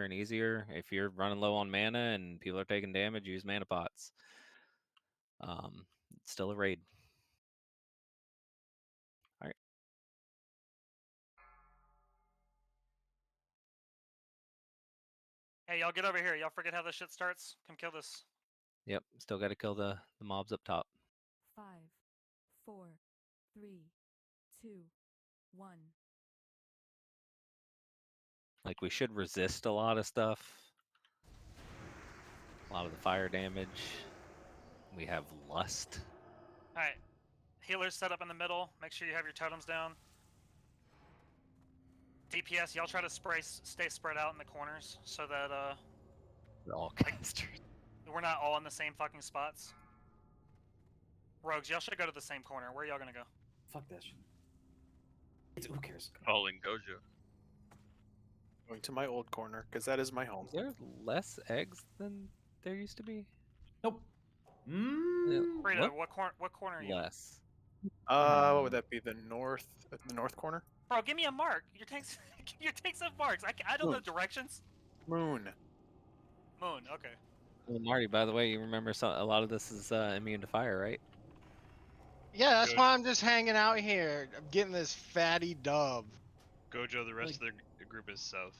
and easier. If you're running low on mana and people are taking damage, use mana pots. It's still a raid. All right. Hey, y'all get over here. Y'all forget how this shit starts? Come kill this. Yep. Still got to kill the mobs up top. 5, 4, 3, 2, 1. Like, we should resist a lot of stuff. A lot of the fire damage. We have lust. Alright. Healers set up in the middle. Make sure you have your totems down. DPS, y'all try to stay spread out in the corners so that We're all casters. we're not all in the same fucking spots. Rogues, y'all should go to the same corner. Where are y'all gonna go? Fuck that shit. Who cares? Calling Gojo. Going to my old corner, because that is my home. Is there less eggs than there used to be? Nope. Rita, what corner are you in? Less. What would that be? The north corner? Bro, give me a mark. Your tanks have marks. I don't know directions. Moon. Moon, okay. Well, Marty, by the way, you remember a lot of this is immune to fire, right? Yeah, that's why I'm just hanging out here. I'm getting this fatty dub. Gojo, the rest of the group is south.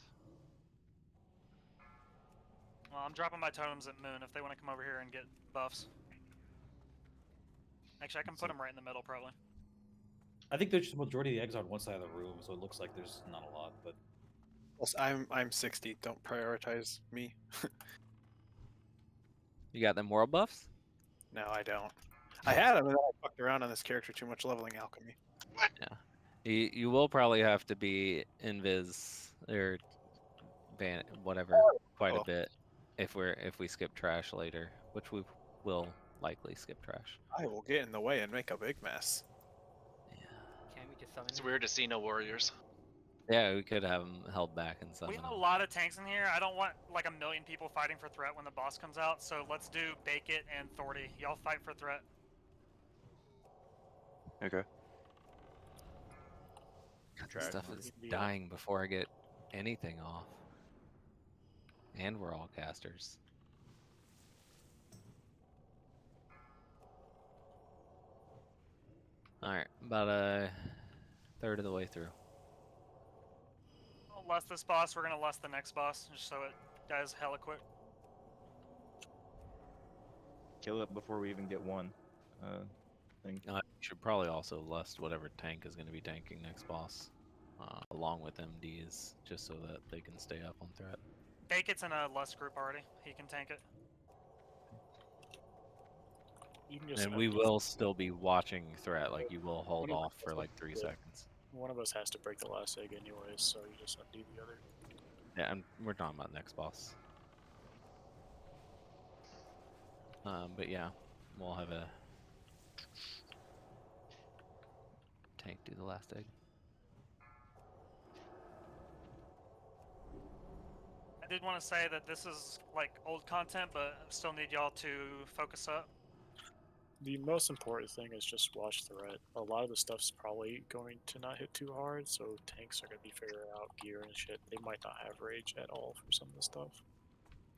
Well, I'm dropping my totems at Moon if they want to come over here and get buffs. Actually, I can put them right in the middle, probably. I think there's just the majority of the eggs on one side of the room, so it looks like there's not a lot, but... Plus, I'm 60. Don't prioritize me. You got them world buffs? No, I don't. I had them, and then I fucked around on this character too much leveling alchemy. Yeah. You will probably have to be invis or ban whatever quite a bit if we skip trash later, which we will likely skip trash. I will get in the way and make a big mess. Yeah. Can't we just summon It's him? weird to see no warriors. Yeah, we could have them held back and summon We have a them. lot of tanks in here. I don't want like a million people fighting for threat when the boss comes out, so let's do Bake It and Thordy. Y'all fight for threat. Okay. Stuff is dying before I get anything off. And we're all casters. Alright, about a third of the way through. We'll lust this boss, we're gonna lust the next boss, just so it dies hella quick. Kill it before we even get one. Thing. You should probably also lust whatever tank is going to be tanking next boss, along with MDs, just so that they can stay up on threat. Bake It's in a lust group already. He can tank it. You can just And we will still be watching threat, like you will hold off for like 3 seconds. One of us has to break the last egg anyways, so you just undo the other. Yeah, we're talking about next boss. But yeah, we'll have a tank do the last egg. I did want to say that this is like old content, but still need y'all to focus up. The most important thing is just watch threat. A lot of the stuff's probably going to not hit too hard, so tanks are going to be figuring out gear and shit. They might not have rage at all for some of the stuff.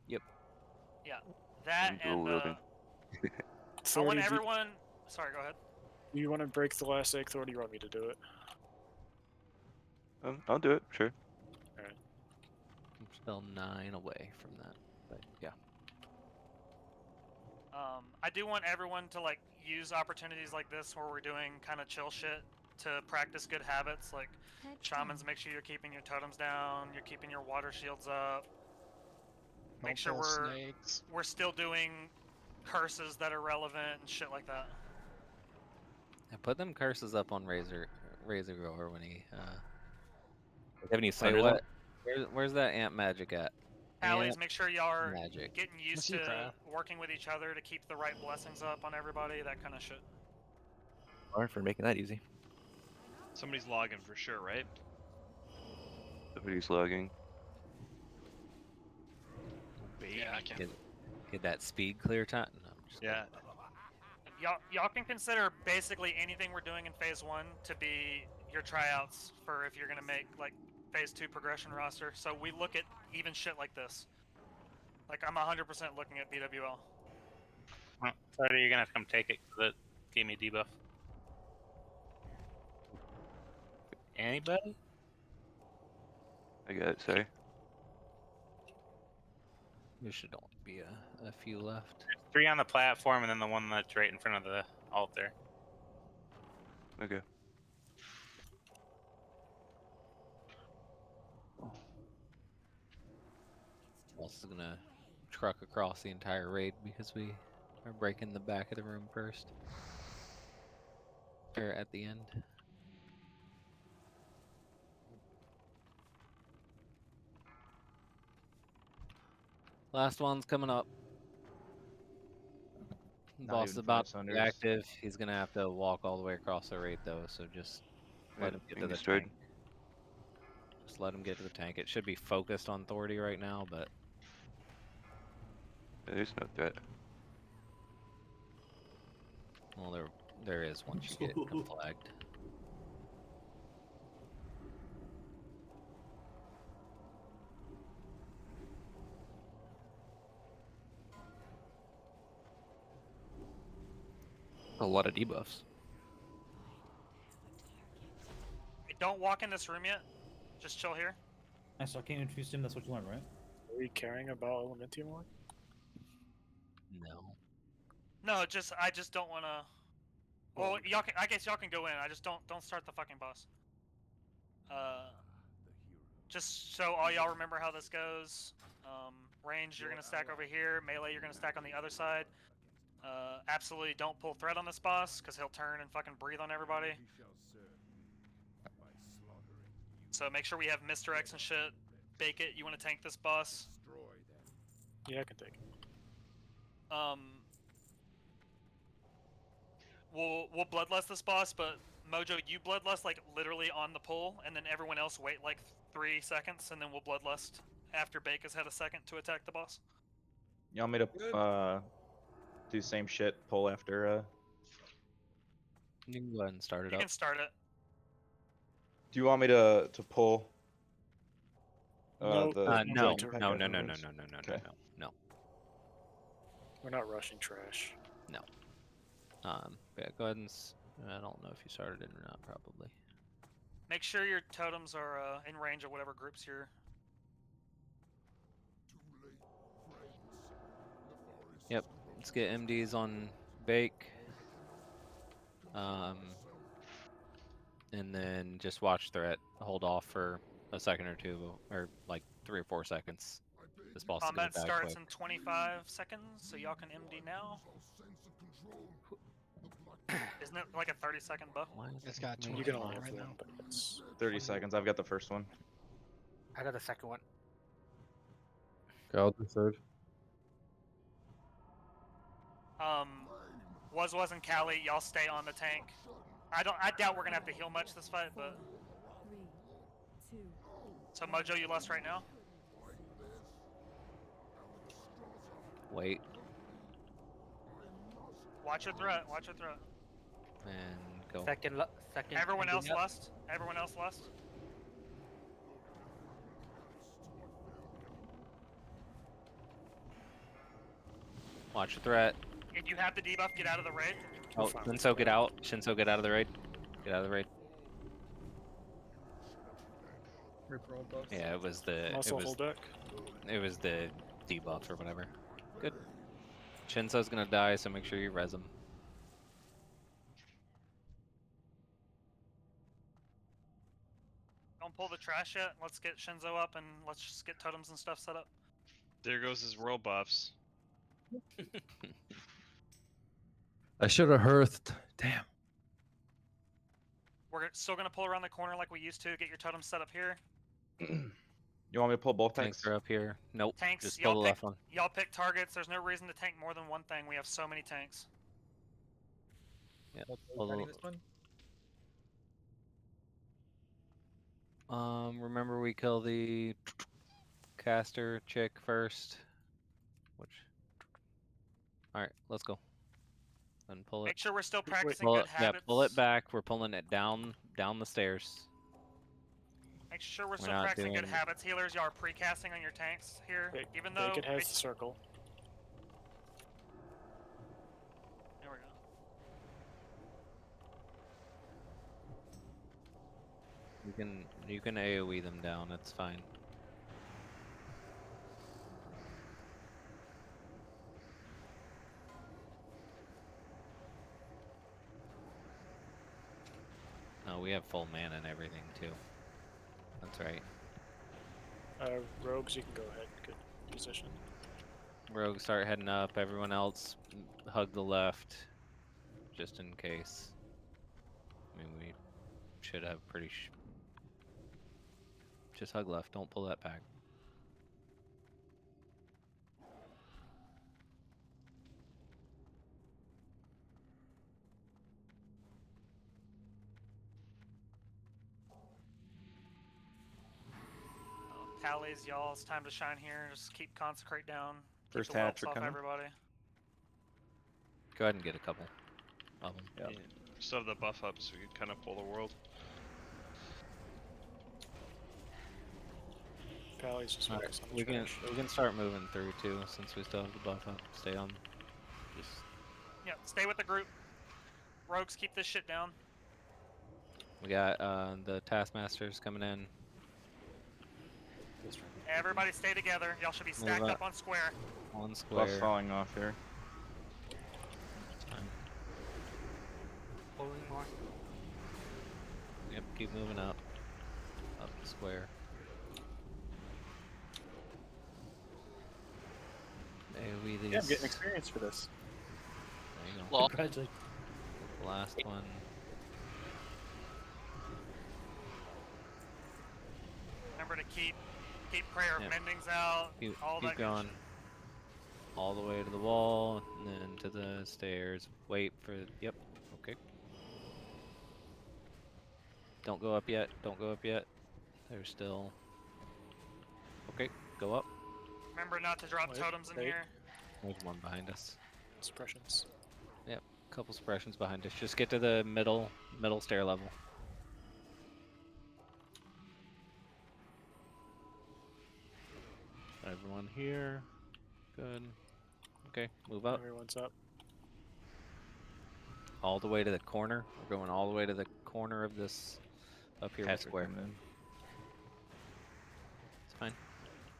Yep. Yeah, that and I want everyone. Sorry, go ahead. Do you want to break the last egg, Thor? Or do you want me to do it? I'll do it, sure. Alright. I'm still 9 away from that, but yeah. I do want everyone to like use opportunities like this where we're doing kind of chill shit to practice good habits. Like shamans, make sure you're keeping your totems down, you're keeping your water shields up. Make sure we're still doing curses that are relevant and shit like that. I put them curses up on Razor Grower when he have any say what? Where's that ant magic at? Allies, make sure y'all are magic. getting used to working with each other to keep the right blessings up on everybody, that kind of shit. Alright, for making that easy. Somebody's logging for sure, right? Somebody's logging. Yeah, I can. Get that speed clear time. No, yeah. Y'all can consider basically anything we're doing in phase 1 to be your tryouts for if you're gonna make like phase 2 progression roster. So we look at even shit like this. Like I'm 100% looking at BWL. Sorry, you're gonna have to come take it because it gave me debuff. Anybody? I got it, sorry. There should only be a few left. 3 on the platform, and then the one that's right in front of the altar. Okay. Also gonna truck across the entire raid because we are breaking the back of the room first. Or at the end. Last one's coming up. Not Boss is even about 5 to be Sunders. active. He's gonna have to walk all the way across the raid though, so just let him get to being the destroyed. tank. Just let him get to the tank. It should be focused on authority right now, but There's no threat. well, there is once you get him flagged. A lot of debuffs. Hey, don't walk in this room yet. Just chill here. Nice, so I can't introduce him. That's what you want, right? Are we caring about Elementium more? No. No, I just don't want to. Well, y'all can. I guess y'all can go in. I just don't start the fucking boss. Just so all y'all remember how this goes. Range, you're gonna stack over here. Melee, you're gonna stack on the other side. Absolutely don't pull threat on this boss, because he'll turn and fucking breathe on everybody. So make sure we have Mr. X and shit. Bake it, you want to tank this boss. Yeah, I can take it. We'll bloodlust this boss, but Mojo, you bloodlust like literally on the pull, and then everyone else wait like 3 seconds, and then we'll bloodlust after Bake has had a second to attack the boss. You want me to do same shit, pull after You can go ahead and start it You up. can start it. Do you want me to pull No, the No, turn no, back no, no, no, no, afterwards. no, no, no, Okay. no, We're not rushing trash. no. Yeah, go ahead and. I don't know if you started it or not, probably. Make sure your totems are in range of whatever groups you're. Yep. Let's get MDs on Bake. And then just watch threat. Hold off for a second or two, or like 3 or 4 seconds. This boss is gonna Combat die starts quick. in 25 seconds, so y'all can MD now. Isn't it like a 30-second buff? It's got You 20 can only have right one, now. but it's 30 seconds. I've got the first one. I got the second one. Okay, I'll do third. Was and Callie, y'all stay on the tank. I doubt we're gonna have to heal much this fight, but 3, 2, so Mojo, you lost right now. Wait, Watch your threat. Watch your threat. and go. Second. Everyone else ending up. lost. Everyone else lost. Watch your threat. If you have the debuff, get out of the raid. Oh, Shinso, get out. Shinso, get out of the raid. Get out of the raid. Yeah, it was the. also whole deck. It was the debuff or whatever. Good. Shinso's gonna die, so make sure you res him. Don't pull the trash yet. Let's get Shinzo up and let's just get totems and stuff set up. There goes his world buffs. I should have hearthed. Damn. We're still gonna pull around the corner like we used to. Get your totems set up here. You want me to pull both Tanks tanks? are up here. Nope. Tanks, Just pull the left one. y'all pick targets. There's no reason to tank more than one thing. We have so many tanks. Yeah. Remember we kill the caster chick first. Which? All right, let's go. And pull it. Make sure we're still practicing Pull good it, yeah, habits. pull it back. We're pulling it down the stairs. Make sure we're We're still not practicing good doing- habits. Healers, y'all are pre-casting on your tanks here. Even though Bacon has the circle. there we go. You can AoE them down. It's fine. Oh, we have full mana and everything too. That's right. Rogues, you can go ahead. Good position. Rogue, start heading up. Everyone else, hug the left, just in case. I mean, we should have pretty. Just hug left. Don't pull that back. Tallies, y'all. It's time to shine here. Just keep consecrate down. Keep First the whelps hatcher off coming. everybody. Go ahead and get a couple of them. Yep. Yeah. Still have the buff up, so we can kind of pull the world. Pally's just Alright, focus on the we can trash. start moving through too, since we still have the buff up. Stay on. Just Yeah, stay with the group. Rogues, keep this shit down. we got the taskmasters coming in. This room. Everybody stay together. Y'all should be stacked up. up on square. On Buff square. falling off here. It's fine. Pulling more. Yep, keep moving up. Up the square. AoE these. Yeah, I'm getting experience for this. There you go. Lol. Congratulations. Last one. Remember to keep prayer of Yep. mendings out. Keep all that good going. shit. All the way to the wall, and then to the stairs. Wait for. Yep. Okay. Don't go up yet. Don't go up yet. There's still. Okay, go up. Remember not to drop Wait, totems in wait. here. There's one behind us. Suppressions. Couple suppressions behind us. Just get to the middle stair level. Everyone here. Good. Okay, move up. Everyone's up. All the way to the corner. We're going all the way to the corner of this up here in the Hatcher square. coming in. It's fine.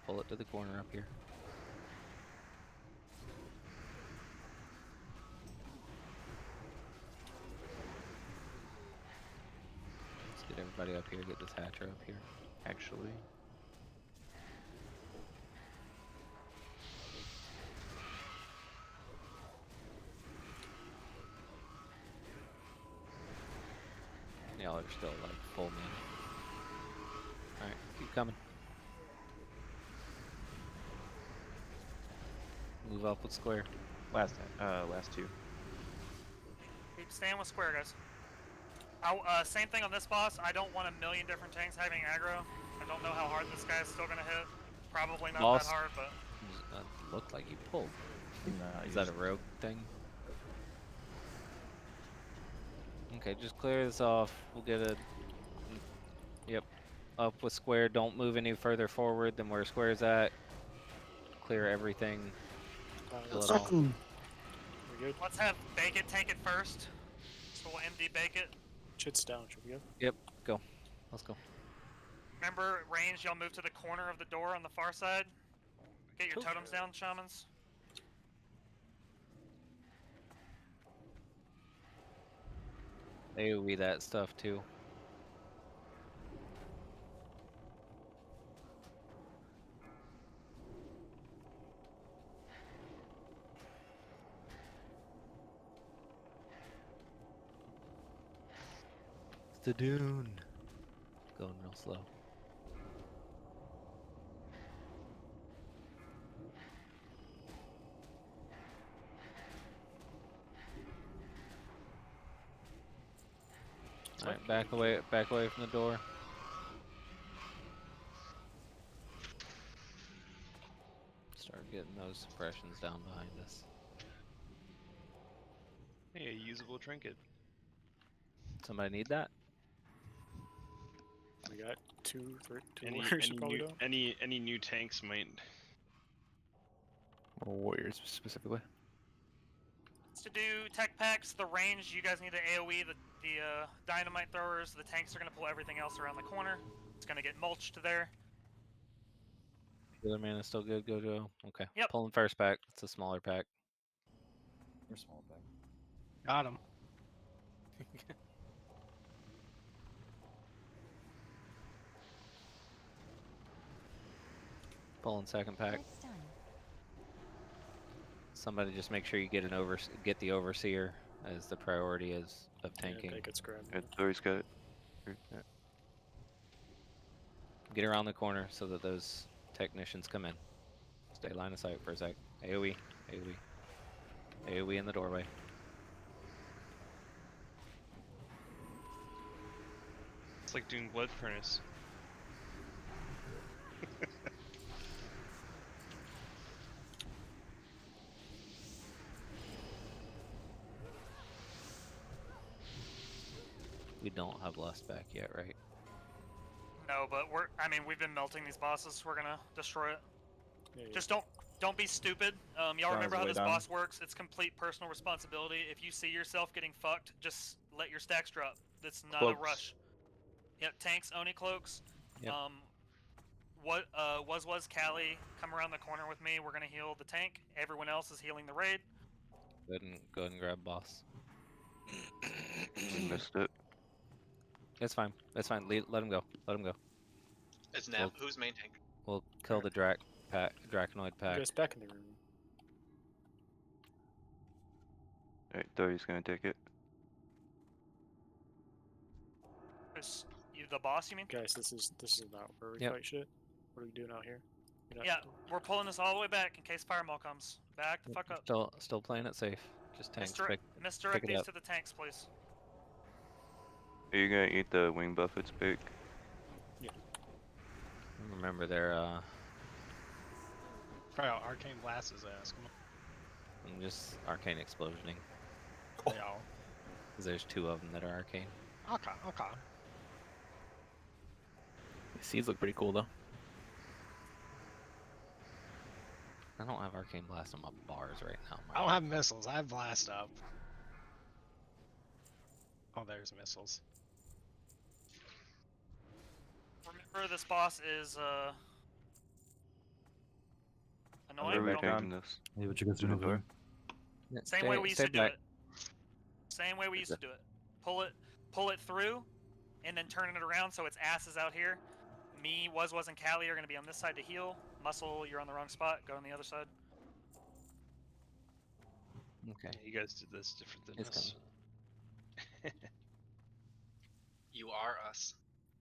Pull it to the corner up here. Let's get everybody up here. Get this hatcher up here. Actually. Y'all are still like full man. Alright, keep coming. Move up with square. Last two. Keep staying with square, guys. Same thing on this boss. I don't want a million different tanks having aggro. I don't know how hard this guy is still gonna hit. Probably not Boss. that hard, but That looked like you pulled. Nah, Is that a rogue thing? Okay, just clear this off. We'll get a. Yep. Up with square. Don't move any further forward than where square's at. Clear everything. Kill it all. We good? let's have Bake It tank it first. So we'll MD Bake It. Shit's down. Should we go? Yep, go. Let's go. Remember, range, y'all move to the corner of the door on the far side. Get your totems down, shamans. AoE that stuff too. It's the dune. Going real slow. Alright, back away from the door. Start getting those suppressions down behind us. Hey, a usable trinket. Somebody need that? We got two Any warriors any you probably new don't. any new tanks might. Or warriors specifically. To do tech packs, the range, you guys need to AoE the dynamite throwers. The tanks are going to pull everything else around the corner. It's going to get mulched there. The other man is still good, Gojo. Okay. Yep. Pulling first pack. It's a smaller pack. We're small back. Got him. Pulling second pack. Next time. Somebody just make sure you get get the overseer as the priority of tanking. Yeah, that gets grabbed. Yeah, Dory's got it. Get around the corner so that those technicians come in. Stay line of sight for a sec. AoE, AoE, AoE in the doorway. It's like doing blood furnace. We don't have lust back yet, right? No, but we've been melting these bosses. We're gonna destroy it. Yeah, yeah. Just don't be stupid. Y'all John remember is how way this down. boss works? It's complete personal responsibility. If you see yourself getting fucked, just let your stacks drop. That's not a Cloaks. rush. Yep, tanks, Oni cloaks. Yep. Was Callie, come around the corner with me. We're gonna heal the tank. Everyone else is healing the raid. Go ahead and grab boss. Missed it. It's fine. It's fine. Let him go. Let him go. It's Nav. Who's main tank? We'll kill the Dracanoid You pack. guys back in the room. Alright, Dory's gonna take it. Is you the boss, you mean? Guys, this is not where we Yep. fight shit. What are we doing out here? You're not- Yeah, we're pulling this all the way back in case Firemaul comes. Back the fuck up. Still playing it safe. Just tanks. Misdirect pick it these up. to the tanks, please. Are you gonna eat the wing buff it's big? Remember they're Probably out Arcane Blast his ass. Come I'm just arcane explosioning. on. Yeah. Because there's two of them that are arcane. Okay, okay. The seeds look pretty cool though. I don't have arcane blast on my bars right now. I don't have missiles. I have blast up. Oh, there's missiles. Remember, this boss is Where annoying. are we but don't- taking this? Hey, what you guys To doing the over door? there? Same way we used stay to do back. it. Same way we used to do it. Pull it through, and then turn it around so its ass is out here. Me, was and Callie are gonna be on this side to heal. Muscle, you're on the wrong spot. Go on the other side. Okay. You guys did this different than It's us. You are us.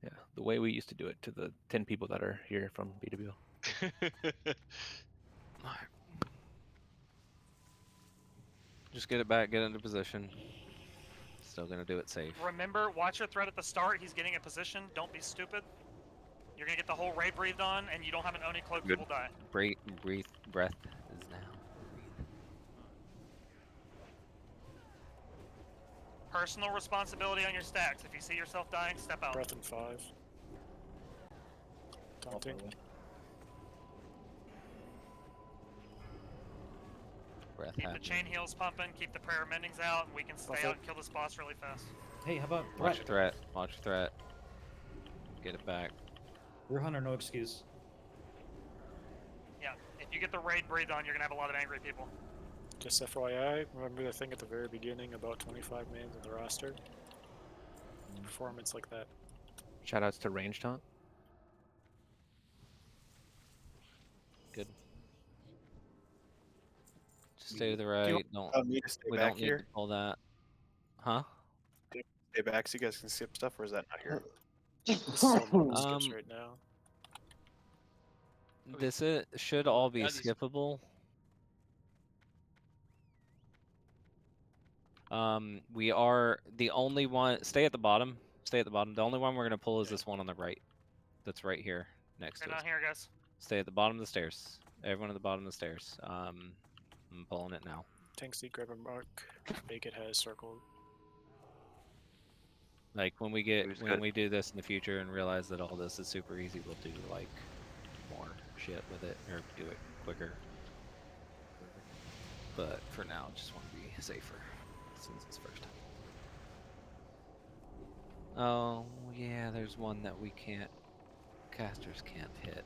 Yeah, the way we used to do it to the 10 people that are here from BWL. Just get it back, get into position. Still gonna do it safe. Remember, watch your threat at the start. He's getting a position. Don't be stupid. You're gonna get the whole raid breathed on, and you don't have an Oni cloak. You Good. will die. Breathe breath is now. Personal responsibility on your stacks. If you see yourself dying, step out. Breath in 5. Taunting. Breath Keep the happening. chain heals pumping. Keep the prayer mendings out, and we can stay Buff out it. and kill this boss really fast. Hey, how about Watch your Brett? threat. Watch your threat. Get it back. We're hunter, no excuse. Yeah, if you get the raid breathed on, you're gonna have a lot of angry people. Just FYI, remember the thing at the very beginning about 25 mans in the roster? Performance like that. Shoutouts to range taunt. Good. Just stay to the right. Don't. Oh, me to stay We back don't need here. to pull that. Huh? Stay back so you guys can skip stuff, or is that not here? So many skips Um, right now. This should all be Yeah, these- skippable. We are the only one. Stay at the bottom. Stay at the bottom. The only one we're gonna pull is this one on the right. That's right here next They're to us. not here, guys. Stay at the bottom of the stairs. Everyone at the bottom of the stairs. I'm pulling it now. Tank seat, grab a mark. Make it has circled. Like when we do this in the future and realize that all this is super easy, we'll do like more shit with it or do it quicker. But for now, just want to be safer since it's first time. Oh yeah, there's one that we can't. Casters can't hit.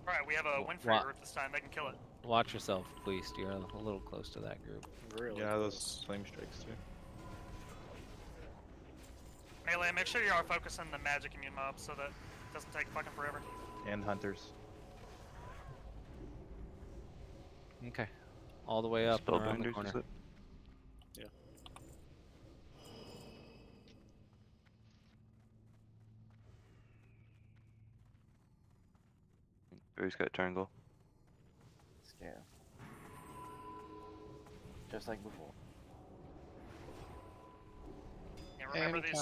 All right, we have a win for group this time. They can kill it. Watch yourself, please. You're a little close to that group. Really Yeah, close. those flame strikes too. Melee, make sure you are focusing the magic immune mobs so that it doesn't take fucking forever. And hunters. Okay, all the way up and around the Spellbinders, corner. is it? Yeah. Barry's got triangle. Scare. Just like before. Yeah, remember these.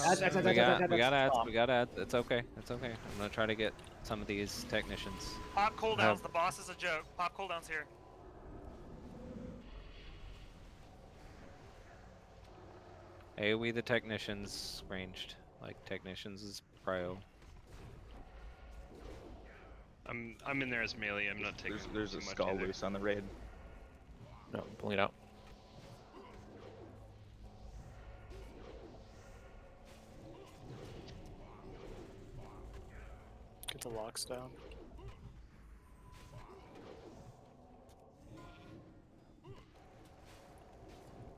We got ads. It's okay. It's okay. I'm gonna try to get some of these technicians. Pop cooldowns. The boss is a joke. Pop cooldowns here. AoE the technicians ranged. Like technicians is prio. I'm in there as melee. I'm not taking. There's too a much skull either. loose on the raid. No, I'm pulling it out. Get the locks down.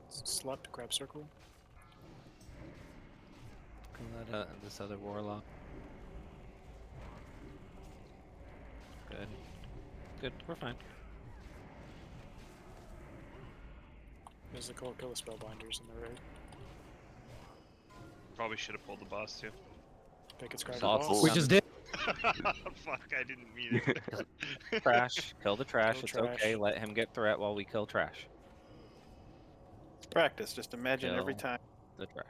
Slept, grab circle. Let this other warlock. Good. Good. We're fine. There's the killer spellbinders in the raid. Probably should have pulled the boss too. Pick its grab the Thoughts? boss. We just did. Fuck! I didn't mean it. Trash. Kill the trash. Kill It's trash. okay. Let him get threat while we kill trash. Practice. Just imagine every Kill time the trash.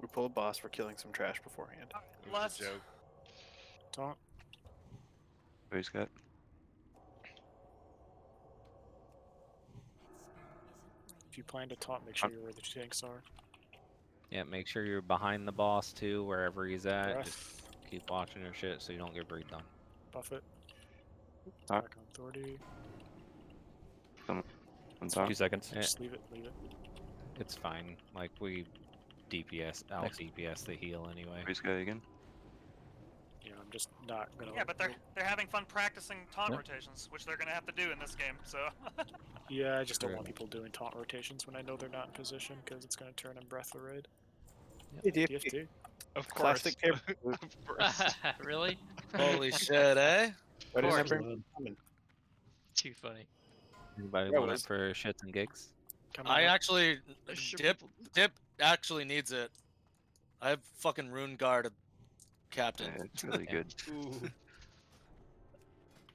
we pull a boss, we're killing some trash beforehand. It was Left. a joke. Taunt. Barry's got. If you plan to taunt, make sure you're where the tanks are. Yeah, make sure you're behind the boss too, wherever he's at. Breath. Just keep watching your shit so you don't get breathed on. Buff it. Alright. Back on authority. On top. 2 seconds. Yeah. Just leave it, leave it. It's fine. Like we DPS out Thanks. DPS the heal anyway. Barry's got again. Yeah, I'm just not gonna. Yeah, but they're having fun practicing taunt Yep. rotations, which they're gonna have to do in this game. So. Yeah, I just don't Sure. want people doing taunt rotations when I know they're not in position because it's gonna turn and breath the raid. DFT. Of course. Classic table. Of course. Really? Holy shit, eh? Why didn't I course. bring summon? Too funny. Anybody Yeah, want was- it for shits and gigs? Come I on. actually Dip actually needs it. I have fucking Rune Guard captain. Yeah, it's really good.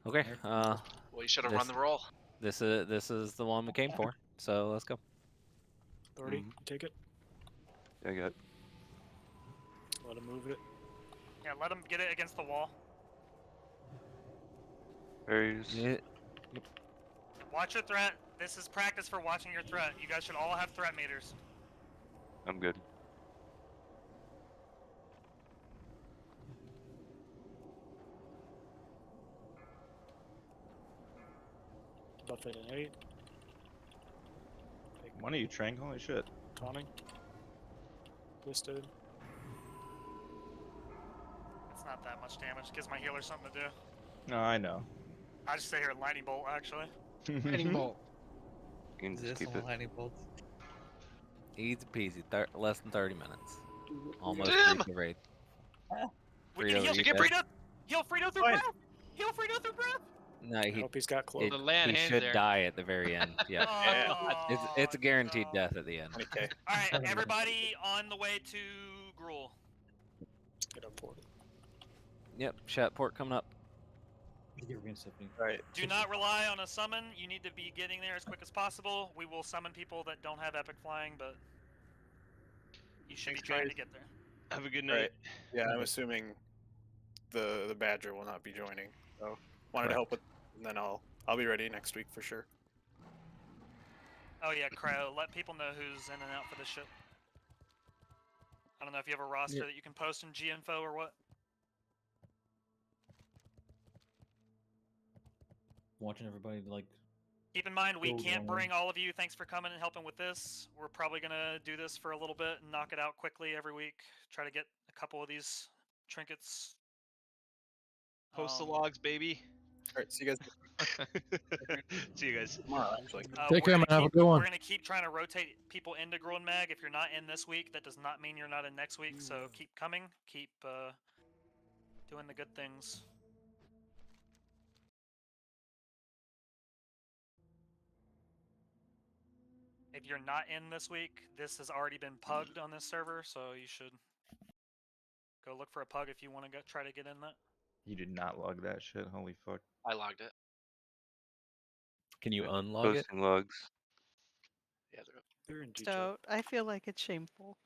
Okay. Well, you should have This- run the roll. This is the one we came for. So let's go. Authority, Mhm. you take it. I got. Let him move it. Yeah, let them get it against the wall. Barry's. Yeah. Watch your threat. This is practice for watching your threat. You guys should all have threat meters. I'm good. Buff it in 8. One of you trank? Holy shit. Taunting. Listed. It's not that much damage. Gives my healer something to do. No, I know. I just stay here lightning bolt actually. Lightning bolt. You can just keep it. Easy peasy. Less than 30 minutes. Almost Damn! reached the raid. We Frito, can heal. you Get dead? Frito. Heal Frito through Fine. breath. Heal Frito through breath. No, I he, hope he's got close. The land he hands should there. die at the very end. Yeah. It's a guaranteed no. death at the end. 20k. All right, everybody on the way to Gruul. Get up for it. Yep. Chat port coming up. Right. Do not rely on a summon. You need to be getting there as quick as possible. We will summon people that don't have epic flying, but you should Thanks, be trying guys. to get there. Have a good night. Right. Yeah, I'm assuming the Badger will not be joining. So wanted to help with, and then I'll be ready next week for sure. Oh yeah, Cryo. Let people know who's in and out for this shit. I don't know if you have a roster that you can post in G-Info or what. Watching everybody like. Keep in mind, we Go can't wrong way. bring all of you. Thanks for coming and helping with this. We're probably going to do this for a little bit and knock it out quickly every week. Try to get a couple of these trinkets. Post the logs, baby. All right, see you guys. See you guys. Tomorrow, actually. Take care, man. Have a good one. We're going to keep trying to rotate people into Gruul and Mag. If you're not in this week, that does not mean you're not in next week. So keep coming. Keep doing the good things. If you're not in this week, this has already been pugged on this server, so you should go look for a pug if you want to go try to get in that. You did not log that shit. Holy fuck. I logged it. Can you unlog it? Posting logs. Yeah, They're in So I feel like it's shameful.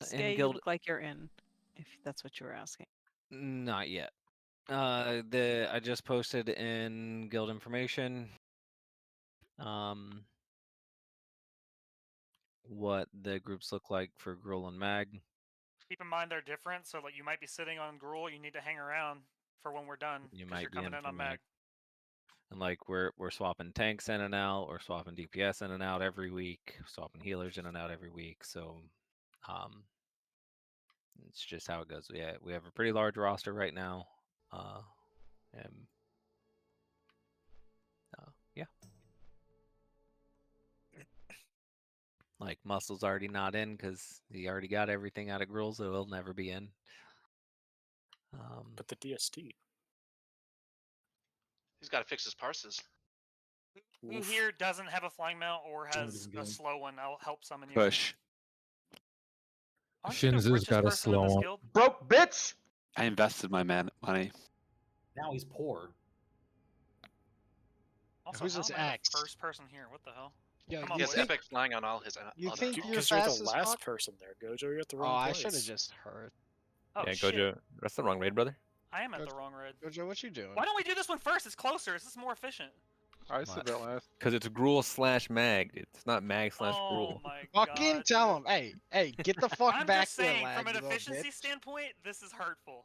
Skay, you Guild- look like you're in, if that's what you were asking. Not yet. I just posted in guild information. What the groups look like for Gruul and Mag. Keep in mind they're different, so like you might be sitting on Gruul, you need to hang around for when we're done You because might you're be coming in in for on Mag. And like we're swapping tanks in and out, we're swapping DPS in and out every week, swapping healers in and out every week. So it's just how it goes. We have a pretty large roster right now. And yeah. Like Muscle's already not in because he already got everything out of Gruul, so he'll never be in. But the DST. He's got to fix his parses. Who here doesn't have a flying mount or has a slow one? I'll help summon you. Push. Aren't you the Shinzu's richest got a person in slow this one. guild? Broke bitch! I invested my money. Now he's poor. Also, Who's how this am I the Axe? first person here? What the hell? Yeah, Come He on, has boys. epic flying on all his. You other think outfits. you're Because you're fast the as last fuck? person there, Gojo. You're at the Oh, wrong I place. should have just heard. Oh yeah, shit! Gojo. That's the wrong raid, brother. I am at Gojo- the wrong raid. Gojo, what you doing? Why don't we do this one first? It's closer. This is more efficient. I said that last. Because it's Gruul/Mag. It's not Mag/Gruul. Oh my Fucking god. tell him, hey, get the fuck I'm back just here, saying, lag, from an you little efficiency bitch. standpoint, this is hurtful.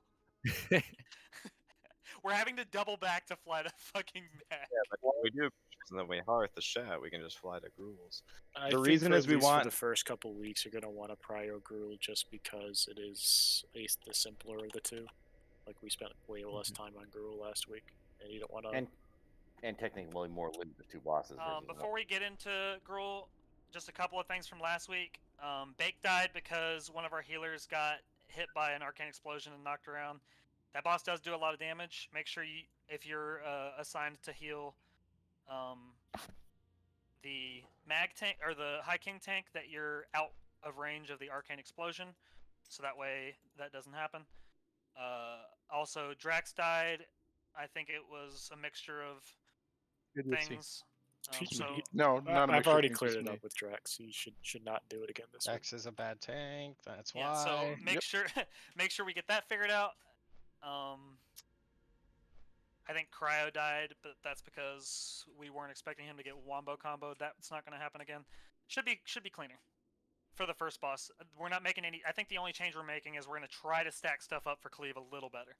We're having to double back to fly to fucking Mag. Yeah, but what we do is then we hearth the chat, we can just fly to Gruul's. I The think reason for is at we least want- for the first couple weeks, you're gonna want to prio Gruul just because it is at least the simpler of the two. Like we spent way less time on Gruul last week, and you don't want to. And technically more limited to two bosses. versus Before one. we get into Gruul, just a couple of things from last week. Bake died because one of our healers got hit by an arcane explosion and knocked around. That boss does do a lot of damage. Make sure you, if you're assigned to heal the mag tank or the high king tank, that you're out of range of the arcane explosion, so that way that doesn't happen. Also, Drax died. I think it was a mixture of things. No, not a I've mixture of already things, cleared just it me. up with Drax. He should not do it again this week. Axe is a bad tank. That's Yeah, why. so make sure make sure we get that figured out. I think Cryo died, but that's because we weren't expecting him to get wombo combo. That's not going to happen again. Should be cleaner for the first boss. We're not making any. I think the only change we're making is we're going to try to stack stuff up for Cleave a little better.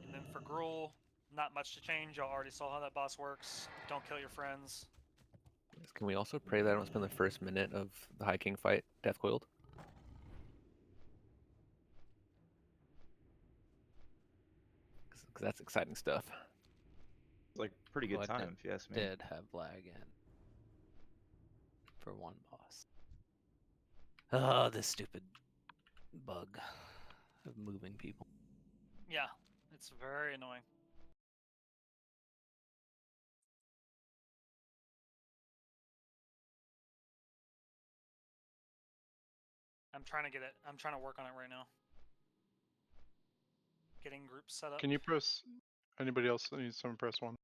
And then for Gruul, not much to change. Y'all already saw how that boss works. Don't kill your friends. Can we also pray that I don't spend the first minute of the High King fight death coiled? Because that's exciting stuff. Like pretty good But time, it if you ask me. Did have lag in for one boss. Oh, this stupid bug of moving people. Yeah, it's very annoying. I'm trying to get it. I'm trying to work on it right now. Getting groups set up. Can you press? Anybody else that needs someone press one?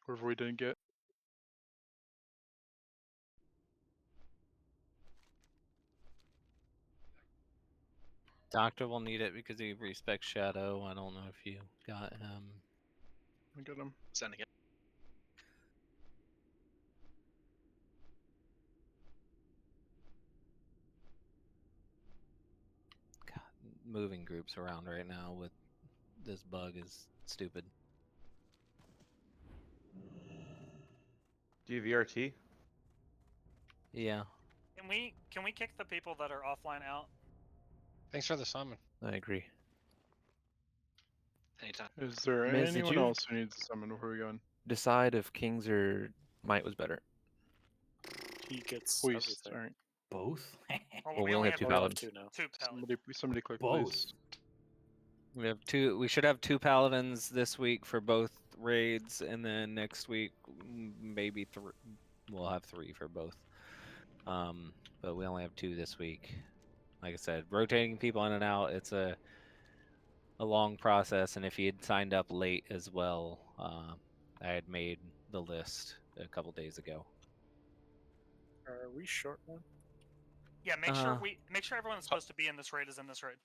Or if we didn't get. Doctor will need it because he respects Shadow. I don't know if you got him. I got him. Sending it. God, moving groups around right now with this bug is stupid. Do you have ERT? Yeah. Can we kick the people that are offline out? Thanks for the summon. I agree. Anytime. Is there Miz, did anyone you- else who needs to summon before we go in? Decide if Kings or Might was better. He gets Please, everything. alright. Both? Well, we only have two We have paladins. two now. Two paladins. Somebody click Both. please. We have two. We should have 2 paladins this week for both raids, and then next week maybe 3. We'll have 3 for both. But we only have 2 this week. Like I said, rotating people in and out. It's a long process, and if you had signed up late as well, I had made the list a couple days ago. Are we short one? Yeah, make sure everyone that's supposed to be in this raid is in this raid.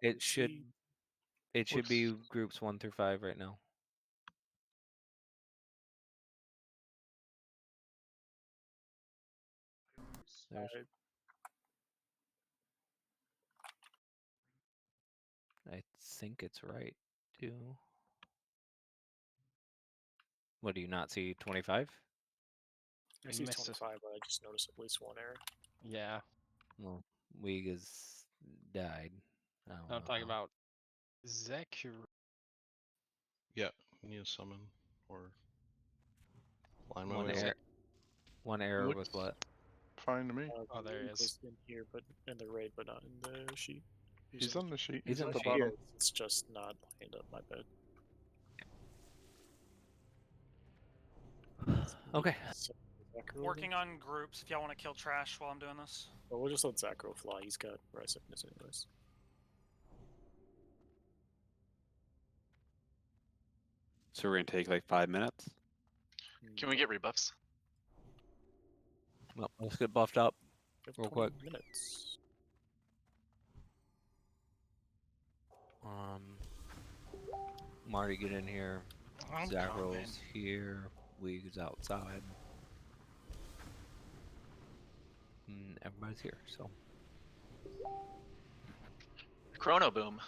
It should be groups 1 through 5 right now. I think it's right too. What, do you not see 25? I see 25, but I just noticed at least one error. Yeah. Well, Weeg has died. I don't know I'm talking how. about Zekir. Yeah, we need to summon or line my One way error. up. One error with Looks what? fine to me. Oh, there he Luke is. was in here, but in the raid, but not in the sheet. He's on the sheet. He's He's on at the the sheet. bottom. It's just not lined up. My bad. Okay. So, Zach roll Working on groups. If y'all want to kill trash while I'm doing this. Well, we'll just let Zach roll fly. He's got rise sickness anyways. So we're gonna take like 5 minutes. Can we get rebuffs? Well, let's get buffed up We have real 20 quick. minutes. Marty, get in here. I'm Zacro's coming. here. Weeg's outside. Everybody's here, so. Chrono boom.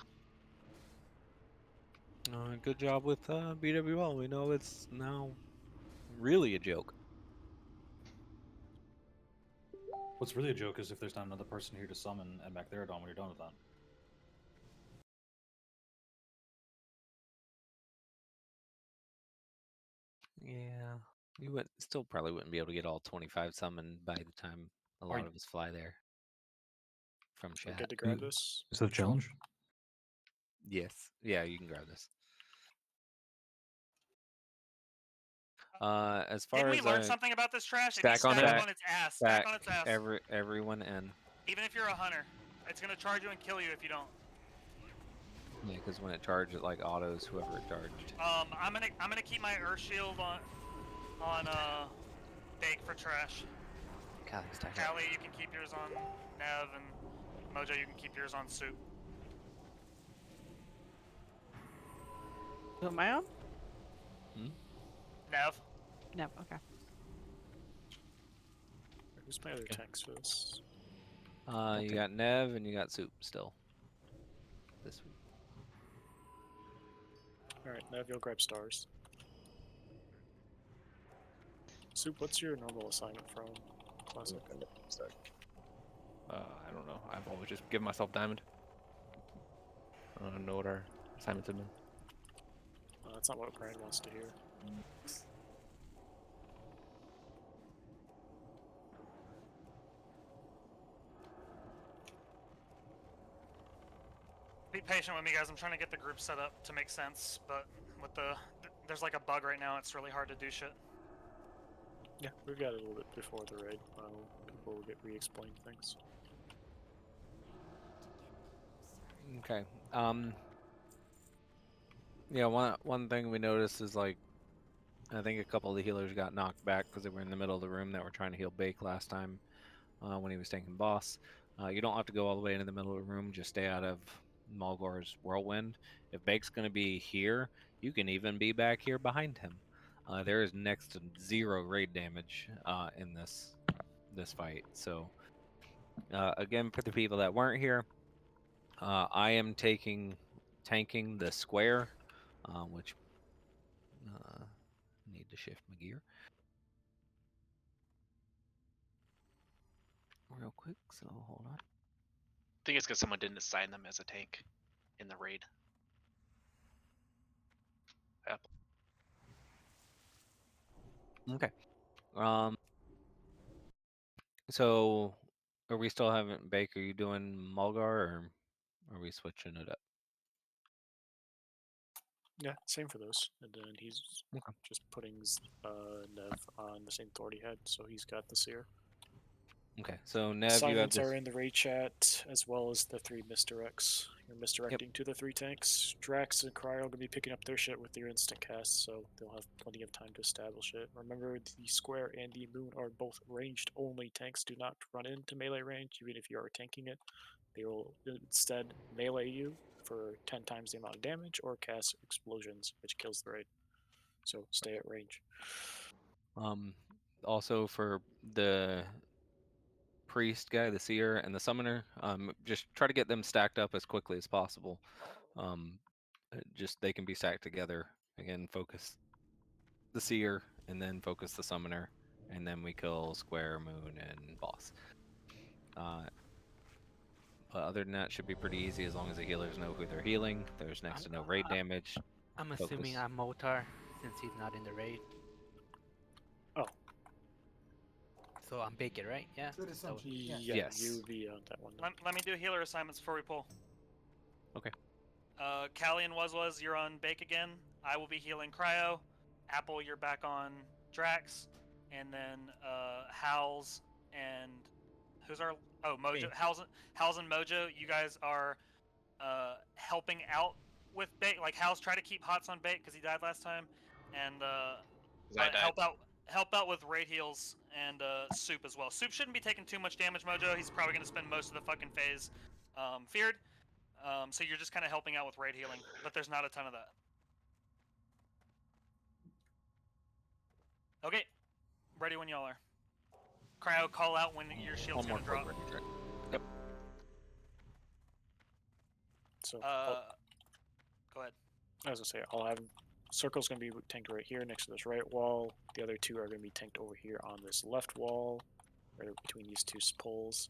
Good job with BWL. We know it's now really a joke. What's really a joke is if there's not another person here to summon and back there, Don, when you're done with that. Yeah, you would still probably wouldn't be able to get all 25 summoned by the time a lot of us fly there. From So chat. good to grab this. Is that a challenge? Yes. Yeah, you can grab this. As far Didn't we as learn something about this trash? If you stack on stack it. on its ass. Stack on its ass. Everyone in. Even if you're a hunter, it's gonna charge you and kill you if you don't. Yeah, because when it charged, it like autos whoever it charged. I'm gonna keep my earth shield on bake for trash. God, stack up. Callie, you can keep yours on Nev, and Mojo, you can keep yours on Soup. Who am I on? Nev. No, okay. Who's my other tanks for this? You got Nev and you got Soup still. This week. Alright, Nev, you'll grab stars. Soup, what's your normal assignment from Classic? I don't know. I've always just given myself diamond. I don't know what our assignments have been. That's not what Brian wants to hear. Be patient with me, guys. I'm trying to get the group set up to make sense, but with there's like a bug right now. It's really hard to do shit. Yeah, we've got it a little bit before the raid. People will get re-explained things. Okay. Yeah, one thing we noticed is like, I think a couple of the healers got knocked back because they were in the middle of the room that were trying to heal Bake last time when he was tanking boss. You don't have to go all the way into the middle of the room. Just stay out of Mulgor's whirlwind. If Bake's going to be here, you can even be back here behind him. There is next to 0 raid damage in this fight. So again, for the people that weren't here, I am tanking the square, which need to shift my gear real quick. So hold on. I think it's because someone didn't assign them as a tank in the raid. Apple. Okay. So are we still having Bake? Are you doing Mulgar, or are we switching it up? Yeah, same for those. And then he's Okay. just putting Nev on the same authority head, so he's got the seer. Okay, so Nev, you have Assignments this. are in the raid chat, as well as the 3 misdirects. You're misdirecting to the 3 tanks. Drax and Cryo are going to be picking up their shit with their instant cast, so they'll have plenty of time to establish it. Remember, the Square and the Moon are both ranged only. Tanks do not run into melee range, even if you are tanking it. They will instead melee you for 10 times the amount of damage, or cast explosions, which kills the raid. So stay at range. Also for the priest guy, the seer, and the summoner, just try to get them stacked up as quickly as possible. Just they can be stacked together. Again, focus the seer, and then focus the summoner, and then we kill Square, Moon, and Boss. But other than that, should be pretty easy as long as the healers know who they're healing. There's next to no raid damage. I'm assuming I'm Motar since he's not in the raid. Oh. So I'm Baker, right? Yeah. Good assumption. Yeah, Yes. you would be on that one. Let me do healer assignments before we pull. Okay. Callie and Was, you're on Bake again. I will be healing Cryo. Apple, you're back on Drax. And then Howls and who's our Mojo? Me. Howls and Mojo, you guys are helping out with Bake. Like Howls tried to keep Hots on Bake because he died last time, and help out with raid heals and Soup as well. Soup shouldn't be taking too much damage, Mojo. He's probably gonna spend most of the fucking phase feared. So you're just kind of helping out with raid healing, but there's not a ton of that. Okay, ready when y'all are. Cryo, call out when your shield's gonna drop. Yep. So go ahead. I was gonna say I'll have Circle's gonna be tanked right here next to this right wall. The other 2 are gonna be tanked over here on this left wall, right between these 2 poles.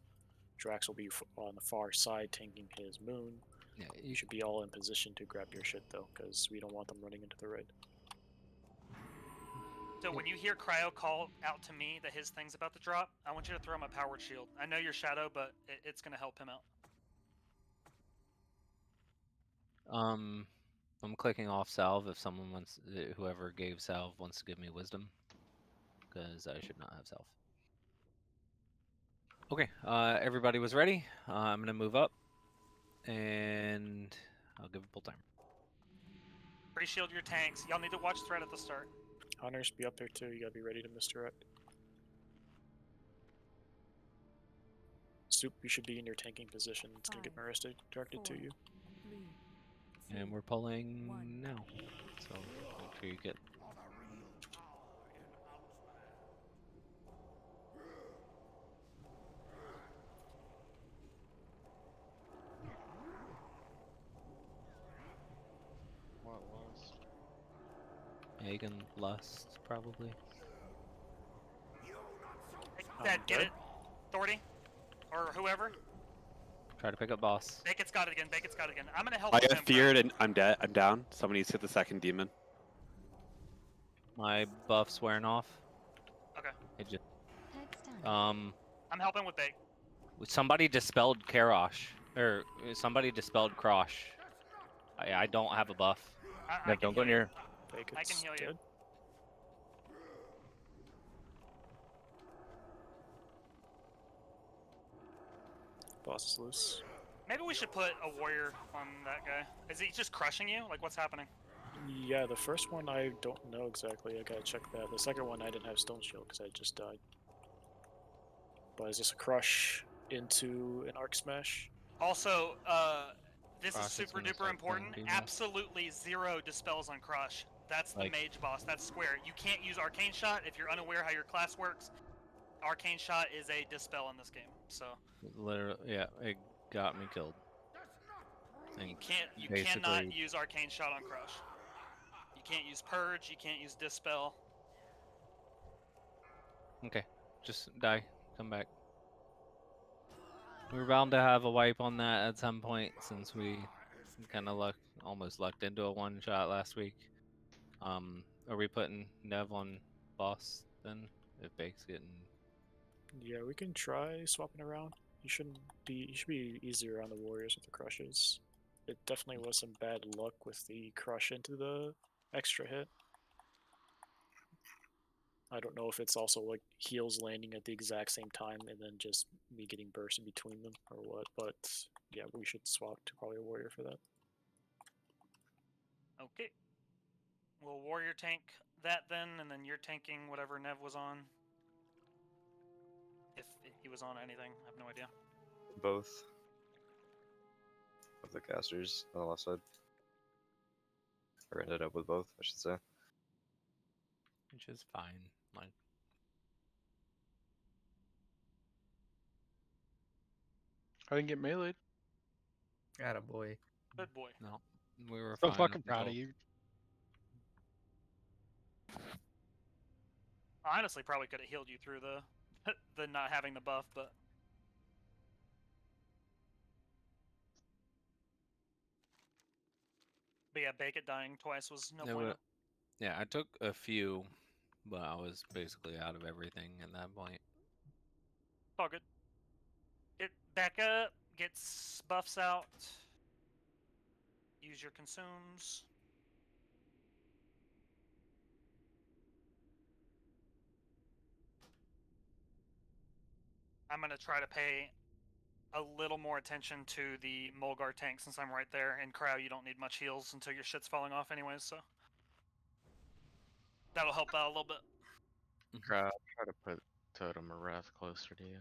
Drax will be on the far side tanking his Moon. Yeah, you should be all in position to grab your shit though, because we don't want them running into the raid. So when you hear Cryo call out to me that his thing's about to drop, I want you to throw him a powered shield. I know you're Shadow, but it's gonna help him out. I'm clicking off salve if someone wants, whoever gave salve wants to give me wisdom, because I should not have salve. Okay, everybody was ready. I'm gonna move up, and I'll give a pull timer. Pre-shield your tanks. Y'all need to watch threat at the start. Hunters, be up there too. You gotta be ready to misdirect. Soup, you should be in your tanking position. It's gonna get Marista directed to you. And we're pulling now, so make sure you get. What was? Hagen Lust, probably. Dad, get it. Authority. Or whoever. Try to pick up boss. Bacon's got it again. Bacon's got it again. I'm gonna help I with got him. feared and I'm dead. I'm down. Somebody needs to hit the second demon. My buff's wearing off. Okay. It just, I'm helping with Bake. somebody dispelled Karosh, or somebody dispelled Krosh. I don't have a buff. I Don't go near. I can heal you. Boss is loose. Maybe we should put a warrior on that guy. Is he just crushing you? Like, what's happening? Yeah, the first one I don't know exactly. I gotta check that. The second one I didn't have Stone Shield because I just died. But is this a crush into an arc smash. Also, this Crush is is super gonna duper start important. playing debuff. Absolutely 0 dispels on Crush. That's the Like- mage boss. That's square. You can't use Arcane Shot if you're unaware how your class works. Arcane Shot is a dispel in this game, so Literally, yeah, it got me killed. you cannot basically- use Arcane Shot on Crush. You can't use Purge. You can't use Dispel. Okay, just die. Come back. We're bound to have a wipe on that at some point since we kind of almost lucked into a one shot last week. Are we putting Nev on boss then? If Bake's getting Yeah, we can try swapping around. You should be easier on the warriors with the crushes. It definitely was some bad luck with the crush into the extra hit. I don't know if it's also like heals landing at the exact same time and then just me getting burst in between them or what, but yeah, we should swap to probably a warrior for that. Okay. We'll warrior tank that then, and then you're tanking whatever Nev was on. If he was on anything, I have no idea. Both of the casters on the left side. Or ended up with both, I should say. which is fine. Like I didn't get meleeed. Attaboy. Good boy. no, we were So fine fucking proud of until- you. I honestly probably could have healed you through the the not having the buff, but yeah, Bake It dying twice was no It point. wa- Yeah, I took a few, but I was basically out of everything at that point. It's all good. Get back up, gets buffs out. Use your consumes. I'm gonna try to pay a little more attention to the Mulgar tank since I'm right there. And Cryo, you don't need much heals until your shit's falling off anyways, so that'll help out a little bit. Try to put Totem of Wrath closer to you.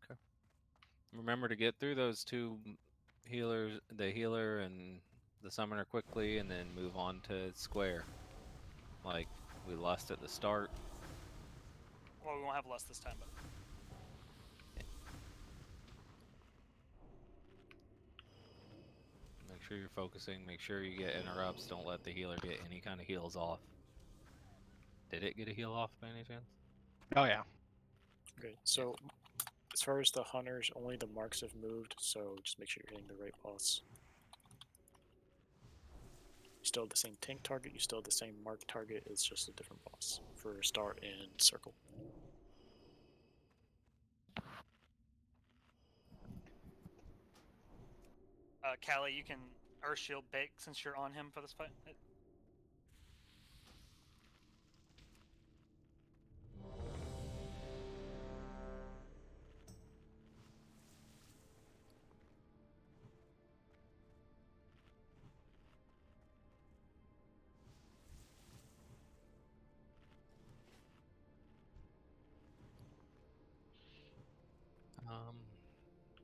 Okay. Remember to get through those two healers, the healer and the summoner quickly, and then move on to square. Like we lost at the start. Well, we won't have less this time, but Make sure you're focusing. Make sure you get interrupts. Don't let the healer get any kind of heals off. Did it get a heal off by any chance? Oh yeah. Okay, so as far as the hunters, only the marks have moved, so just make sure you're hitting the right boss. You still have the same tank target, you still have the same mark target, it's just a different boss for start and circle. Callie, you can Earth Shield Bake since you're on him for this fight.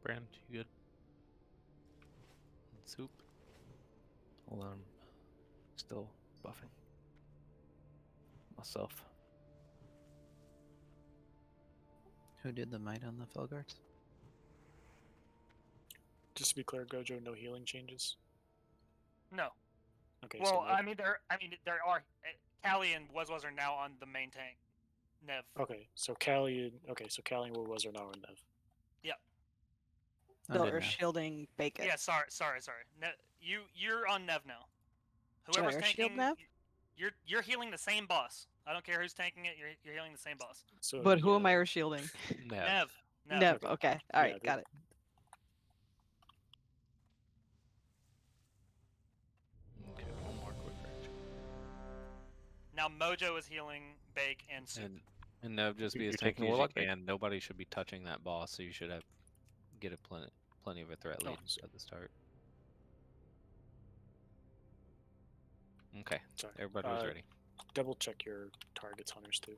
Brand, you good? Soup. Hold on. Still buffing myself. Who did the might on the Felguards? Just to be clear, Gojo, no healing changes? No. Okay, Well, so I mean there are Callie and Was are now on the main tank. Nev. okay, so Callie and was are now in Nev. Yep. So Under Earth Nev. shielding Bake It. Yeah, sorry. You're on Nev now. So Whoever's Earth Shield tanking, Nev? you're healing the same boss. I don't care who's tanking it. You're healing the same boss. So But who am I Earth shielding? Nev. Nev. Okay. All right. Got it. Okay, one more quick action. Now Mojo is healing Bake and Soup. And Nev, just be You're as taking tanky as you Warlock, Bake? can. Nobody should be touching that boss, so you should get a plenty of a threat lead at the start. Okay, Sorry. everybody was ready. Double check your targets, hunters too.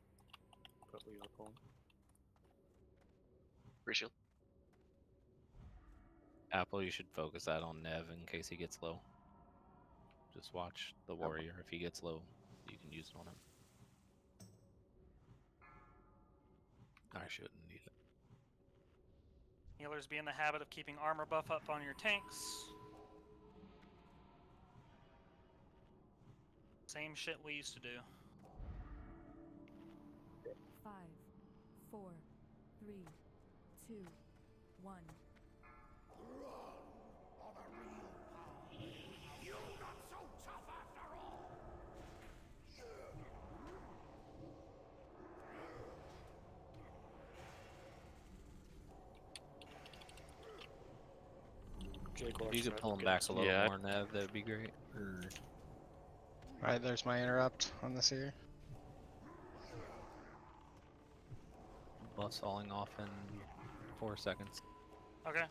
But we are going. Free shield. Apple, you should focus that on Nev in case he gets low. Just watch the warrior. If he gets low, you can use it on him. I shouldn't need it. Healers be in the habit of keeping armor buff up on your tanks. Same shit we used to do. 5, 4, 3, 2, 1. If you could pull him back a little more, Nev, that'd be great. Alright, there's my interrupt on this here. Bus falling off in 4 seconds. Okay.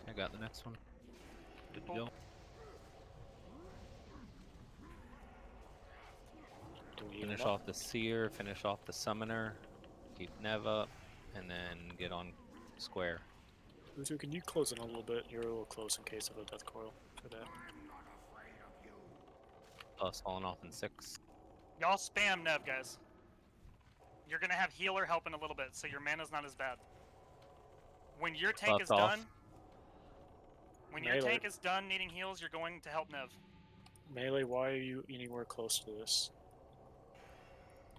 I got the next one. Good to go. Finish off the seer, finish off the summoner, keep Nev up, and then get on square. Uzu, can you close in a little bit? You're a little close in case of a death coil for that. Bus falling off in 6. Y'all spam Nev, guys. You're gonna have healer helping a little bit, so your mana's not as bad. When your tank Bus is off. done, when your tank is done needing heals, you're going to help Nev. Melee, why are you anywhere close to this?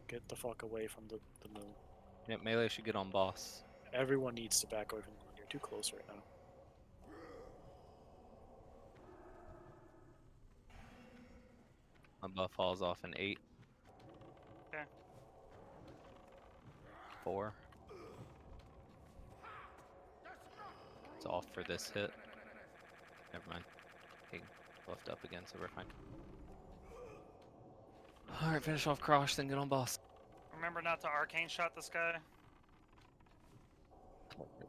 Get the fuck away from the moon. Yeah, melee should get on boss. Everyone needs to back away from the moon. You're too close right now. My buff falls off in 8. Okay. 4. It's off for this hit. Never mind. He buffed up again, so we're fine. Alright, finish off Crosh, then get on boss. Remember not to arcane shot this guy.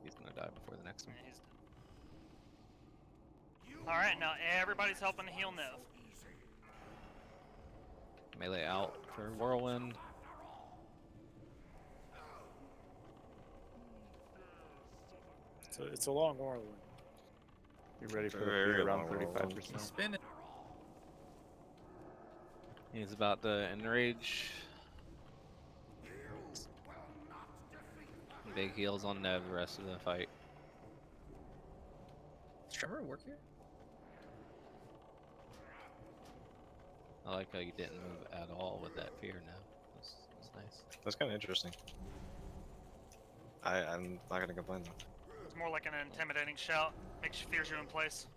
He's gonna die before the next one. Yeah, he's dead. Alright, now everybody's helping to heal Nev. Melee out for Whirlwind. It's a long whirlwind. You ready for Very the around long 35%? Spin it. He's about to enrage. Big heals on Nev the rest of the fight. Does Trevor work here? I like how you didn't move at all with that fear now. That's nice. That's kind of interesting. I'm not gonna complain though. It's more like an intimidating shout. Makes you fears you in place.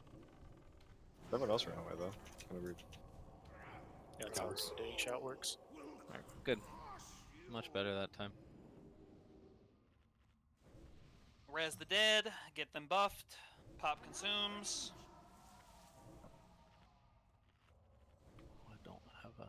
Everyone else ran away though. Kind of rude. Yeah, that's how the dating shout works. Alright, good. Much better that time. Res the dead, get them buffed, pop consumes. I don't have a...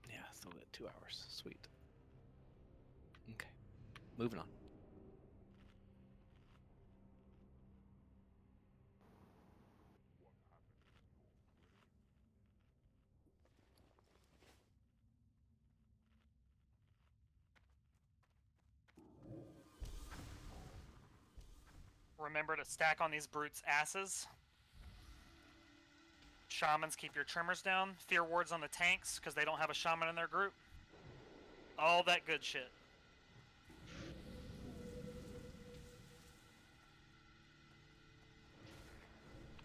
Yeah, still got 2 hours. Sweet. Okay. Moving on. Remember to stack on these brutes' asses. Shamans, keep your trimmers down. Fear wards on the tanks, because they don't have a shaman in their group. All that good shit.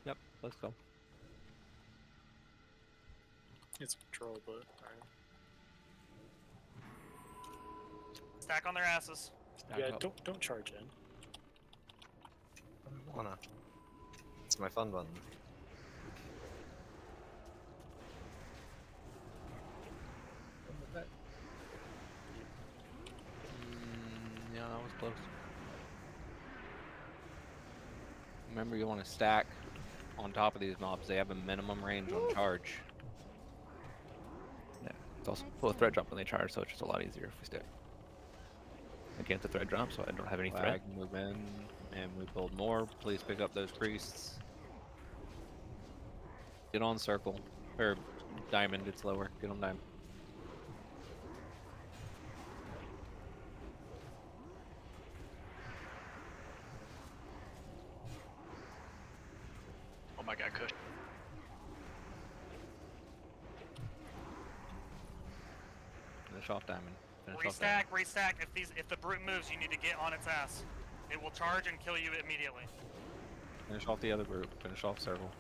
Yep, let's go. It's control, but alright. Stack on their asses. Yeah, don't charge in. I don't wanna. It's my fun button. Yeah, that was close. Remember, you want to stack on top of these mobs. They have a minimum range on charge. Yeah. It's also pull a threat jump when they charge, so it's just a lot easier if we stick. I can't the threat jump, so I don't have any threat. Flag, move in, and we build more. Please pick up those priests. Get on circle. Or diamond, it's lower. Get on diamond. Oh my god, Kush. Finish off diamond. Finish off diamond. Restack. If the brute moves, you need to get on its ass. It will charge and kill you immediately. Finish off the other group. Finish off circle.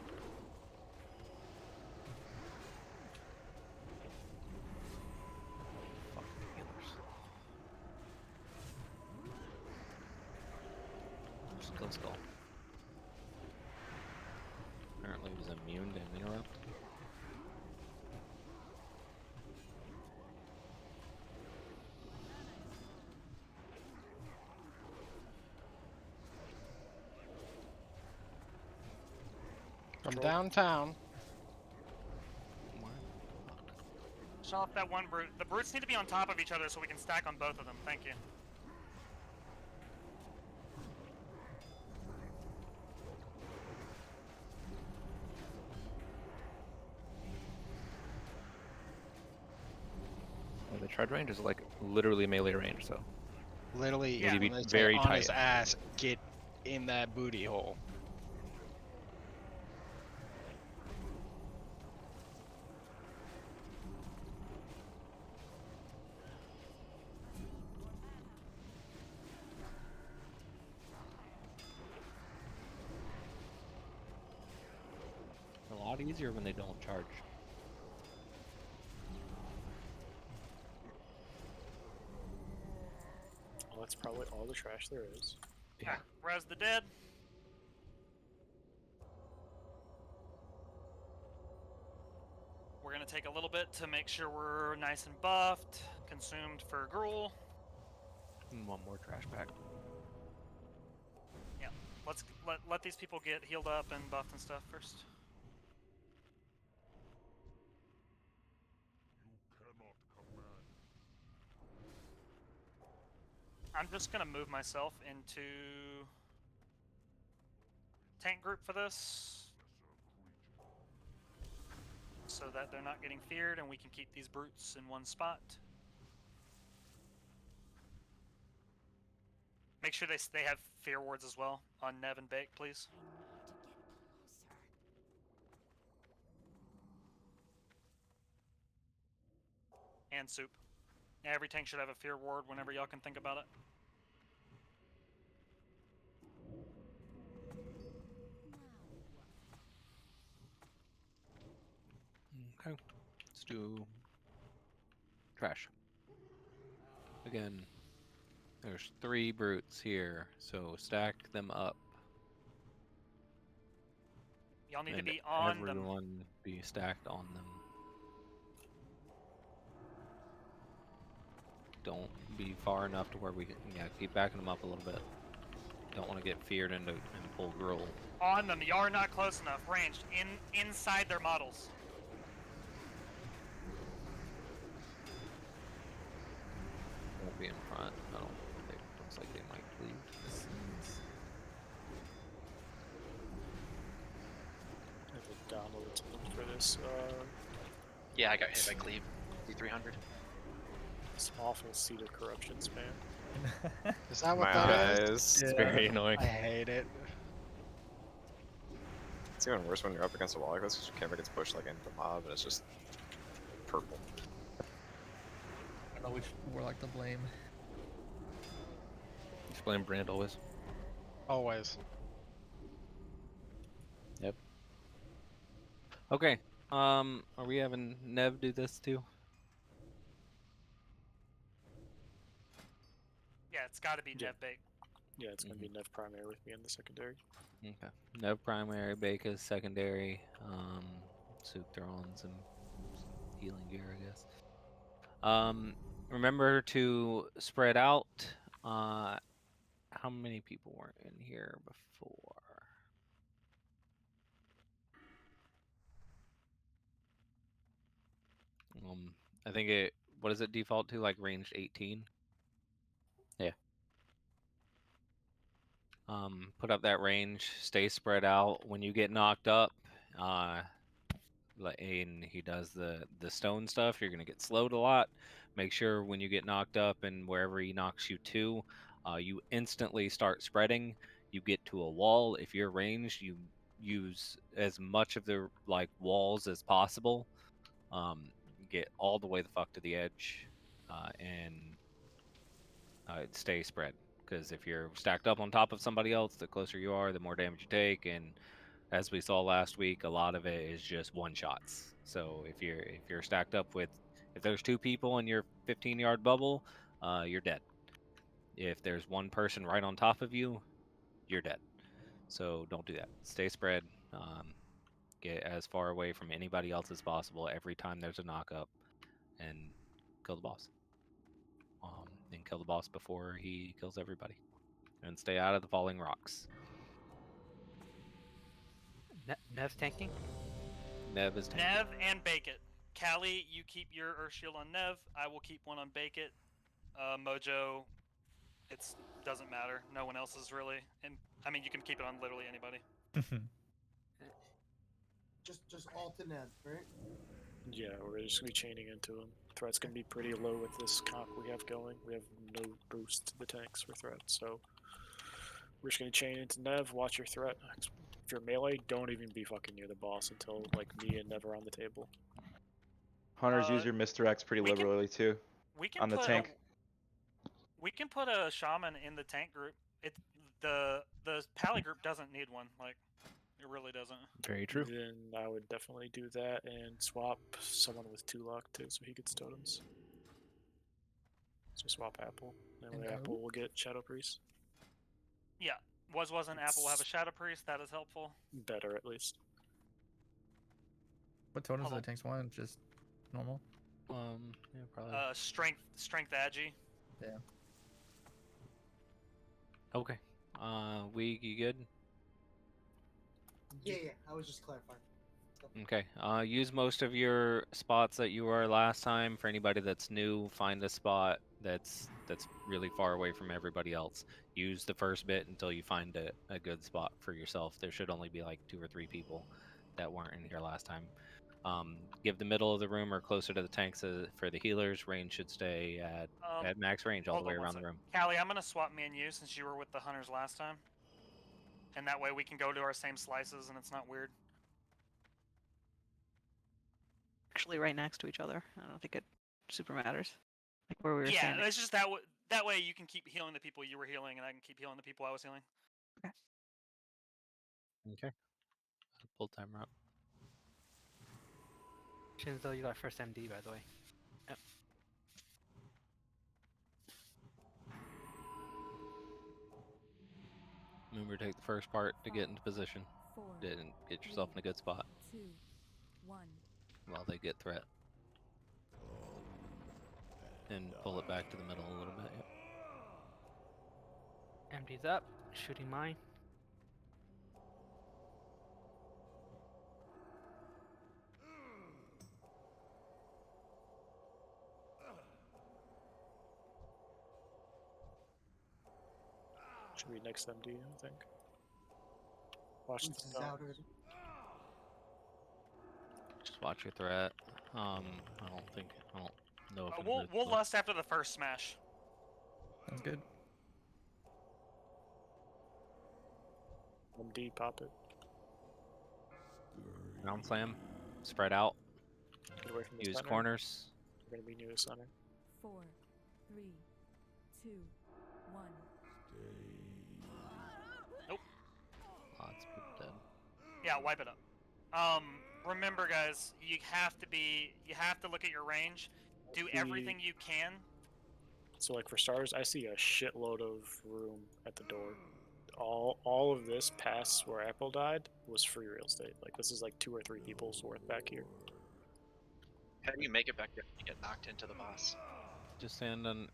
Fuck the healers. Just kill skull. Apparently he was immune to an interrupt. From downtown. Shut off that one brute. The brutes need to be on top of each other so we can stack on both of them. Thank you. The charge range is like literally melee range, so Literally, you need to be when they say very on tight. his ass, get in that booty hole. A lot easier when they don't charge. Well, that's probably all the trash there is. Yeah. Res the dead. We're gonna take a little bit to make sure we're nice and buffed. Consumed for Gruul. And one more trash pack. Yeah. Let's let these people get healed up and buffed and stuff first. I'm just gonna move myself into tank group for this, so that they're not getting feared and we can keep these brutes in one spot. Make sure they have fear wards as well on Nev and Bake, please. And Soup. Every tank should have a fear ward whenever y'all can think about it. Okay. Let's do trash. Again, there's 3 brutes here, so stack them up. Y'all need to And be on them. everyone be stacked on them. Don't be far enough to where we can, keep backing them up a little bit. Don't want to get feared into and pull Gruul. On them. Y'all are not close enough. Ranged. Inside their models. Won't be in front. I don't. Looks like they might leave. I have a download to look for this. Yeah, I got hit by Cleave. D300. This awful seed of corruption spam. Is that what that is? Nice. It's very annoying. I hate it. It's even worse when you're up against a wall like this because your camera gets pushed like into the mob and it's just purple. I don't know which warlock to blame. Just blame Brand always. Always. Yep. Okay. Are we having Nev do this too? Yeah, it's got to be Nev Bake. Yeah, it's gonna be Nev primary with me in the secondary. Okay. Nev primary, Baker's secondary. Soup throwing some healing gear, I guess. Remember to spread out. How many people were in here before? I I think it. What does it default to? Like ranged 18. Yeah. Put up that range. Stay spread out. When you get knocked up, and he does the stone stuff, you're gonna get slowed a lot. Make sure when you get knocked up and wherever he knocks you to, you instantly start spreading. You get to a wall. If you're ranged, you use as much of the like walls as possible. Get all the way the fuck to the edge, and stay spread. Because if you're stacked up on top of somebody else, the closer you are, the more damage you take. And as we saw last week, a lot of it is just one shots. So if you're stacked up with, if there's two people in your 15-yard bubble, you're dead. If there's one person right on top of you, you're dead. So don't do that. Stay spread. Get as far away from anybody else as possible every time there's a knock up, and kill the boss. And kill the boss before he kills everybody. And stay out of the falling rocks. Nev's tanking? Nev is tanking. Nev and Bake It. Callie, you keep your Earth Shield on Nev. I will keep one on Bake It. Mojo, it doesn't matter. No one else is really. And I mean, you can keep it on literally anybody. just alt to Nev, right? Yeah, we're just gonna be chaining into him. Threat's gonna be pretty low with this comp we have going. We have no boost to the tanks for threat, so we're just gonna chain into Nev. Watch your threat. If you're melee, don't even be fucking near the boss until like me and Nev are on the table. Hunters use your Mr. X pretty liberally too. We can on the put tank. we can put a shaman in the tank group. The pally group doesn't need one. Like, it really doesn't. Very true. Then I would definitely do that and swap someone with 2 luck too, so he gets totems. So swap Apple. That way Apple will get Shadow Priest. Yeah, wasn't Apple will have a Shadow Priest. That is helpful. Better at least. What totems do the tanks want? Just normal? Yeah, probably. Strength Agi. Yeah. Okay. You good? Yeah, I was just clarifying. Okay. Use most of your spots that you were last time. For anybody that's new, find a spot that's really far away from everybody else. Use the first bit until you find a good spot for yourself. There should only be like 2 or 3 people that weren't in here last time. Give the middle of the room or closer to the tanks for the healers. Range should stay at max range all the way around the room. Callie, I'm gonna swap me and you since you were with the hunters last time, and that way we can go to our same slices and it's not weird. Actually, right next to each other. I don't think it super matters. Like where we were Yeah, standing. it's just that way you can keep healing the people you were healing, and I can keep healing the people I was healing. Okay. Pull timer up. Shinzo, you got first MD, by the way. Yep. Remember, take the first part to get into position. Didn't get yourself in a good spot. 2, 1. While they get threat. And pull it back to the middle a little bit. Yep. MD's up, shooting mine. Should be next MD, I think. Watch This the is out already. Just watch your threat. I don't know if We'll lust after the first smash. Sounds good. MD, pop it. Round slam. Spread out. Get away from the Use center. corners. We're gonna be near the center. 4, 3, 2, 1. Nope. Lots of people dead. Yeah, wipe it up. Remember, guys, you have to look at your range. Do everything you can. So like for starters, I see a shitload of room at the door. All of this past where Apple died was free real estate. Like this is like 2 or 3 people's worth back here. How do you make it back there if you get knocked into the boss? Just stand in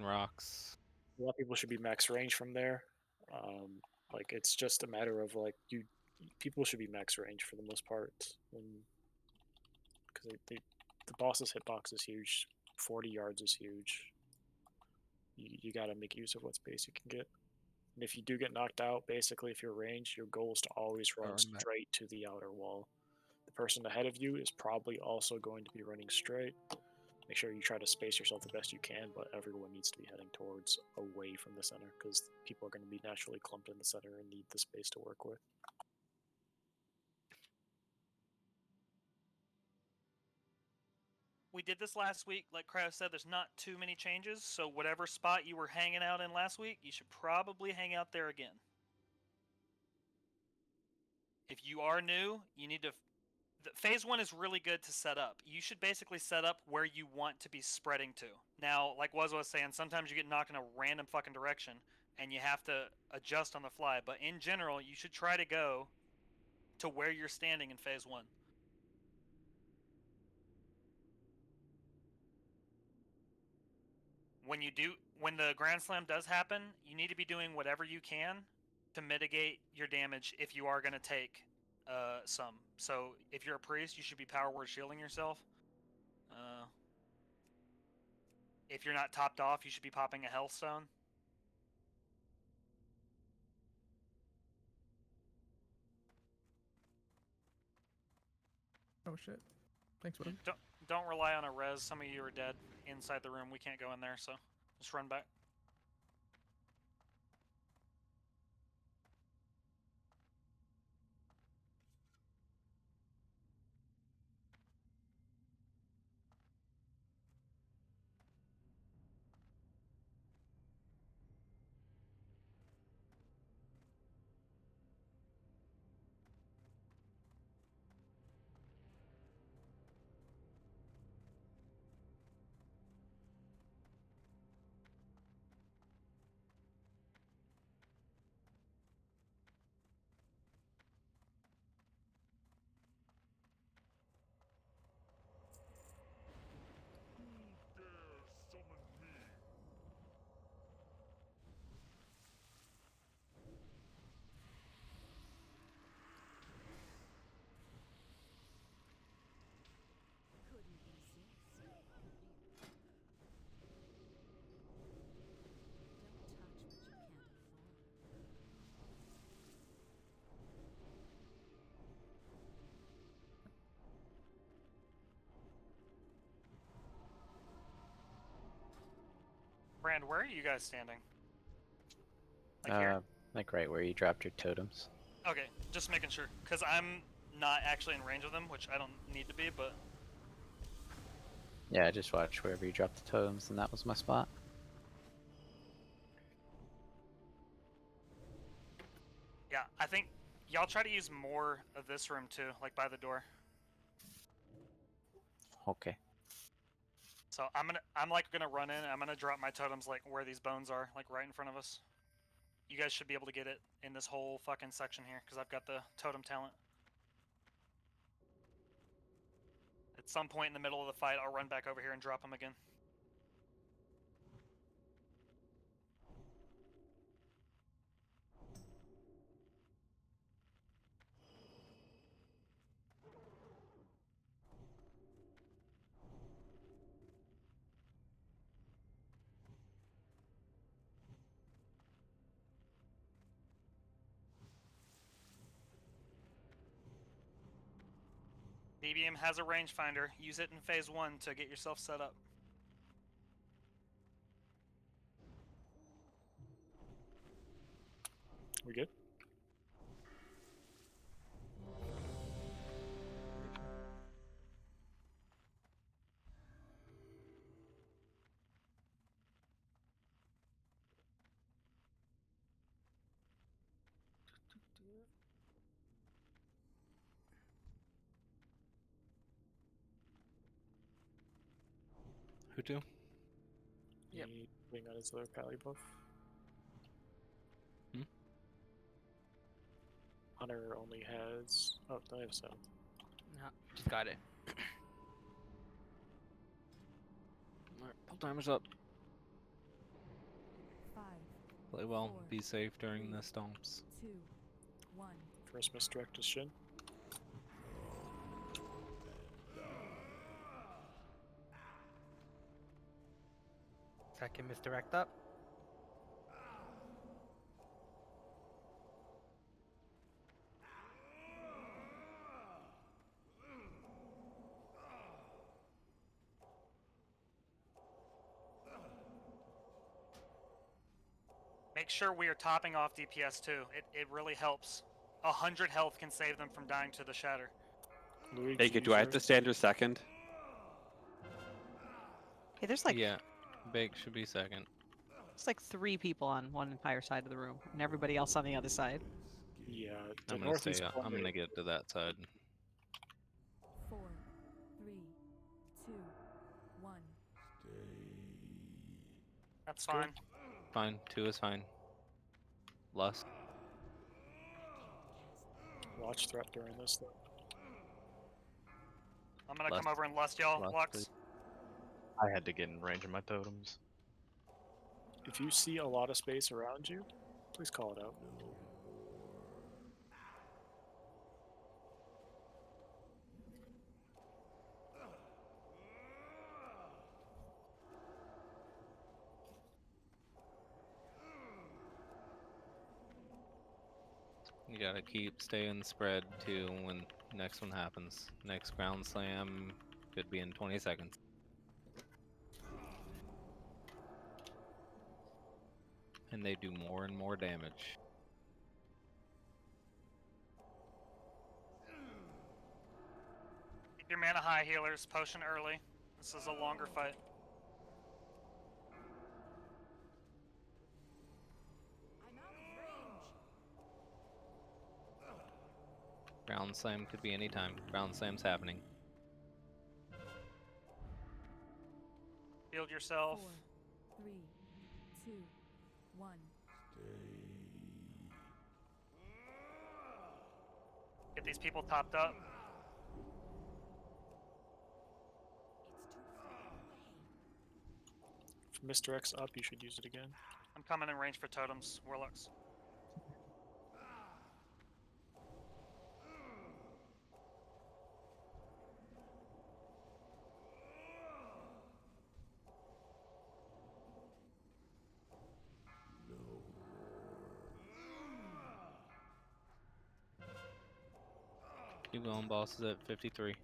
rocks. A lot of people should be max range from there. Like it's just a matter of like people should be max range for the most part, because the boss's hitbox is huge. 40 yards is huge. You gotta make use of what space you can get. And if you do get knocked out, basically, if you're ranged, your goal is to always run running back. straight to the outer wall. The person ahead of you is probably also going to be running straight. Make sure you try to space yourself the best you can, but everyone needs to be heading towards away from the center because people are going to be naturally clumped in the center and need the space to work with. We did this last week. Like Cryo said, there's not too many changes, so whatever spot you were hanging out in last week, you should probably hang out there again. If you are new, you need to... Phase 1 is really good to set up. You should basically set up where you want to be spreading to. Now, like Waz was saying, sometimes you get knocked in a random fucking direction, and you have to adjust on the fly. But in general, you should try to go to where you're standing in Phase 1. When the Grand Slam does happen, you need to be doing whatever you can to mitigate your damage if you are going to take some. So if you're a priest, you should be power word shielding yourself. If you're not topped off, you should be popping a health stone. Oh shit. Thanks, Woody. Don't rely on a res. Some of you are dead inside the room. We can't go in there, so just run back. Brand, where are you guys standing? Like here? Like right where you dropped your totems. Okay, just making sure, because I'm not actually in range of them, which I don't need to be, but... Yeah, I just watched wherever you dropped the totems, and that was my spot. Yeah, I think y'all try to use more of this room too, like by the door. Okay. So I'm like gonna run in, I'm gonna drop my totems like where these bones are, like right in front of us. You guys should be able to get it in this whole fucking section here, because I've got the totem talent. At some point in the middle of the fight, I'll run back over here and drop them again. DBM has a rangefinder. Use it in phase 1 to get yourself set up. We good? Who do? Yep. Putting on his other pally buff. Hmm? Hunter only has... Oh, I have 7. No, just got it. Alright, pull timers up. 5, Play well, 4, be safe during 3, the stomps. 2, 1. First misdirect is Shin. Second misdirect up. Make sure we are topping off DPS too. It really helps. 100 health can save them from dying to the shatter. Louis, Hey, do I have to stand your second? Hey, there's like Yeah, Bake should be second. it's like 3 people on one entire side of the room, and everybody else on the other side. Yeah, the I'm gonna stay. northeast I'm corner. gonna get to that side. 4, 3, 2, 1. That's fine. Fine. 2 is fine. Lust. Watch threat during this though. I'm gonna Lust. come over and lust y'all. Lust, Lux. please. I had to get in range of my totems. If you see a lot of space around you, please call it out. You gotta keep staying spread too when next one happens. Next ground slam could be in 20 seconds. And they do more and more damage. Keep your mana high, healers. Potion early. This is a longer fight. Ground slam could be anytime. Ground slam's happening. Shield yourself. 4, 3, 2, 1. Get these people topped up. If Mr. X up, you should use it again. I'm coming in range for totems, warlocks. Keep going, boss is at 53.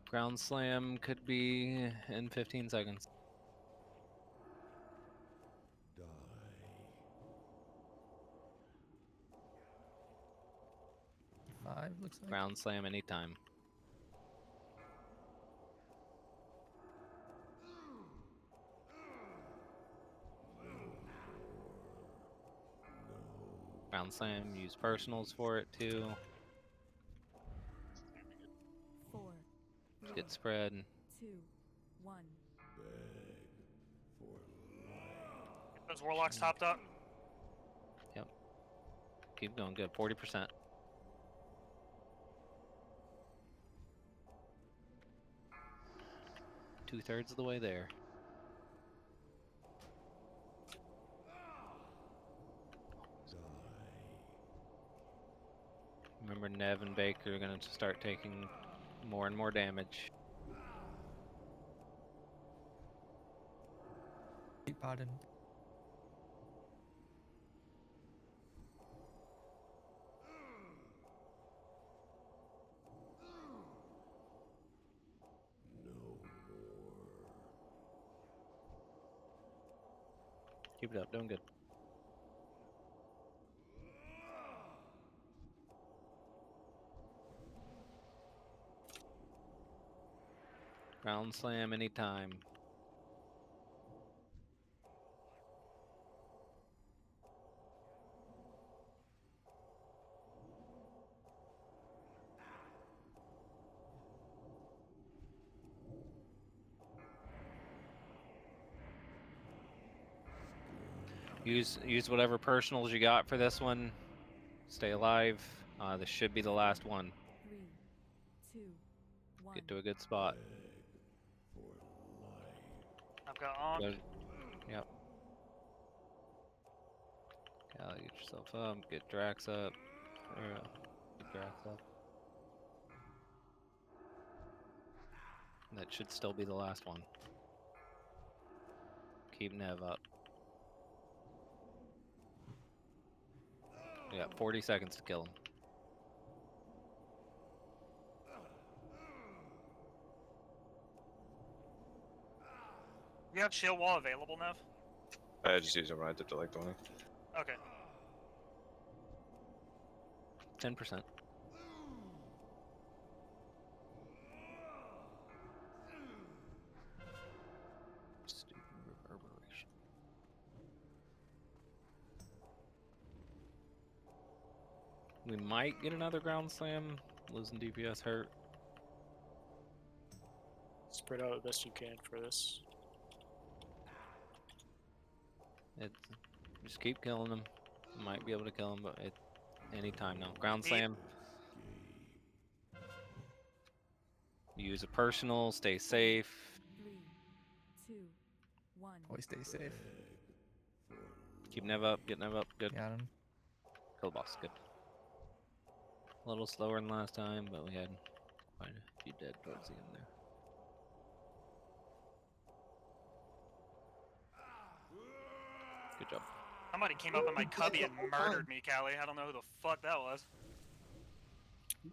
Ground slam could be in 15 seconds. 5 looks like. Ground slam anytime. Ground slam, use personals for it too. 4, 3, Get spread. 2, 1. Get those warlocks topped up. Yep. Keep going, good. 40%. Two-thirds of the way there. Remember, Nev and Baker are going to start taking more and more damage. Pardon. Keep it up, doing good. Ground slam anytime. Use whatever personals you got for this one. Stay alive. This should be the last one. 3, 2, 1. Get to a good spot. I've got on. Yep. Cal, get yourself up. Get Drax up. Get Drax up. That should still be the last one. Keep Nev up. You got 40 seconds to kill him. You have shield wall available, Nev? I just used it when I did to like 20. Okay. 10%. Stupid reverberation. We might get another ground slam. Losing DPS hurt. Spread out the best you can for this. Just keep killing them. Might be able to kill him, but any time now. Ground slam. Use a personal. Stay safe. 3, 2, 1. Always stay safe. Keep Nev up. Get Nev up. Good. Got him. Kill the boss. Good. A little slower than last time, but we had quite a few dead towards the end there. Good job. Somebody came up in my cubby and murdered me, Callie. I don't know who the fuck that was.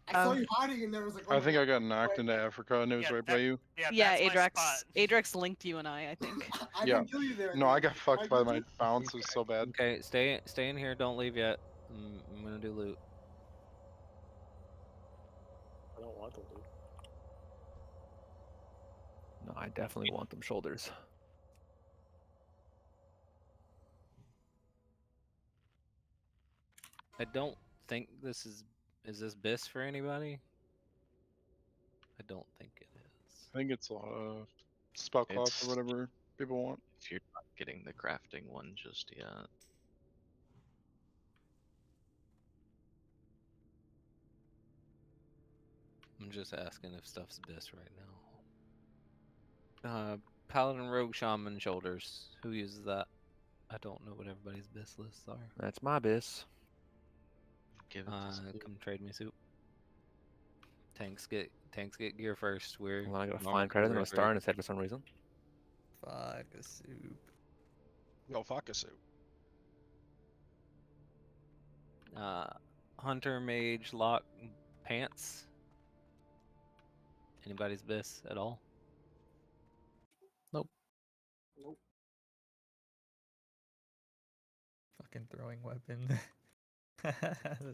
I saw you hiding and there was like. I think I got knocked into Africa and it was right by you. Yeah, Adrex linked you and I think. I Yeah. didn't kill you there. No, I got fucked by my bounce. It was so bad. Okay, stay in here. Don't leave yet. I'm gonna do loot. I don't want the loot. No, I definitely want them shoulders. I don't think this is this BIS for anybody? I don't think it is. I think it's a lot of spell cloth or whatever people want. If you're not getting the crafting one just yet. I'm just asking if stuff's BIS right now. Paladin, Rogue, Shaman, Shoulders. Who uses that? I don't know what everybody's BIS lists are. That's my bis. Give it to Soup. Come trade me Soup. Tanks get gear first. We're Well, I got a normal fine credit and a convert star rate. in his head for some reason. Fuck a soup. Yo, fuck a soup. Hunter, Mage, Lock, Pants. Anybody's BIS at all? Nope. Fucking throwing weapon.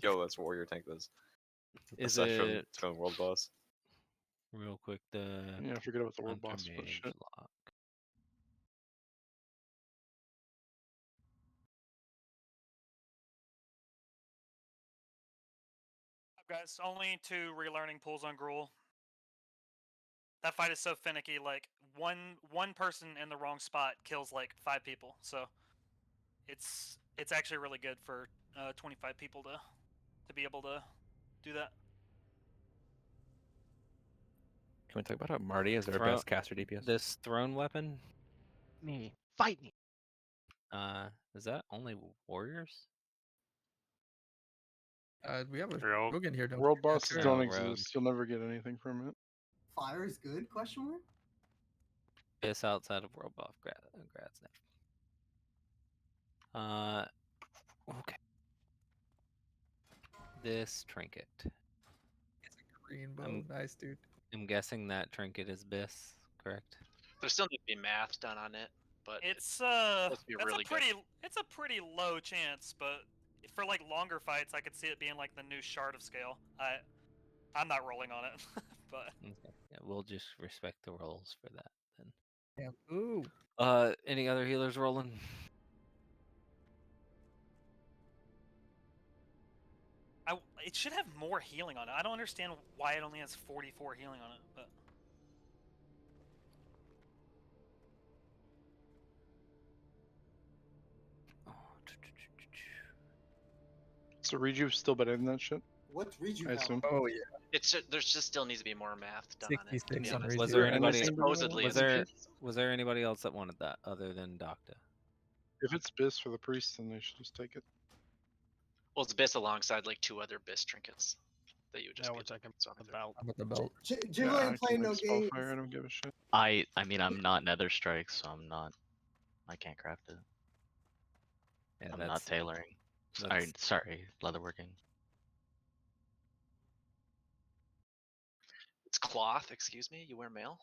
Yo, that's Warrior Tank. This. Is Aside it from World Boss? real quick? The Yeah, forget about the World Hunter, Boss. But Mage, shit. Lock. Guys, only 2 relearning pools on Gruul. That fight is so finicky. Like one person in the wrong spot kills like 5 people. So it's actually really good for 25 people to be able to do that. Can we talk about how Marty is our Throw- best caster DPS? This thrown weapon. Me. Fight me. Is that only warriors? We have a Rogue. Rogue in here, don't World we? Bosses Sure. don't Oh, Rogue. exist. You'll never get anything from it. Fire is good? Question mark. BIS outside of World Buff Grad's okay. This trinket. It's a green bow. Nice, dude. I'm guessing that trinket is BIS, correct? There still needs to be math done on it, but It's supposed to be that's really a pretty it's a pretty low chance, but for like longer fights, I could see it being like the new Shard of Scale. I'm not rolling on it, but Okay. Yeah, we'll just respect the rolls for that then. Yeah. Ooh. Any other healers rolling? it should have more healing on it. I don't understand why it only has 44 healing on it, but So Rejuve still better than that shit? What's Rejuve? I assume. Oh yeah. there's just still needs to be more math done on it. To 66 be on honest. Was Rejuve. there anybody? Supposedly Was it's there anybody else that wanted that other than Docta? If it's BIS for the priest, then they should just take it. Well, it's Biss alongside like 2 other Biss trinkets that you would just Now be we're able to talking zone through. about I'm with the belt. Jiggle ain't playing no games. Spellfire, I don't give a shit. I mean, I'm not Nether Strike, so I'm not. I can't craft it. Yeah, I'm not tailoring. that's- Sorry, leatherworking. It's cloth. Excuse me. You wear mail.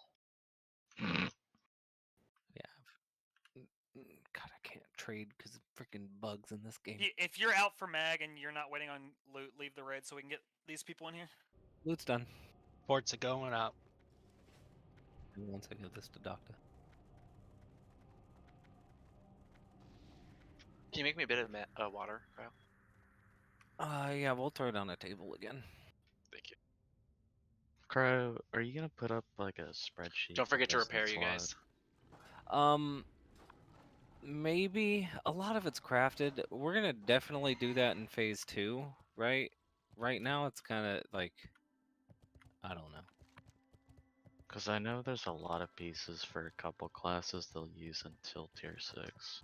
God, I can't trade because of freaking bugs in this game. If you're out for mag and you're not waiting on loot, leave the raid so we can get these people in here. Loot's done. Ports are going up. Once I give this to Doctor. Can you make me a bit of water, Kyle? Yeah, we'll throw it on a table again. Thank you. Crow, are you gonna put up like a spreadsheet? Don't forget to with repair, this you lot? guys. Maybe a lot of it's crafted. We're gonna definitely do that in phase 2, right? Right now it's kind of like, I don't know. Because I know there's a lot of pieces for a couple classes they'll use until tier 6.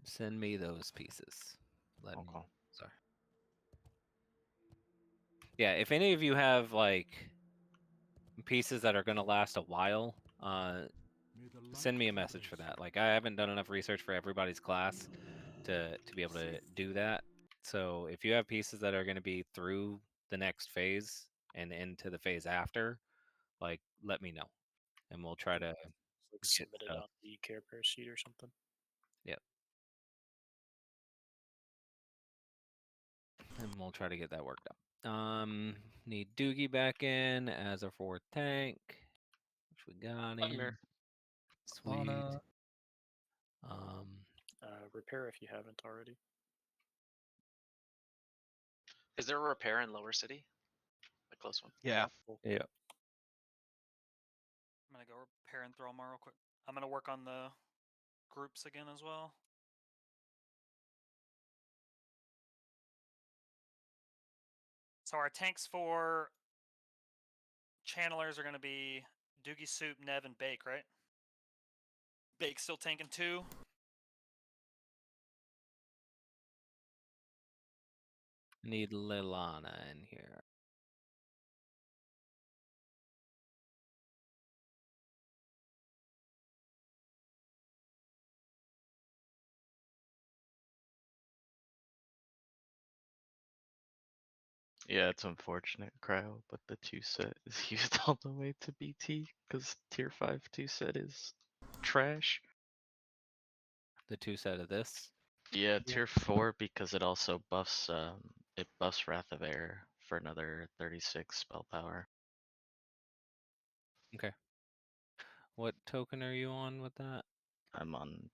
Send me those pieces. Sorry. Yeah, if any of you have like pieces that are gonna last a while, send me a message for that. Like I haven't done enough research for everybody's class to be able to do that. So if you have pieces that are going to be through the next phase and into the phase after, like let me know, and we'll try to like submit it on the care pair sheet or something. Yep. And we'll try to get that worked out. Need Doogie back in as a 4th tank, which we got him. Sweet. Repair if you haven't already. Is there a repair in Lower City? A close one. Yeah. Yeah. I'm gonna go repair and throw them real quick. I'm gonna work on the groups again as well. So our tanks for channelers are gonna be Doogie, Soup, Nev, and Bake, right? Bake still tanking 2. Need Lilana in here. Yeah, it's unfortunate, Cryo, but the 2 set is used all the way to BT because tier 5 2 set is trash. The 2 set of this. Yeah, tier 4 because it also buffs it buffs Wrath of Air for another 36 spell power. Okay. What token are you on with that? I'm on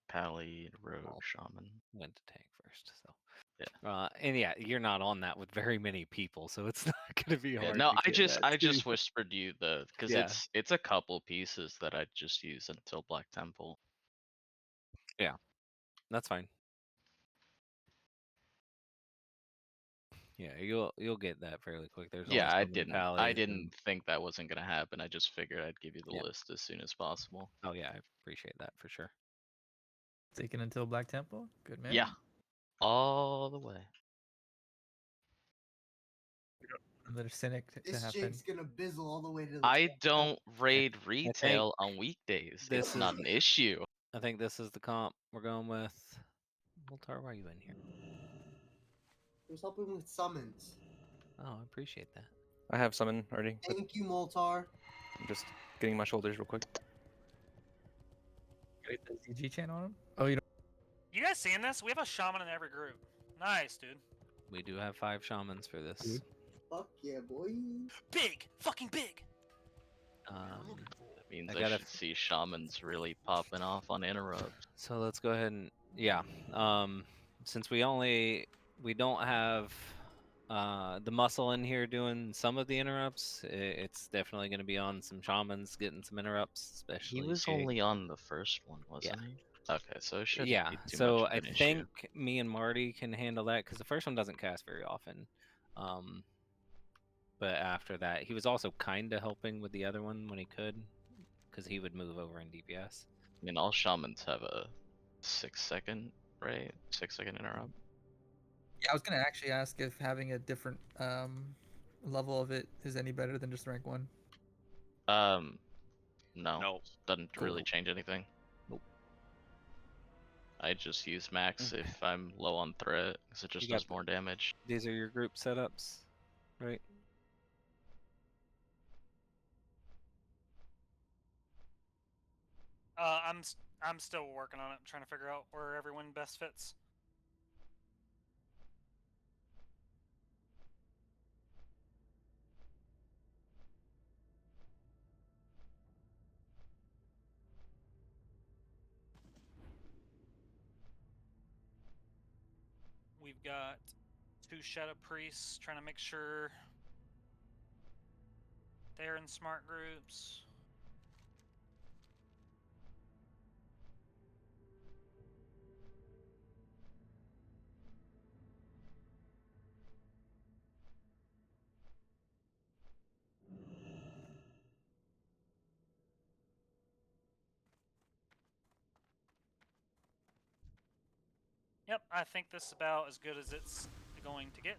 Pally, Rogue, Shaman. Went to tank first, so. Yeah. And yeah, you're not on that with very many people, so it's not gonna be Yeah, hard. no, to I get just that too. whispered you because Yeah. it's a couple pieces that I just use until Black Temple. Yeah, that's fine. Yeah, you'll get that fairly quick. There's Yeah, only I so many didn't pallies think that wasn't gonna happen. I just figured I'd give you the Yeah. list as soon as possible. Oh yeah, I appreciate that for sure. Taking until Black Temple? Good man. Yeah. All the way. Another Cynic to This happen. Jake's gonna bizzle all the way to the I top. don't raid retail on weekdays. this It's not is- an issue. I think this is the comp we're going with. Moltar, why are you in here? I was helping with summons. Oh, I appreciate that. I have summon already. but Thank you, Moltar. I'm just getting my shoulders real quick. Get the ZG chant on him? Oh, you don't. You guys seeing this? We have a shaman in every group. Nice, dude. We do have 5 shamans for this. Fuck yeah, boy. Big, fucking big. That means I I, gotta should see shamans really popping off on interrupt. So let's go ahead and since we don't have the muscle in here doing some of the interrupts, it's definitely going to be on some shamans getting some interrupts, especially. He was Jake. only on the first one, wasn't he? Okay, so it shouldn't Yeah, be too so much I of an issue. think me and Marty can handle that because the first one doesn't cast very often. But after that, he was also kind of helping with the other one when he could, because he would move over in DPS. I mean, all shamans have a 6-second right? 6-second interrupt. Yeah, I was gonna actually ask if having a different level of it is any better than just rank 1. No. No. Doesn't really Cool. change anything. Nope. I just use max if I'm low on threat, because it just You got does more damage. These are your group setups, right? I'm still working on it. I'm trying to figure out where everyone best fits. We've got 2 Shadow Priests trying to make sure they're in smart groups. Yep, I think this is about as good as it's going to get.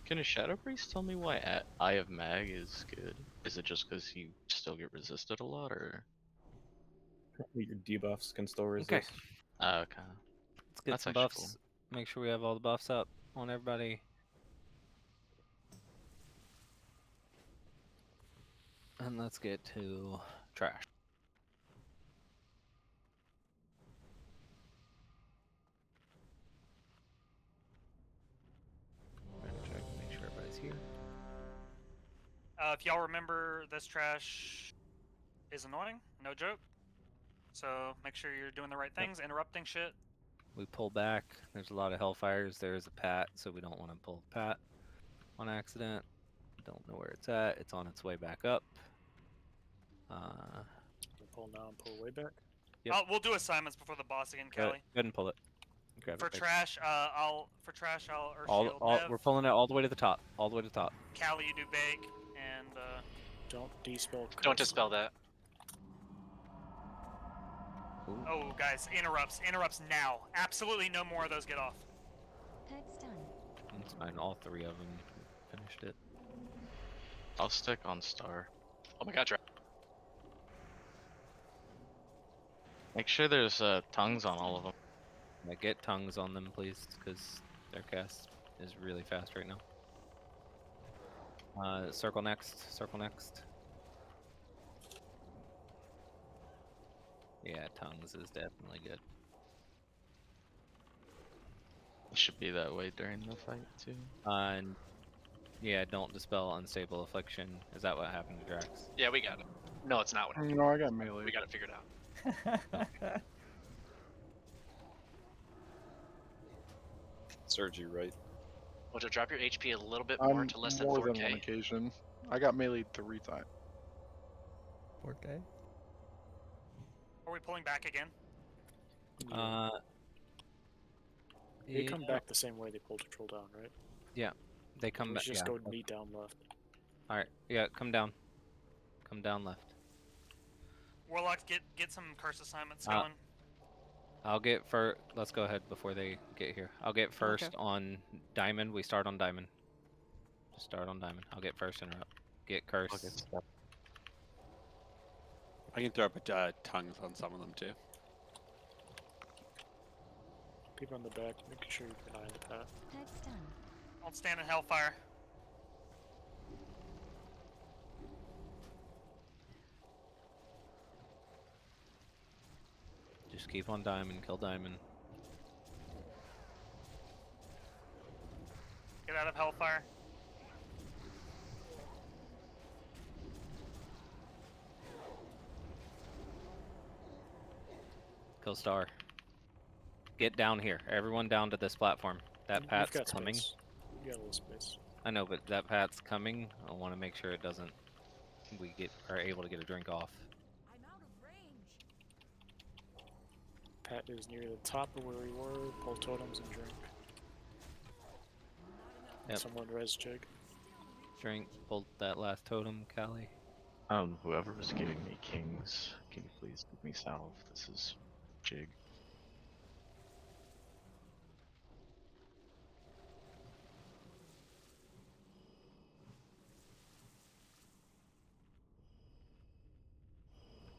Can a Shadow Priest tell me why Eye of Mag is good? Is it just because you still get resisted a lot, or? Your debuffs can still resist. Okay. Okay. Let's get That's some actually buffs. cool. Make sure we have all the buffs up on everybody. And let's get to trash. Check, make sure everybody's here. If y'all remember, this trash is annoying, no joke. So make sure you're doing the right things, interrupting shit. We pull back. There's a lot of Hellfires. There's a Pat, so we don't want to pull Pat on accident. Don't know where it's at. It's on its way back up. Pull now and pull way back. Yep. We'll do assignments before the boss again, Go ahead Callie. and pull it. Grab For it. trash, I'll Earth Shield We're pulling it all the way to the top. All the way to the top. Callie, you do bake, and don't dispel. Don't dispel that. Ooh. Oh, guys, interrupts now. Absolutely no more of those get off. Peg's done. It's fine. All 3 of them finished it. I'll stick on Star. Oh my god, Make sure there's tongues on all of them. Yeah, get tongues on them, please, because their cast is really fast right now. Circle next. Circle next. Yeah, tongues is definitely good. It should be that way during the fight too. And yeah, don't dispel unstable affliction. Is that what happened to Drax? Yeah, we got it. No, it's not what happened. No, I got melee. We got it figured out. Serves you right. Well, to drop your HP a little bit more to less than more 4k. than one occasion. I got meleeed 3 times. 4K? Are we pulling back again? They come back the same way they pulled Troll down, right? Yeah, they come We back. just Yeah. go knee down left. All right. Yeah, come down. Come down left. Warlocks, get some curse assignments going. I'll get first. Let's go ahead before they get here. I'll get first on Diamond. We start on Diamond. Just start on Diamond. I'll get first interrupt. Get curse. I can throw up tongues on some of them too. People on the back, making sure you keep an eye on the path. Peg's done. Don't stand in Hellfire. Just keep on Diamond. Kill Diamond. Get out of Hellfire. Kill Star. Get down here. Everyone down to this platform. That You've Pat's got coming. space. You got a little space. I know, but that Pat's coming. I want to make sure it doesn't. We are able to get a drink off. I'm out of range. Pat is near the top of where we were. Pull totems and drink. Yep. Someone res jig. Drink. Pull that last totem, Callie. Whoever was giving me kings, can you please give me salve? This is jig.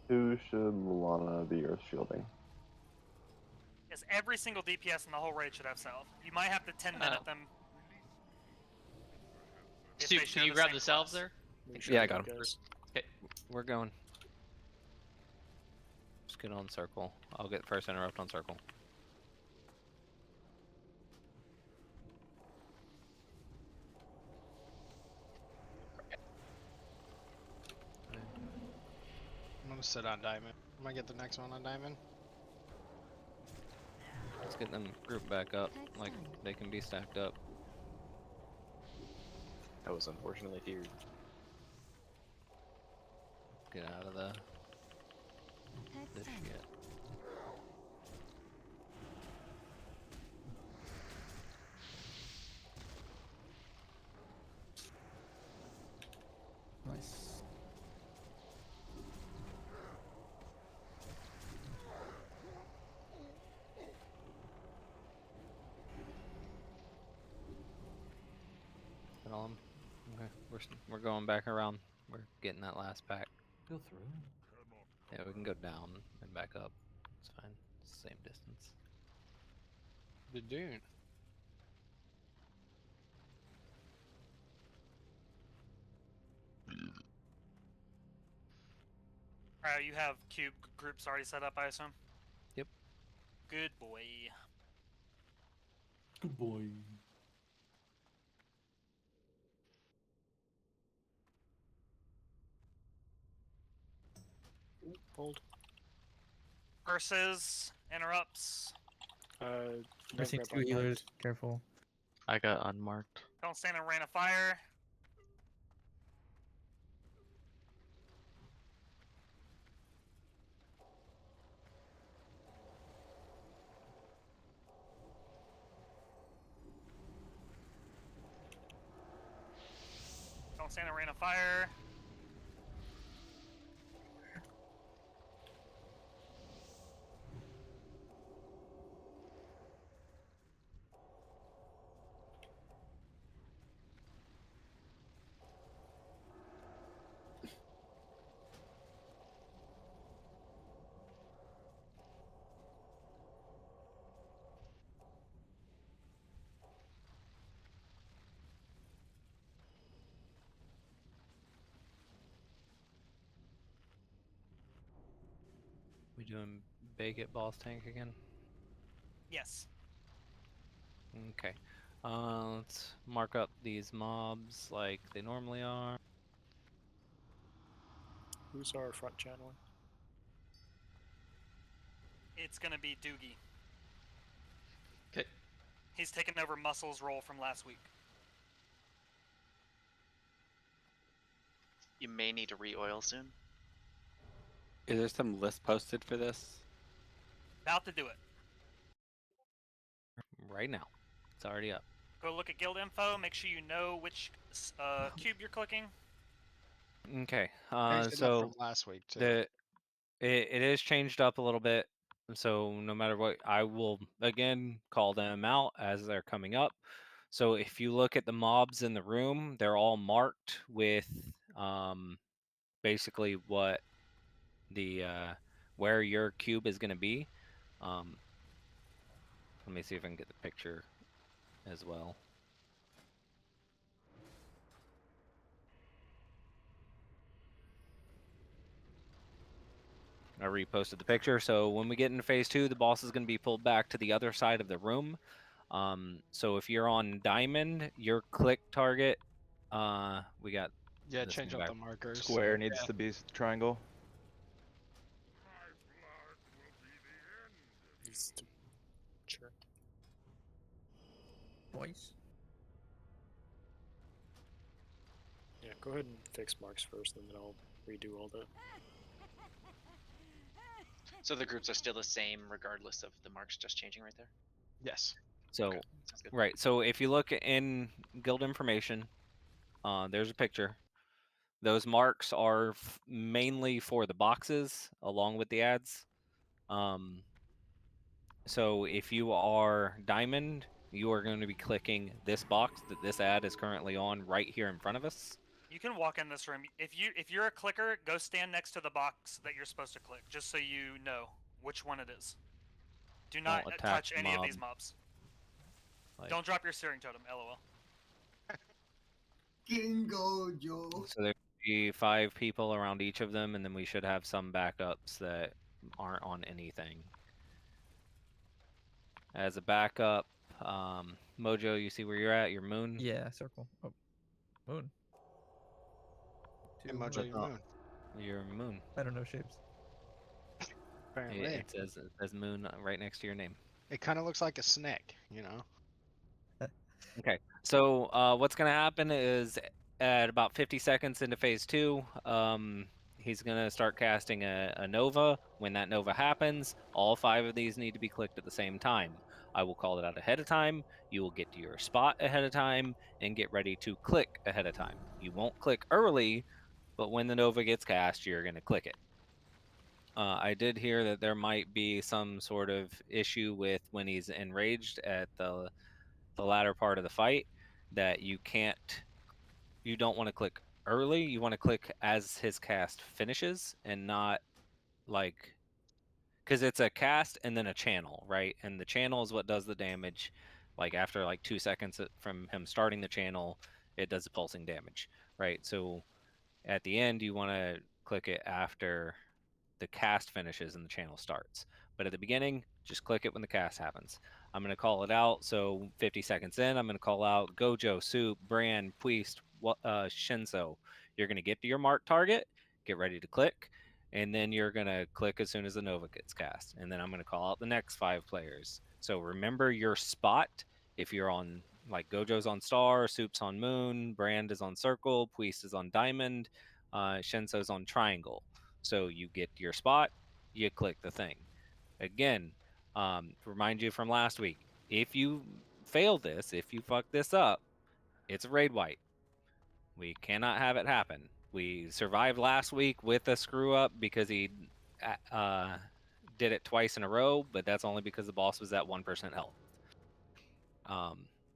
Who should Lana be earth shielding? Yes, every single DPS in the whole raid should have salve. You might have to 10-minute them. if Stu, they can share you the grab same the salves class. there? Yeah, I got him. Okay. We're going. Just get on circle. I'll get first interrupt on circle. I'm gonna sit on diamond. I'm gonna get the next one on diamond. Let's get them grouped back up. Like they can be stacked up. That was unfortunately tiered. Get out of the this shit. Nice. Get all 'em. Okay, we're going back around. We're getting that last pack. Go through. Yeah, we can go down and back up. It's fine. It's the same distance. The dune. Alright, you have cube groups already set up, I assume? Yep. Good boy. Good boy. Hold. Versus interrupts. Missing two healers. Careful. I got unmarked. Don't stand in rain of fire. Don't stand in rain of fire. We doing bake it boss tank again? Yes. Okay. Let's mark up these mobs like they normally are. Who's our front channeler? It's gonna be Doogie. Okay. He's taken over Muscle's role from last week. You may need to re-oil soon. Is there some list posted for this? About to do it. Right now. It's already up. Go look at guild info, make sure you know which cube you're clicking. Okay. Changed it up So from last week too. it is changed up a little bit. So no matter what, I will again call them out as they're coming up. So if you look at the mobs in the room, they're all marked with basically what the where your cube is going to be. Let me see if I can get the picture as well. I reposted the picture. So when we get into phase 2, the boss is going to be pulled back to the other side of the room. So if you're on diamond, your click target, we got Yeah, this change thing up back. the markers. Square needs to be triangle. Sure. Boys. Yeah, go ahead and fix marks first, and then I'll redo all the. So the groups are still the same regardless of the marks just changing right there? Yes. So, Okay, sounds good. right. So if you look in guild information, there's a picture. Those marks are mainly for the boxes along with the ads. So if you are diamond, you are going to be clicking this box that this ad is currently on right here in front of us. You can walk in this room. If you're a clicker, go stand next to the box that you're supposed to click, just so you know which one it is. Do not Don't attack touch the any of mob. these mobs. Like, Don't drop your searing totem, lol. Kingo, Joe. so there'd be 5 people around each of them, and then we should have some backups that aren't on anything. As a backup, Mojo, you see where you're at? Your moon? Yeah, circle. Oh, moon. Hey, Two Mojo, moon. your moon. Your moon. I don't know shapes. Apparently. It says moon right next to your name. It kind of looks like a snake, you know? Okay, so what's gonna happen is at about 50 seconds into phase 2, he's gonna start casting a Nova. When that Nova happens, all 5 of these need to be clicked at the same time. I will call it out ahead of time. You will get to your spot ahead of time and get ready to click ahead of time. You won't click early, but when the Nova gets cast, you're gonna click it. I did hear that there might be some sort of issue with when he's enraged at the latter part of the fight, that you don't want to click early. You want to click as his cast finishes, and not like, because it's a cast and then a channel, right? And the channel is what does the damage. Like after like 2 seconds from him starting the channel, it does the pulsing damage, right? So at the end, you want to click it after the cast finishes and the channel starts. But at the beginning, just click it when the cast happens. I'm going to call it out. So 50 seconds in, I'm going to call out Gojo, Soup, Bran, Puist, Shinso. You're going to get to your mark target, get ready to click, and then you're going to click as soon as the Nova gets cast. And then I'm going to call out the next 5 players. So remember your spot. If you're on, like, Gojo's on Star, Soup's on Moon, Brand is on Circle, Puist is on Diamond, Shinso's on Triangle. So you get your spot, you click the thing. Again, remind you from last week, if you fail this, if you fuck this up, it's a raid wipe. We cannot have it happen. We survived last week with a screw up because he did it twice in a row, but that's only because the boss was at 1% health.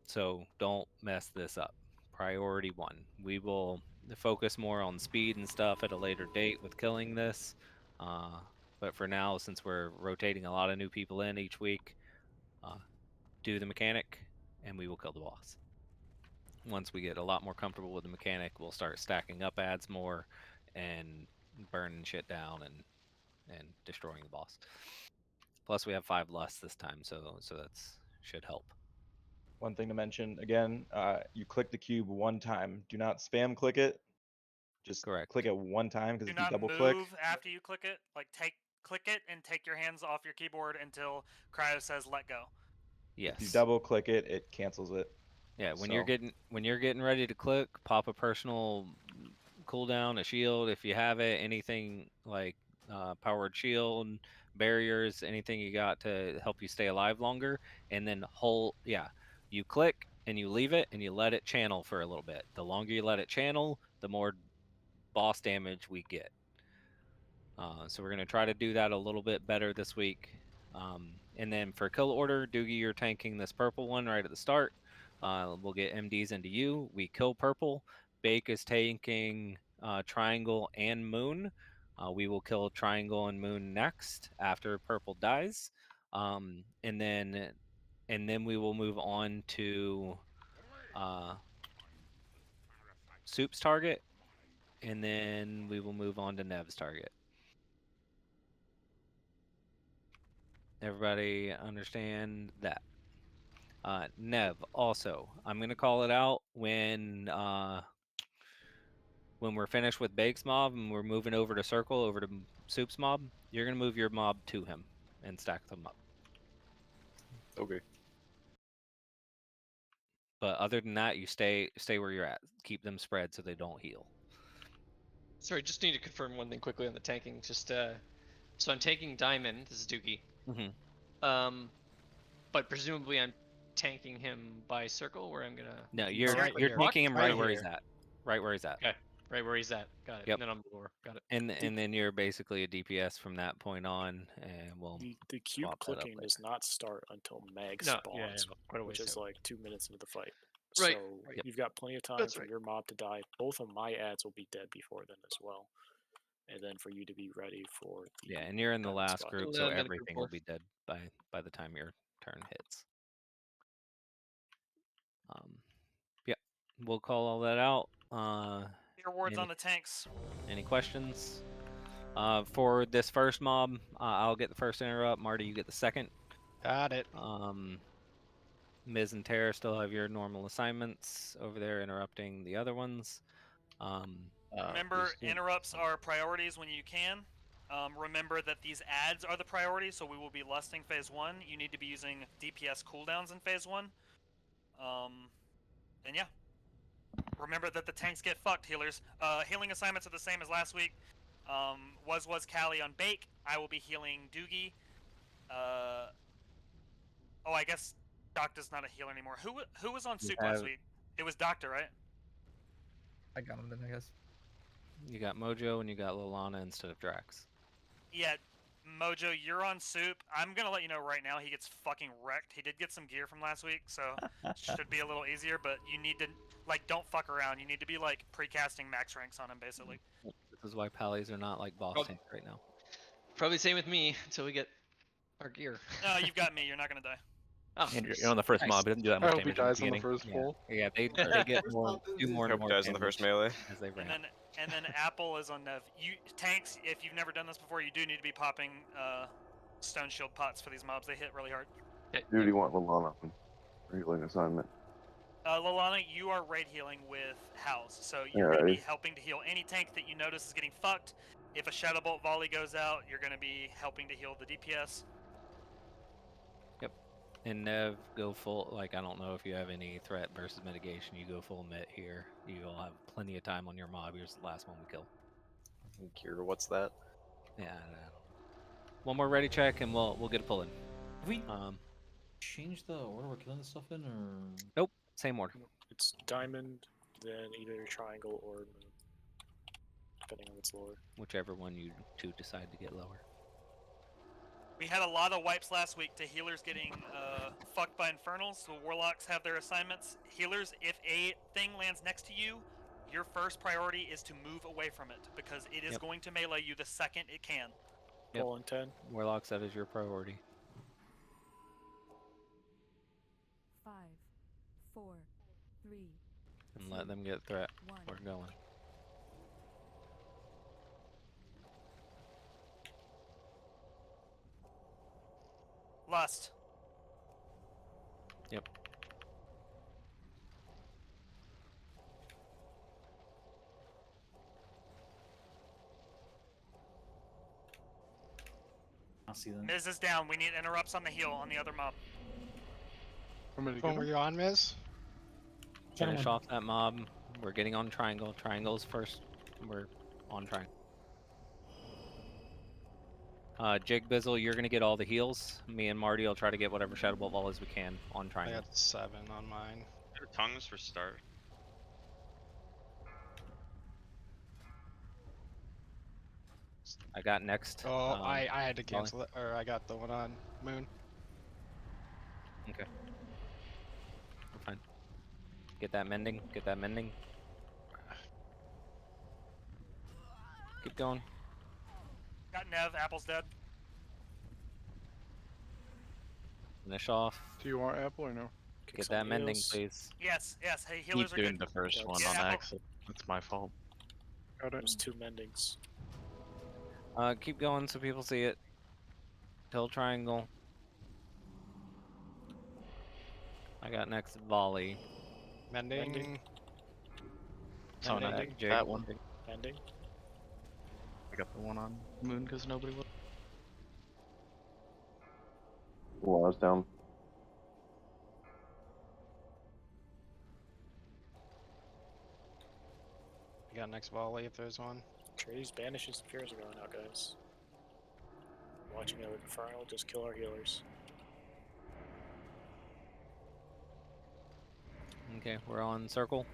So don't mess this up. Priority 1. We will focus more on speed and stuff at a later date with killing this. But for now, since we're rotating a lot of new people in each week, do the mechanic, and we will kill the boss. Once we get a lot more comfortable with the mechanic, we'll start stacking up ads more and burning shit down and destroying the boss. Plus, we have 5 lusts this time, so that's should help. One thing to mention again, you click the cube one time. Do not spam click it. Just click it one time, because Do if you not double move click, after you click it. Like click it and take your hands off your keyboard until Cryo says let go. Yes. if you double click it, it cancels it. Yeah, when So- you're getting ready to click, pop a personal cooldown, a shield if you have it, anything like powered shield, barriers, anything you got to help you stay alive longer, and then you click and you leave it and you let it channel for a little bit. The longer you let it channel, the more boss damage we get. So we're going to try to do that a little bit better this week. And then for kill order, Doogie, you're tanking this purple one right at the start. We'll get MDs into you. We kill purple. Bake is tanking triangle and moon. We will kill triangle and moon next after purple dies. And then we will move on to Soup's target. And then we will move on to Nev's target. Everybody understand that? Nev, also, I'm gonna call it out when we're finished with Bake's mob and we're moving over to Circle, over to Soup's mob. You're gonna move your mob to him and stack them up. Okay. But other than that, you stay where you're at. Keep them spread so they don't heal. Sorry, just need to confirm one thing quickly on the tanking. Just so I'm taking Diamond. This is Doogie. Mm-hmm. But presumably I'm tanking him by Circle, where I'm gonna. No, you're tanking him right where he's at. Right where he's at. Okay. Right where he's at. Got it. Yep. And then I'm lower. Got it. And then you're basically a DPS from that point on, and we'll The cube swap that up clicking later. does not start until Mag No, spawns, yeah, quite a which ways is out. like 2 minutes into the fight. Right. So Right. you've got plenty of time That's for right. your mob to die. Both of my ads will be dead before then as well. And then for you to be ready for the Yeah, and you're in the diamond last spot. group, so everything will be dead by the time your turn hits. Yeah, we'll call all that out. Your words Any, on the tanks. any questions? For this first mob, I'll get the first interrupt. Marty, you get the second. Got it. Miz and Tara still have your normal assignments over there, interrupting the other ones. Remember, interrupts are priorities when you can. Remember that these ads are the priority, so we will be lusting phase 1. You need to be using DPS cooldowns in phase 1. And yeah. Remember that the tanks get fucked, healers. Healing assignments are the same as last week. Was Callie on Bake. I will be healing Doogie. Oh, I guess Doctor's not a healer anymore. Who was on Soup last week? It was Doctor, right? I got him then, I guess. You got Mojo and you got Lilana instead of Drax. Yeah, Mojo, you're on Soup. I'm gonna let you know right now he gets fucking wrecked. He did get some gear from last week, so should be a little easier, but you need to, like, don't fuck around. You need to be, like, pre-casting max ranks on him, basically. This is why Pallies are not like boss tank right now. Probably same with me until we get our gear. No, you've got me. You're not gonna die. Oh, And you're on the first mob. It doesn't do that I much hope he damage in the dies on the beginning. first pull. Yeah, they get more, do more and Hope more he dies on the damage first melee. as they ramp. And then Apple is on Nev. You tanks, if you've never done this before, you do need to be popping stone shield pots for these mobs. They hit really hard. Who do you want Lalana on? Healing assignment. Lalana, you are raid healing with House, so you're going to be Alrighty. helping to heal any tank that you notice is getting fucked. If a Shadow Bolt volley goes out, you're going to be helping to heal the DPS. Yep. And Nev, go full, like, I don't know if you have any threat versus mitigation. You go full mit here. You'll have plenty of time on your mob. Here's the last one we kill. Kira, what's that? Yeah, I don't know. One more ready check and we'll get a pull in. Have we change the order we're killing this stuff in, or? Nope, same order. It's diamond, then either triangle or moon, depending on what's lower. Whichever one you two decide to get lower. We had a lot of wipes last week to healers getting fucked by infernals. The warlocks have their assignments. Healers, if a thing lands next to you, your first priority is to move away from it because it is going to melee you the second it can. Yep. Pull in 10. Warlocks, that is your priority. 5, 4, 3. And let them get threat. We're going. Lust. Yep. I'll see them. Miz is down. We need interrupts on the heal on the other mob. When were you on, Miz? Finish off that mob. We're getting on triangle. Triangle's first. We're on triangle. Jig Bizzle, you're gonna get all the heals. Me and Marty will try to get whatever Shadow Bolt volleys we can on I triangle. got 7 on mine. Tongues for start. I got next. Oh, I had to cancel it, or I got the one on moon. Okay. We're fine. Get that mending. Get that mending. Keep going. Got Nev. Apple's dead. Finish off. Do you want apple or no? Get that mending, please. Yes, yes. Hey, healers Keep are doing good. the first one Yeah, on Apple. accident. That's my fault. There's 2 mendings. Keep going so people see it. Till triangle. I got next volley. Mending. So now Mending. that one. Mending. I got the one on moon because nobody was. Law's down. I got next volley if there's one. These banishes and fears are going out, guys. Watching out with Infernal, just kill our healers. Okay, we're on circle.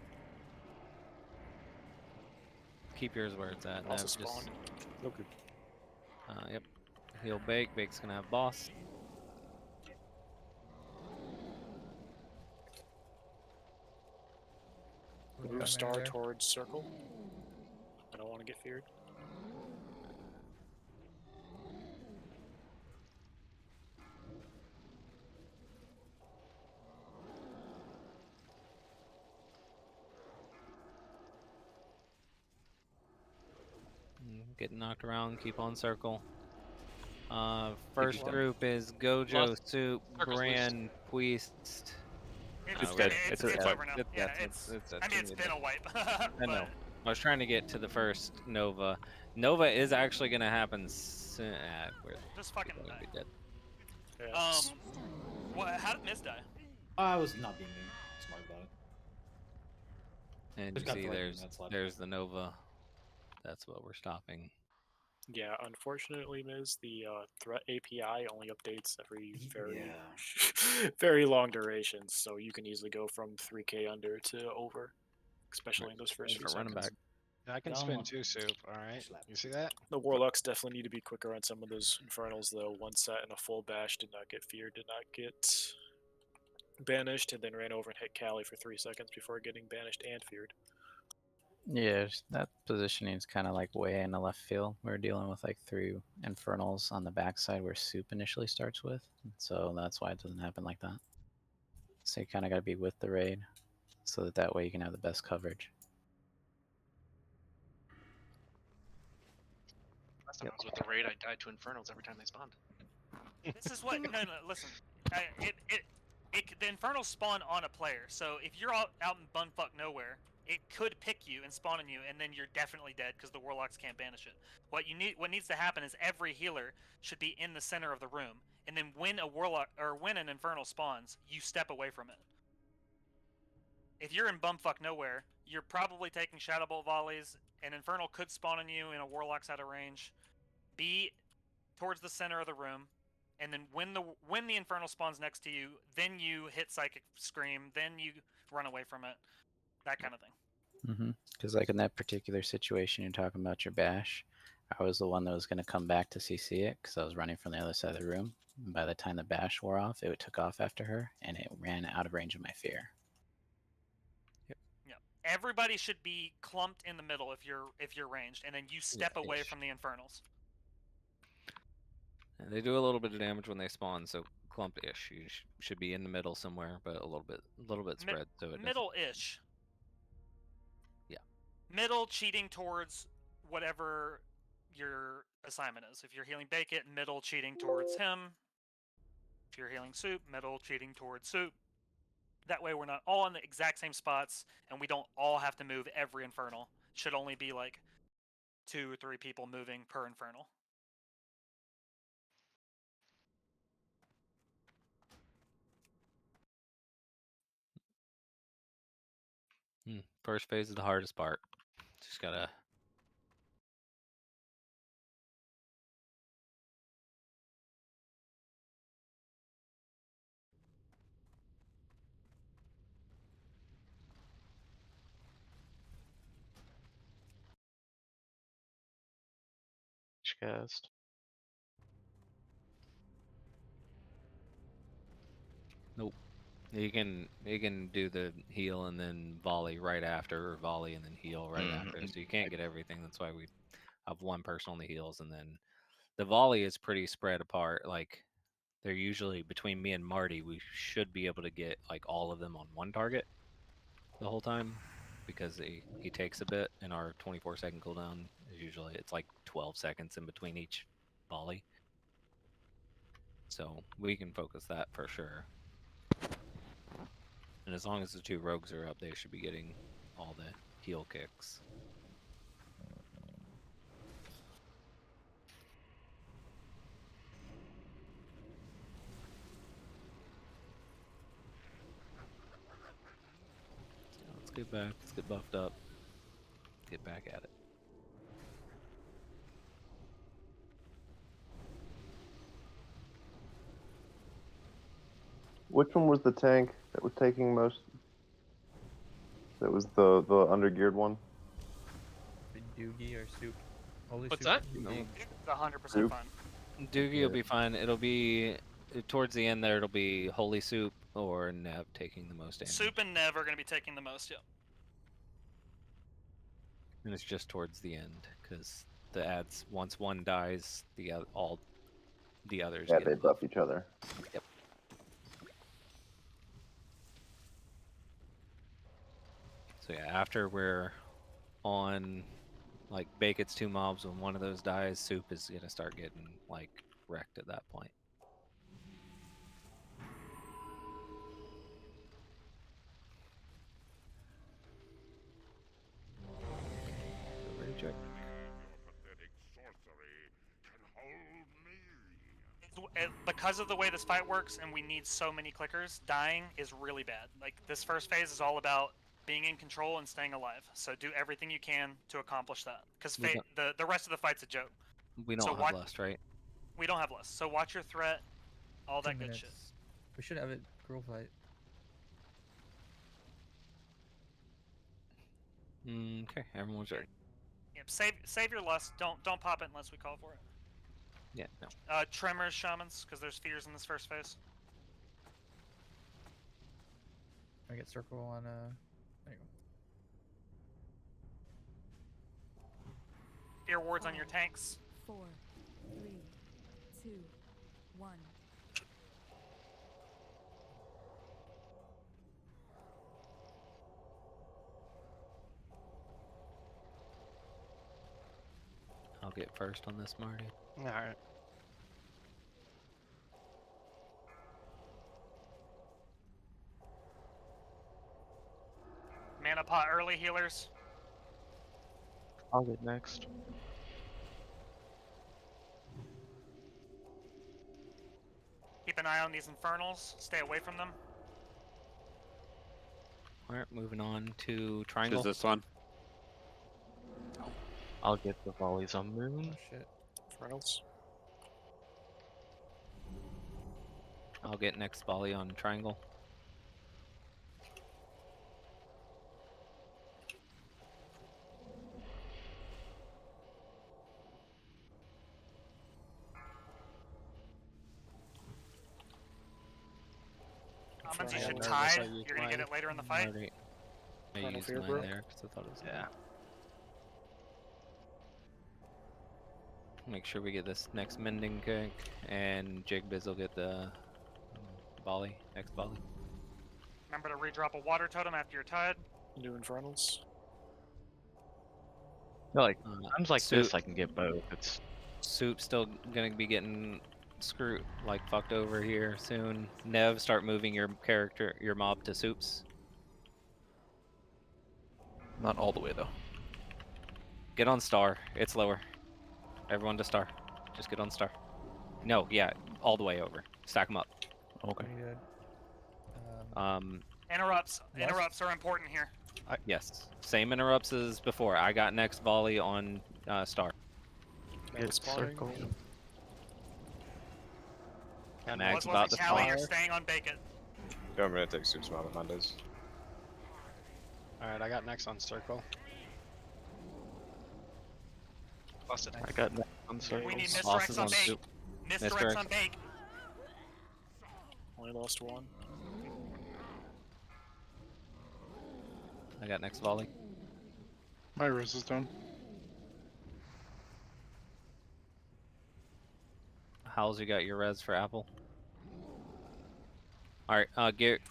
Keep yours where it's at. Also Nev, spawned. Okay. Yep. Heal Bake. Bake's gonna have boss. Move star towards circle. I don't want to get feared. Getting knocked around, keep on circle. First group is Gojo, Soup, Bran, Puist. It's over now. Yeah, I mean, it's been a wipe. I know. I was trying to get to the first Nova. Nova is actually going to happen soon. Just fucking die. Be dead. How did Miz die? I was not being smart about it. And you see there's the Nova. That's what we're stopping. Yeah, unfortunately, Miz, the threat API only updates every very long durations, so you can easily go from 3K under to over, especially in those first few seconds. Back. I can spin 2 Soup. All right, you see that? The Warlocks definitely need to be quicker on some of those Infernals, though. One set and a full bash did not get feared, did not get banished, and then ran over and hit Callie for 3 seconds before getting banished and feared. Yeah, that positioning is kind of like way in the left field. We're dealing with like 3 Infernals on the backside where Soup initially starts with, so that's why it doesn't happen like that. So you kind of got to be with the raid, so that way you can have the best coverage. Last time I was with the raid, I died to Infernals every time they spawned. This is what. No, listen. The Infernals spawn on a player, so if you're out in bumfuck nowhere, it could pick you and spawn on you, and then you're definitely dead because the Warlocks can't banish it. What needs to happen is every healer should be in the center of the room, and then when a Warlock or when an Infernal spawns, you step away from it. If you're in bumfuck nowhere, you're probably taking Shadow Bolt volleys. An Infernal could spawn on you, and a Warlock's out of range. Be towards the center of the room, and then when the Infernal spawns next to you, then you hit Psychic Scream, then you run away from it. That kind of thing. Because like in that particular situation you're talking about your bash, I was the one that was going to come back to CC it because I was running from the other side of the room. And by the time the bash wore off, it took off after her, and it ran out of range of my fear. Yeah. Everybody should be clumped in the middle if you're ranged, and then you step away from the Infernals. And they do a little bit of damage when they spawn, so clump-ish. You should be in the middle somewhere, but a little bit spread. So it middle-ish. Yeah. Middle cheating towards whatever your assignment is. If you're healing Bake-It, middle cheating towards him. If you're healing Soup, middle cheating towards Soup. That way we're not all in the exact same spots, and we don't all have to move every Infernal. It should only be like 2 or 3 people moving per Infernal. First phase is the hardest part. Just gotta. Cast. Nope. You can do the heal and then volley right after, or volley and then heal right after. So you can't get everything. That's why we have one person on the heals, and then the volley is pretty spread apart. Like they're usually between me and Marty. We should be able to get like all of them on one target the whole time, because he takes a bit, and our 24-second cooldown is usually it's like 12 seconds in between each volley. So we can focus that for sure. And as long as the 2 rogues are up, they should be getting all the heal kicks. So let's get back. Let's get buffed up. Get back at it. Which one was the tank that was taking most? That was the undergeared one. Doogie or Soup. Holy What's Soup. that? It's 100% fine. Doogie will be fine. It'll be towards the end there. It'll be Holy Soup or Nev taking the most damage. Soup and Nev are going to be taking the most. Yep. And it's just towards the end, because the ads, once one dies, all the others Yeah, get they buff buffed. each other. Yep. So yeah, after we're on, like, Bacon's 2 mobs, when one of those dies, Soup is gonna start getting, like, wrecked at that point. Reject. Because of the way this fight works and we need so many clickers, dying is really bad. Like, this first phase is all about being in control and staying alive. So do everything you can to accomplish that. Because the rest of the fight's a joke. We don't have lust, right? We don't have lust. So watch your threat, all that good shit. We should have it Gruul fight. Okay, everyone's ready. Yep, save your lust. Don't pop it unless we call for it. Yeah, no. Tremors, shamans, because there's fears in this first phase. I get circle on there you go. Fear wards on your tanks. 4, 3, 2, 1. I'll get first on this, Marty. Alright. Mana pot early, healers. I'll get next. Keep an eye on these infernals. Stay away from them. Alright, moving on to triangle. Choose this one. I'll get the volleys on moon. Oh shit. Infernals. I'll get next volley on triangle. Once you should tide, you're gonna get it later in the fight. I used mine there because I thought it was Make sure we get this next mending kick, and Jigbiz will get the volley, next volley. Remember to redrop a water totem after your tide. New infernals. I feel like times like this, I can get both. It's Soup's still gonna be getting screwed, like fucked over here soon. Nev, start moving your mob to Soups. Not all the way though. Get on star. It's lower. Everyone to star. Just get on star. No, yeah, all the way over. Stack them up. Okay. Interrupts. Interrupts are important here. Yes. Same interrupts as before. I got next volley on star. Get circle. Mag's about to Callie, fire. you're staying on Bacon. Yeah, I'm gonna take Soup's mob on Mondays. Alright, I got next on circle. Busted. I got next on circle. We need Mr. X on bait. Mr. X on bait. Only lost one. I got next volley. My res is done. How's you got your res for Apple? Alright, get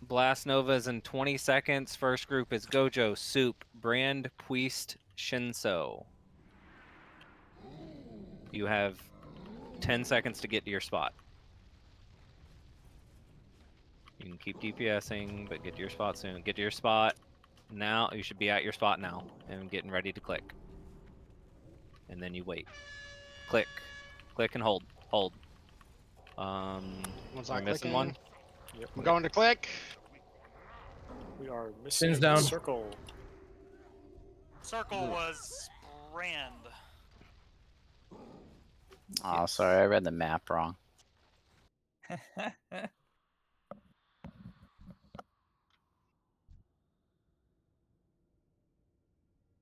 Blast Novas in 20 seconds. First group is Gojo, Soup, Brand, Puist, Shinso. You have 10 seconds to get to your spot. You can keep DPSing, but get to your spot soon. Get to your spot now. You should be at your spot now and getting ready to click. And then you wait. Click. Click and hold. Hold. One's We're not missing clicking. one. Yep. I'm going to click. We are missing Sin's down. circle. Circle was Brand. Oh, sorry, I read the map wrong.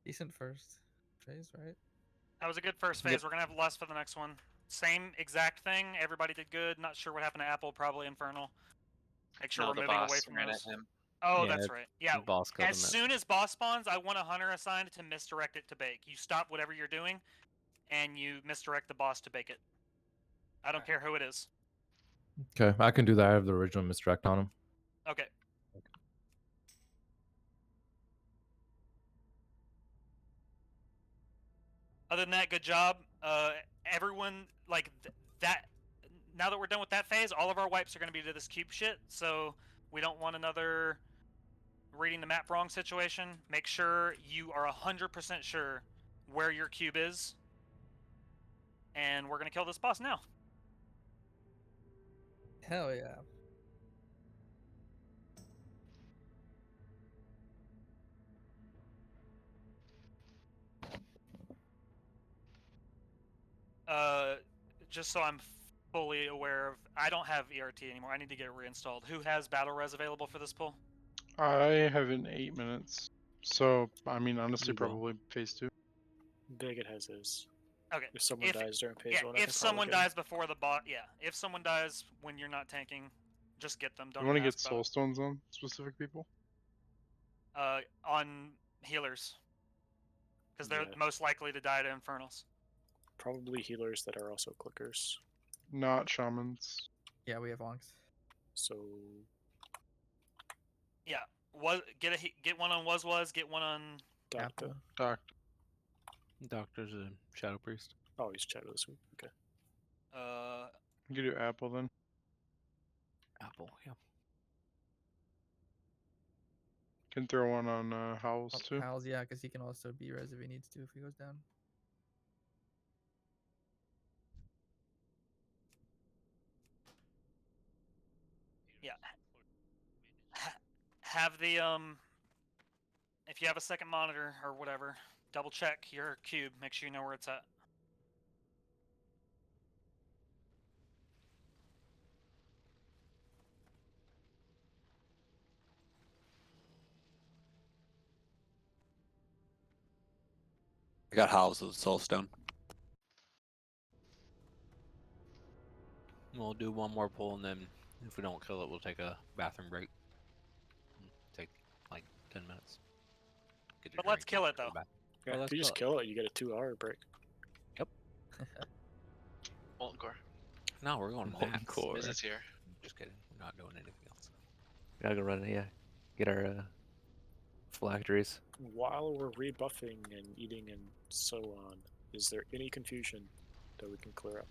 Decent first phase, right? That was a good first phase. We're gonna have less for the next one. Same exact thing. Everybody did good. Not sure what happened to Apple. Probably Infernal. Make sure No, we're the moving boss away from ran those. at him. Oh, Yeah, that's right. Yeah. boss killed As him. soon as boss spawns, I want a hunter assigned to misdirect it to bake. You stop whatever you're doing, and you misdirect the boss to bake it. I don't care who it is. Okay, I can do that. I have the original misdirect on him. Okay. Other than that, good job. Everyone, like, that. Now that we're done with that phase, all of our wipes are going to be to this cube shit, so we don't want another reading the map wrong situation. Make sure you are 100% sure where your cube is, and we're going to kill this boss now. Hell yeah. Just so I'm fully aware of, I don't have ERT anymore. I need to get it reinstalled. Who has battle res available for this pull? I have in 8 minutes. So, I mean, honestly, You will. probably phase 2. Daggett has his. Okay. If someone dies during phase yeah, 1, if someone dies before the bot, yeah. If someone dies when you're not tanking, just get them. Don't You want to even get ask about soul stones on specific people? it. On healers, because they're Yeah. most likely to die to infernals. Probably healers that are also clickers. Not shamans. Yeah, we have onks. So Yeah, get one on was get one on Doctor. Doctor. Doctor's a shadow priest. Oh, he's shadow this week. Okay. You can do apple then. Apple, yeah. Can throw one on Howls too. Howls, yeah, because he can also be res if he needs to if he goes down. Yeah. Have the if you have a second monitor or whatever, double check your cube. Make sure you know where it's at. I got Howls with Soulstone. We'll do one more pull, and then if we don't kill it, we'll take a bathroom break. Take like 10 minutes. But let's kill it though. Yeah, Well, if you just kill it, you get a 2-hour break. Yep. Molten core. No, we're going Molten max. core. Visit's here. Just kidding. We're not doing anything else. Gotta go run it, yeah. Get our phylacteries. While we're rebuffing and eating and so on, is there any confusion that we can clear up?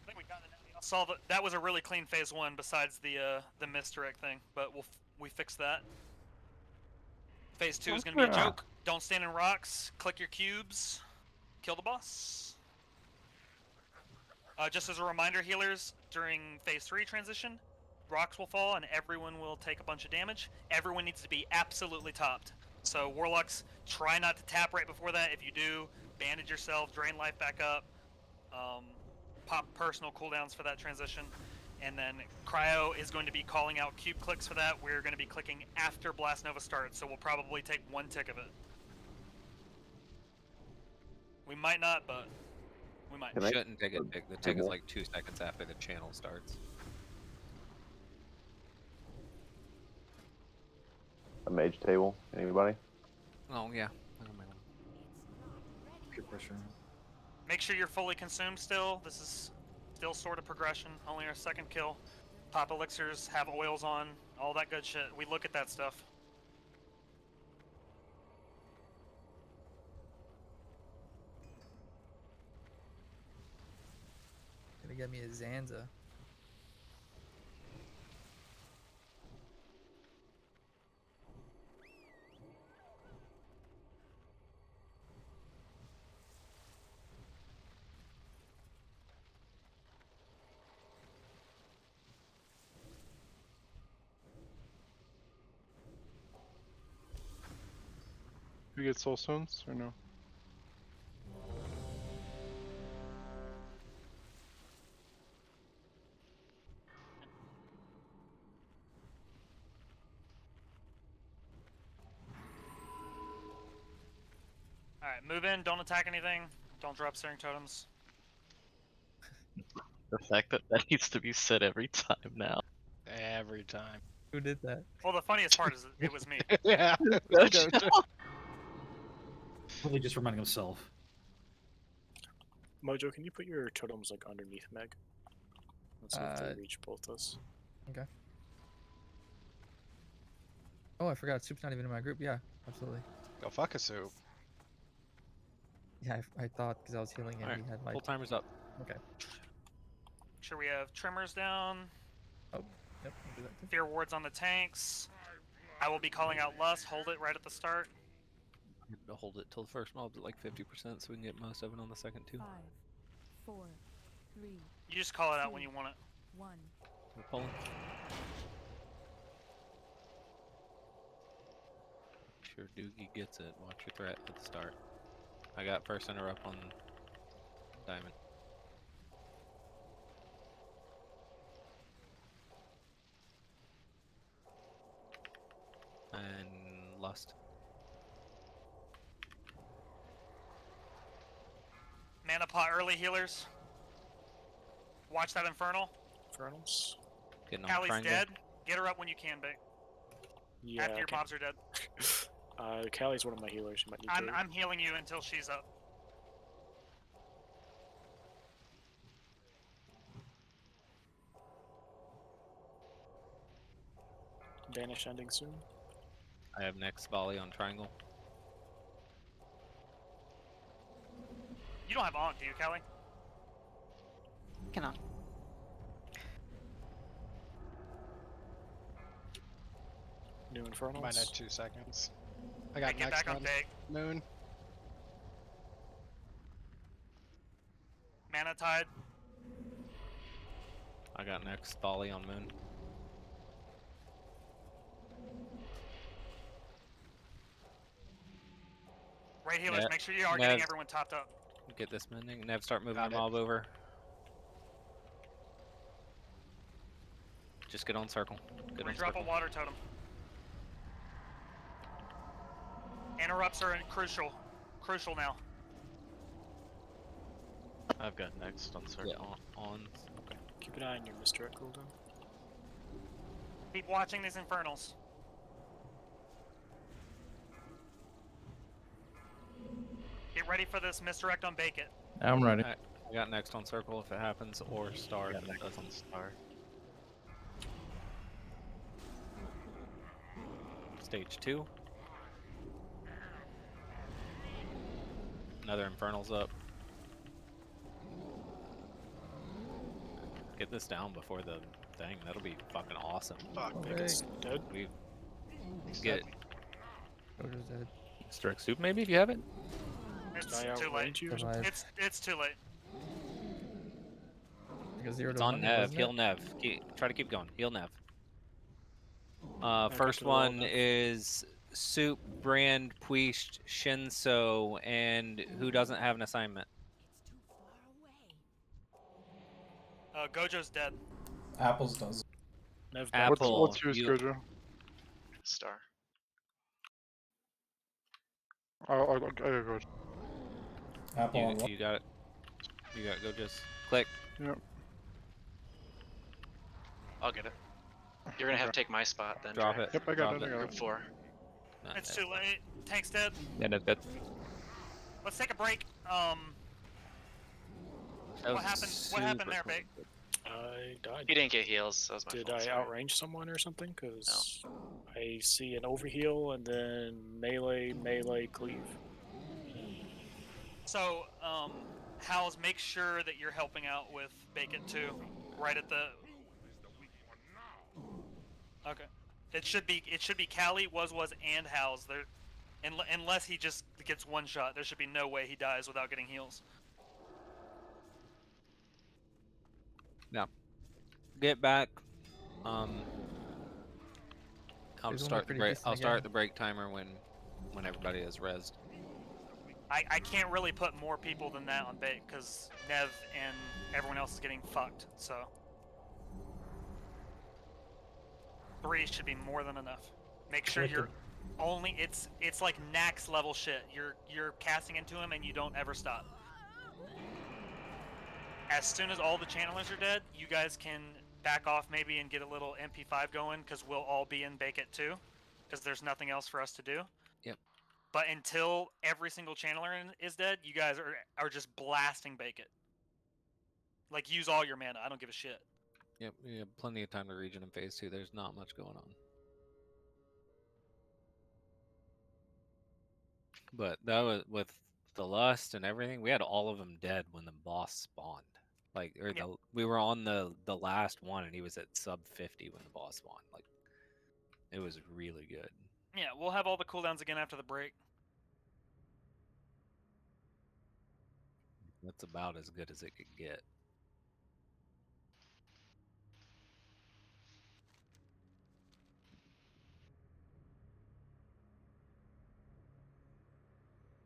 I think we got it now. Saw that was a really clean phase 1 besides the misdirect thing, but we fixed that. Phase 2 is going to be a joke. Don't stand in rocks. Click your cubes. Kill the boss. Just as a reminder, healers, during phase 3 transition, rocks will fall and everyone will take a bunch of damage. Everyone needs to be absolutely topped. So warlocks, try not to tap right before that. If you do, bandage yourself, drain life back up, pop personal cooldowns for that transition. And then Cryo is going to be calling out cube clicks for that. We're going to be clicking after Blast Nova starts, so we'll probably take 1 tick of it. We might not, but we might. Shouldn't take a tick. The tick is like 2 seconds after the channel starts. A mage table. Anybody? Oh yeah. Peer pressure. Make sure you're fully consumed still. This is still sort of progression. Only our 2nd kill. Pop elixirs, have oils on, all that good shit. We look at that stuff. Gonna get me a Zanza. Do you get soul stones or no? Alright, move in, don't attack anything, don't drop searing totems. The fact that that needs to be said every time now. Every time. Who did that? Well, the funniest part is it was me. Yeah. Probably just reminding himself. Mojo, can you put your totems like underneath Meg? Let's see if they reach both us. Okay. Oh, I forgot. Soup's not even in my group. Yeah, absolutely. Go fuck a Soup. Yeah, I thought because I was healing and Alright, he had like. full timer's up. Okay. Make sure we have trimmers down. Oh, yep. I'll do that too. Fear wards on the tanks. I will be calling out Lust. Hold it right at the start. To hold it till the first mob's at like 50% so we can get most of it on the second too. 5, 4, 3. You just call it out when you want it. 1. We're pulling. Sure Doogie gets it. Watch your threat at the start. I got first interrupt on Diamond. And Lust. Mana pot early healers. Watch that Infernal. Infernals. Getting on Callie's triangle. dead. Get her up when you can, Big. Yeah. After your mobs are dead. Callie's one of my healers. You might need to. I'm healing you until she's up. Vanish ending soon. I have next volley on triangle. You don't have Aunt, do you, Callie? Cannot. New Infernals. Mine had 2 seconds. I got Get next back on one. Big. Moon. Mana Tide. I got next volley on Moon. Right healers, Yeah. make sure you are getting Nev. everyone topped up. Get this mending. Nev, start moving Got the it. mob over. Just get on circle. Get on Redrop a circle. water totem. Interrupts are crucial. Crucial now. I've got next on circle. Yeah, on. Okay. Keep an eye on your misdirect cooldown. Keep watching these Infernals. Get ready for this misdirect on Bake It. I'm ready. I got next on circle if it happens, or star if it doesn't. Star. Stage 2. Another Infernal's up. Get this down before the thing. That'll be fucking awesome. Fuck. It's dead. We get Jojo's dead. Strike Soup maybe if you have it. It's Did I too late. outrange you or Survive. something? It's too late. Like a 0 It's to on 1, Nev. wasn't Heal it? Nev. Try to keep going. Heal Nev. Okay, First to the wall, one Nev. is Soup, Brand, Puisht, Shinso, and who doesn't have an assignment? Gojo's dead. Apples does. Nev Apple. What's yours, you- Gojo? Star. I got Gojo. Apple on what? You got it. You got go just click. Yep. I'll get it. You're gonna have to take my spot then. Drop Dre. it. Yep, I got Drop it. I got Group it. 4. Not It's Nev. too late. Tank's dead. Yeah, that's good. Let's take a break. That What was happened? What happened super there, cool. Big? I died. He didn't get heals. That was my Did fault. I sorry. outrange someone or something? Because I see an overheal and then melee, cleave. So, Howls, make sure that you're helping out with Bake It too. Right at the. Okay. It should be Callie, was, and Howls. There, unless he just gets one shot, there should be no way he dies without getting heals. Now, get back. I'll There's one start the pretty break. decent I'll start again. the break timer when everybody is rezzed. I can't really put more people than that on Bake because Nev and everyone else is getting fucked. So 3 should be more than enough. Make sure you're only. It's like Nax level shit. You're casting into him and you don't ever stop. As soon as all the channelers are dead, you guys can back off maybe and get a little MP5 going, because we'll all be in Bake It too, because there's nothing else for us to do. Yep. But until every single channeler is dead, you guys are just blasting Bake It. Like, use all your mana. I don't give a shit. Yep, we have plenty of time to regen in phase 2. There's not much going on. But that was with the lust and everything. We had all of them dead when the boss spawned. Like, or we were on the last one, and he was at sub 50 when the boss spawned. Like, it was really good. Yeah, we'll have all the cooldowns again after the break. That's about as good as it could get.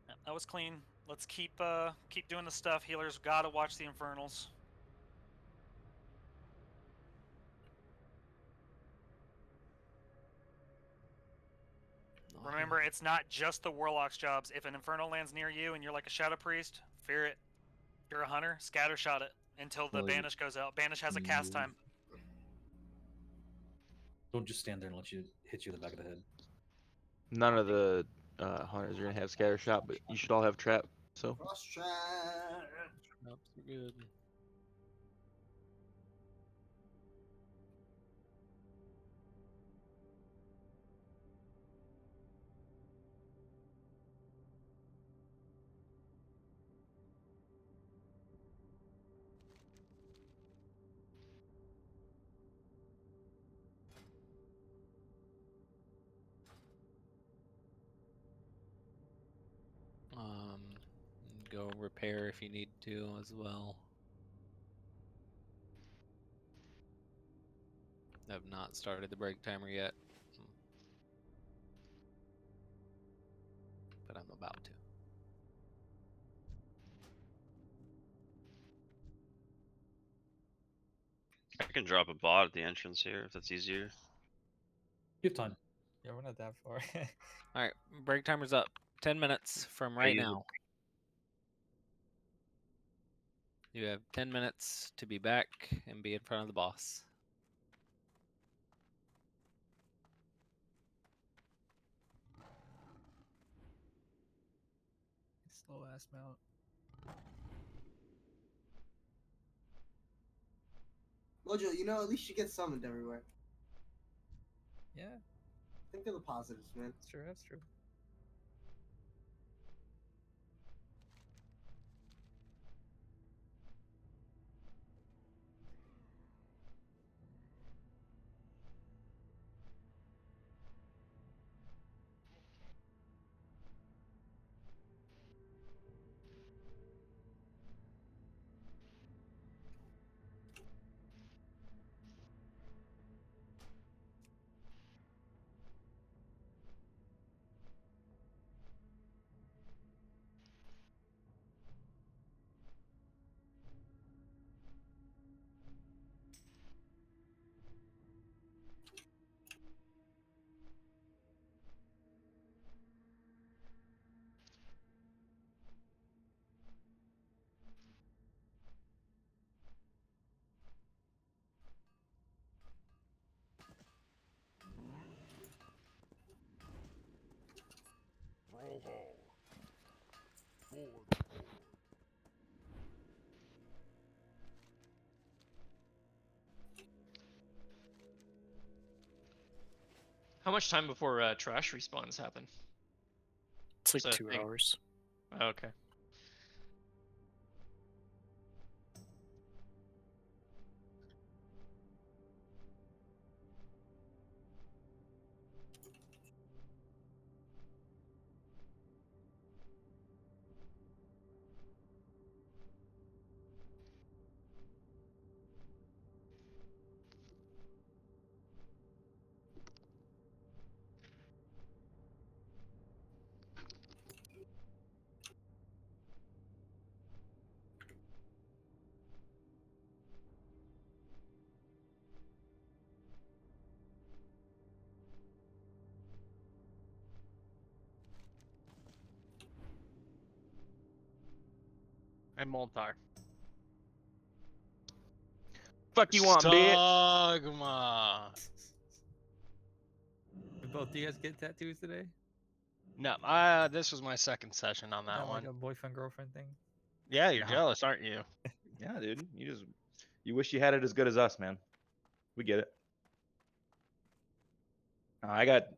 Yeah, that was clean. Let's keep doing the stuff. Healers gotta watch the infernals. Remember, it's not just the warlock's jobs. If an infernal lands near you and you're like a shadow priest, fear it. You're a hunter, scatter shot it until the banish goes out. Banish has a cast time. Don't just stand there and let you hit you in the back of the head. None of the hunters are gonna have scatter shot, but you should all have trap. So Cross trap. Traps are good. Go repair if you need to as well. I've not started the break timer yet, but I'm about to. I can drop a bot at the entrance here if that's easier. You have time. Yeah, we're not that far. All right, break timer's up. 10 minutes from right now. You have 10 minutes to be back and be in front of the boss. Slow ass mount. Mojo, you know, at least you get summoned everywhere. Yeah, Think of the positives, man. that's true. That's true. How much time before trash respawns happen? It's like Is that a 2 thing? hours. Oh, okay. I'm Moltar. Fuck you want, bitch? Dogma. Did both you guys get tattoos today? No, this was my second session on that Not one. like a boyfriend girlfriend thing. Yeah, you're Nah. jealous, aren't you? Yeah, dude. You wish you had it as good as us, man. We get it. I got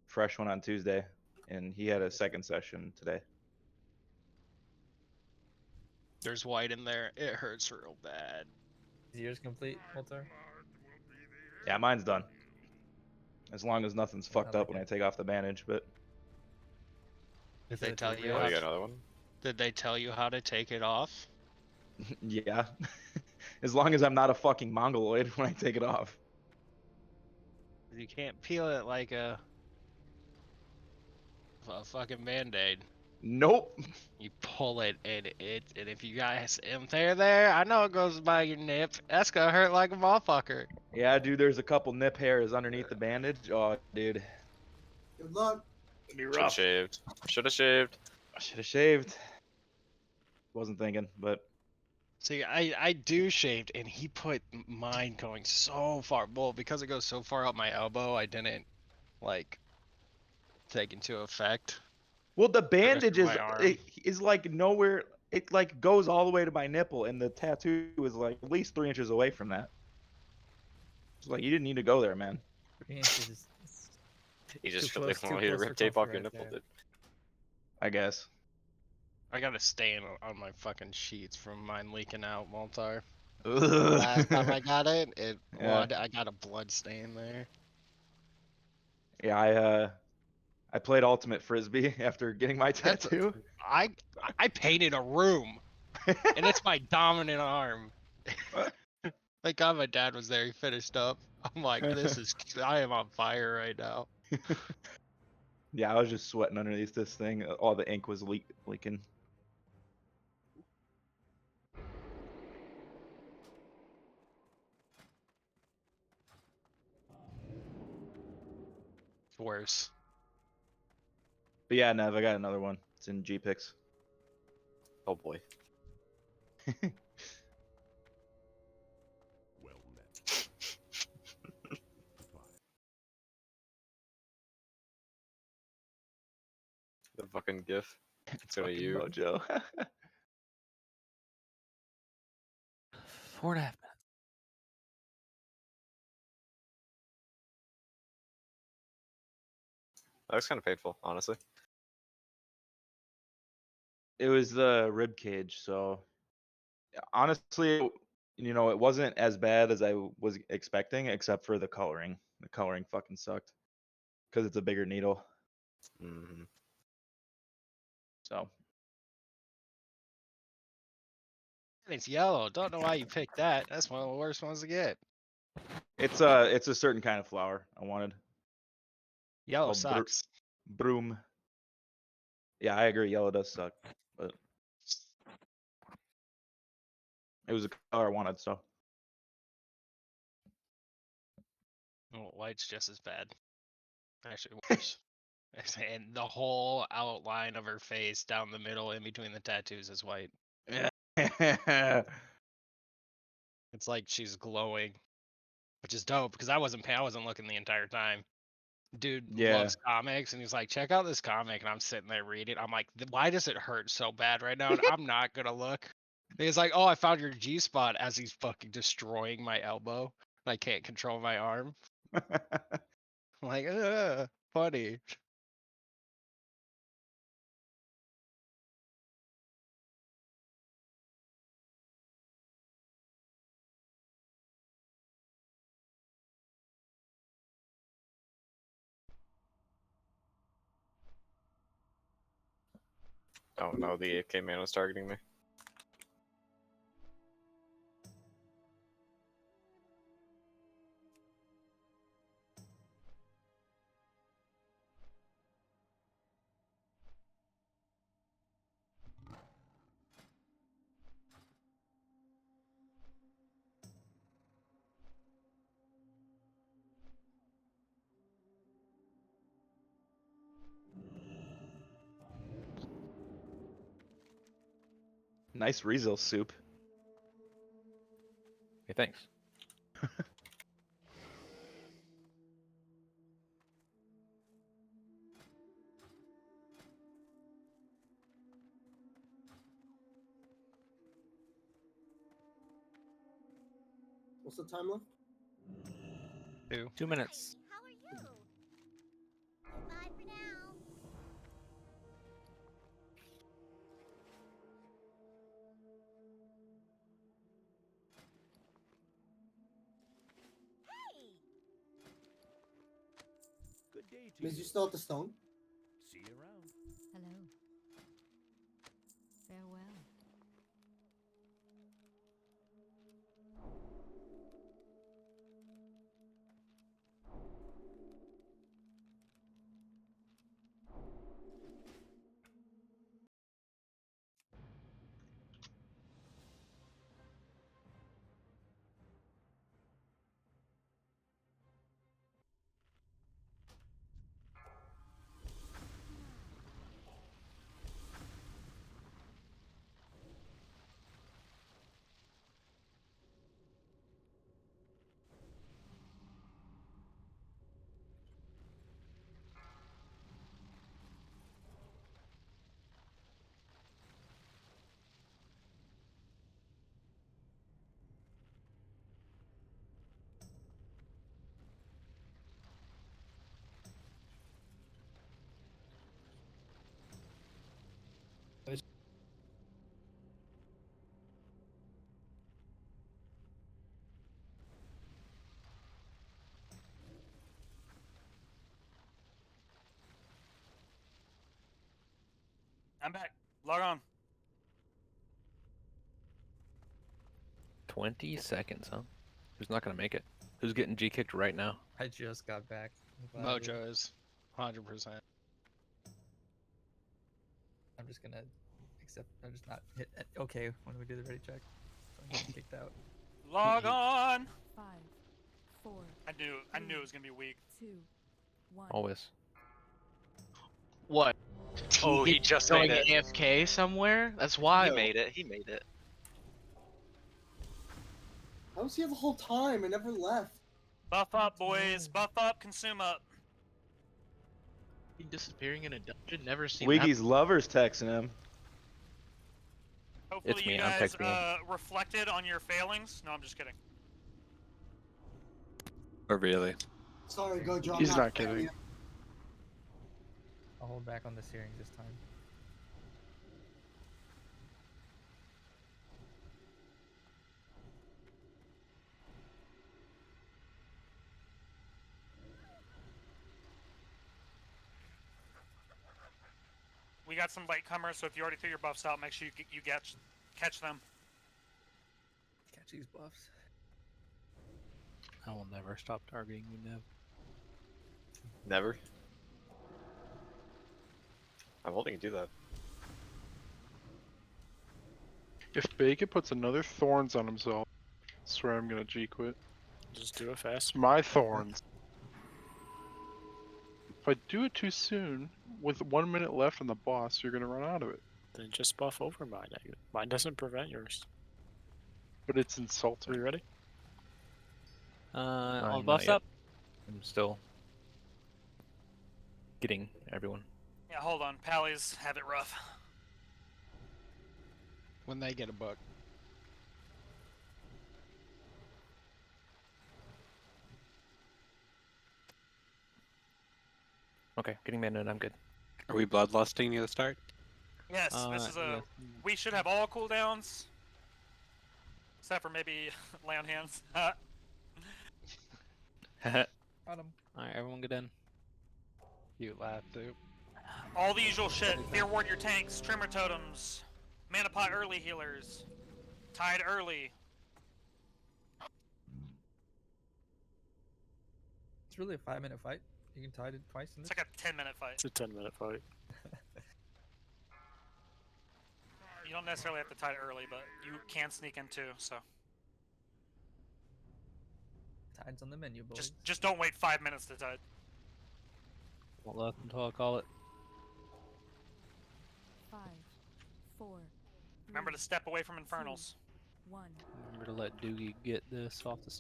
fresh one on Tuesday, and he had a second session today. There's white in there. It hurts real bad. Is yours complete, Walter? Yeah, mine's done. As long as nothing's fucked up when I take off the bandage, but Did they it's tell a you? real- Oh, you got another one? Did they tell you how to take it off? yeah. As long as I'm not a fucking mongoloid when I take it off. You can't peel it like a fucking band-aid. Nope. You pull it and if you guys there, I know it goes by your nip. That's gonna hurt like a motherfucker. Yeah, dude, there's a couple nip hairs underneath the bandage. Oh, dude. Good luck. Should have shaved. Should have shaved. I should have shaved. Wasn't thinking, but See, I do shaved, and he put mine going so far. Well, because it goes so far out my elbow, I didn't like take into effect. well, the rest bandage of is my arm. is like nowhere. It like goes all the way to my nipple, and the tattoo is like at least 3 inches away from that. It's like you didn't need to go there, man. 3 inches is You just too really close- want too me to close rip for tape off comfort your right nipple, there. dude. I guess. I got a stain on my fucking sheets from mine leaking out, Maltar. Ugh. Last time I got it, Yeah. I got a blood stain there. Yeah, I played ultimate frisbee after getting my That's a- tattoo. I painted a room, and it's my dominant arm. Thank God my dad was there. He finished up. I'm like, I am on fire right now. Yeah, I was just sweating underneath this thing. All the ink was leaking. It's worse. But yeah, Nev, I got another one. It's in G-Pix. Oh boy. The fucking GIF. It's gonna Fucking you. Mojo. 4.5 minutes. That looks kind of painful, honestly. It was the rib cage, so honestly, you know, it wasn't as bad as I was expecting, except for the coloring. The coloring fucking sucked because it's a bigger needle. Mm-hmm. So And it's yellow. Don't know why you picked that. That's one of the worst ones to get. it's a certain kind of flower I wanted. Yellow Called sucks. broom. Yeah, I agree. Yellow does suck, but it was a color I wanted, so. Oh, white's just as bad. Actually worse. And the whole outline of her face down the middle in between the tattoos is white. It's like she's glowing, which is dope because I wasn't looking the entire time. Dude Yeah. loves comics and he's like, check out this comic, and I'm sitting there reading. I'm like, why does it hurt so bad right now? And I'm not gonna look. And he's like, oh, I found your G spot, as he's fucking destroying my elbow. And I can't control my arm. I'm like, funny. Oh no, the AK man was targeting me. Nice Riesel soup. thanks. What's the time left? 2 minutes. Good day to you still at the stone? See you around. Hello. Farewell. I'm back. Log on. 20 seconds, huh? Who's not gonna make it? Who's getting G kicked right now? I just got back. I'm glad I did. Mojo is 100%. I'm just gonna accept. I'm just not hit. Okay, when we do the ready check, so I'm getting kicked out. Log on. 5, 4. I knew it was gonna be weak. 2, 1. Always. What? Oh, he just going made it. AFK somewhere? That's He wild. made it. He made it. How was here the whole time? I never left. Buff up, boys. Buff up. Consume up. He disappearing in a dungeon? Never seen Wiggy's lover's texting him. Hopefully It's me, you I'm guys texting him. reflected on your failings. No, I'm just kidding. Or really? Sorry, Gojo. I'm He's not playing kidding. you. I'll hold back on the searing this time. We got some latecomers, so if you already threw your buffs out, make sure you catch them. Catch these buffs. I will never stop targeting you, Nev. Never. I'm holding you do that. If Bacon puts another thorns on himself, I swear I'm gonna G quit. Just do it fast. It's my thorns. If I do it too soon, with 1 minute left on the boss, you're gonna run out of it. Then just buff over mine. Mine doesn't prevent yours. But it's insulting. Are you ready? Not All the buffs yet. up? I'm still getting everyone. Yeah, hold on. Pallies have it rough. When they get a book. Okay, getting mana and I'm good. Are we bloodlusting near the start? Yes, this is a. yeah. We should have all cooldowns, except for maybe lay on hands. Got him. Alright, everyone get in. You laugh, dude. All the usual shit. Fear ward your tanks, trimmer totems, mana pot early healers, tide early. It's really a 5-minute fight. You can tide it twice in It's this. like a 10-minute fight. It's a 10-minute fight. You don't necessarily have to tide early, but you can sneak in too. So Tide's on the menu, boys. just don't wait 5 minutes to tide. Won't left until I call it. 5, 4. Remember to step away from 2, infernals. 1. Remember to let Doogie get this off the.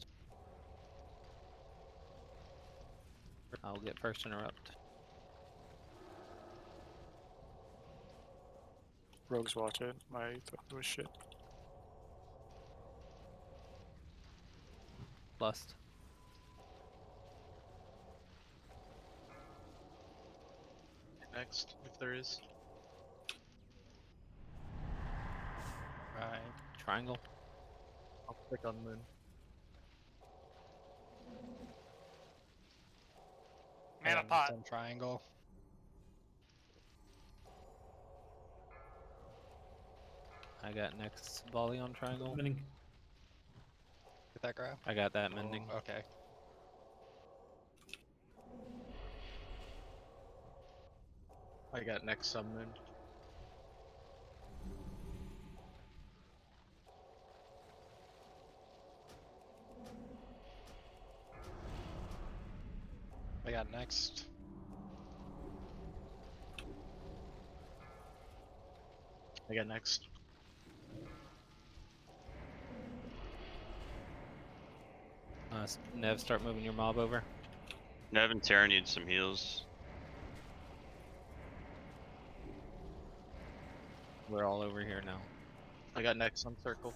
I'll get first interrupt. Rogues watch it. My thought was shit. Lust. Next, if there is. Right. Triangle. I'll click on moon. Mana next pot. on triangle. I got next volley on triangle. Mending. Get that grab? I got that mending. Oh, okay. I got next sun moon. I got next. I got next. Nev, start moving your mob over. Nev and Terra need some heals. We're all over here now. I got next on circle.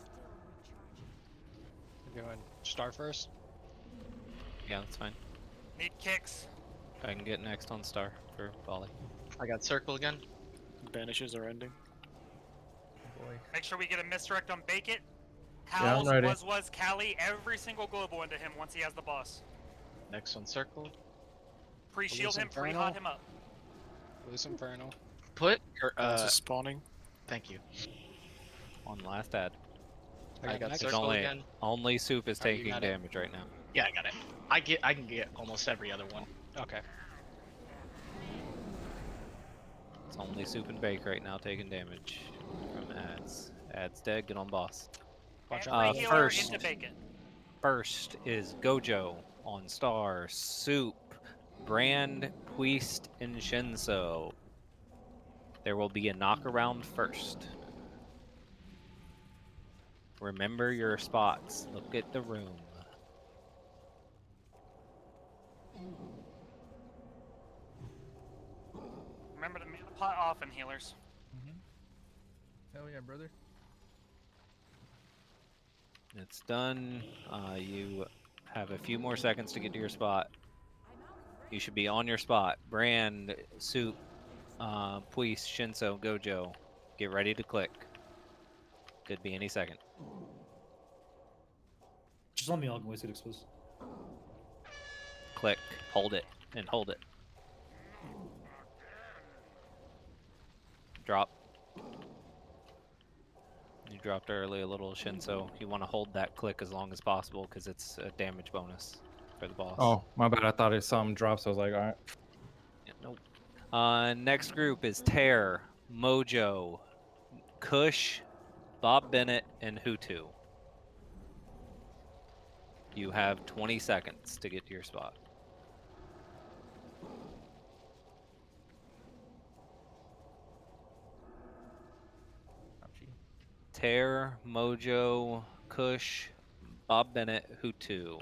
We're doing star first. Yeah, that's fine. Need kicks. I can get next on star for volley. I got circle again. Banishes are ending. Boy. Make sure we get a misdirect on Bake It. Yeah, I'm Howls, ready. was, Callie, every single global into him once he has the boss. Next on circle. Pre-shield him, Infernal. pre-hot him up. Loose Infernal. Put Bounce is spawning. thank you. On last ad. I got next. It's circle only again. only soup is Alright, you taking got it. damage right now. Yeah, I got it. I can get almost every other one. Okay. It's only soup and bake right now taking damage from ads. Ads dead, get on boss. Watch Every out. healer First. into Bake It. First is Gojo on star, soup, Brand, Puist, and Shinso. There will be a knockaround first. Remember your spots. Look at the room. Remember to mana pot off and healers. Hell yeah, brother. It's done. You have a few more seconds to get to your spot. You should be on your spot. Brand, soup, Puist, Shinso, Gojo. Get ready to click. Could be any second. Just let me all waste it exposed. Click, hold it, and hold it. Drop. You dropped early a little, Shinso. You want to hold that click as long as possible because it's a damage bonus for the boss. Oh, my bad. I thought it something dropped, so I was like, all right. Yeah, nope. Next group is Tear, Mojo, Kush, Bob Bennett, and Hutu. You have 20 seconds to get to your spot. Tear, Mojo, Kush, Bob Bennett, Hutu.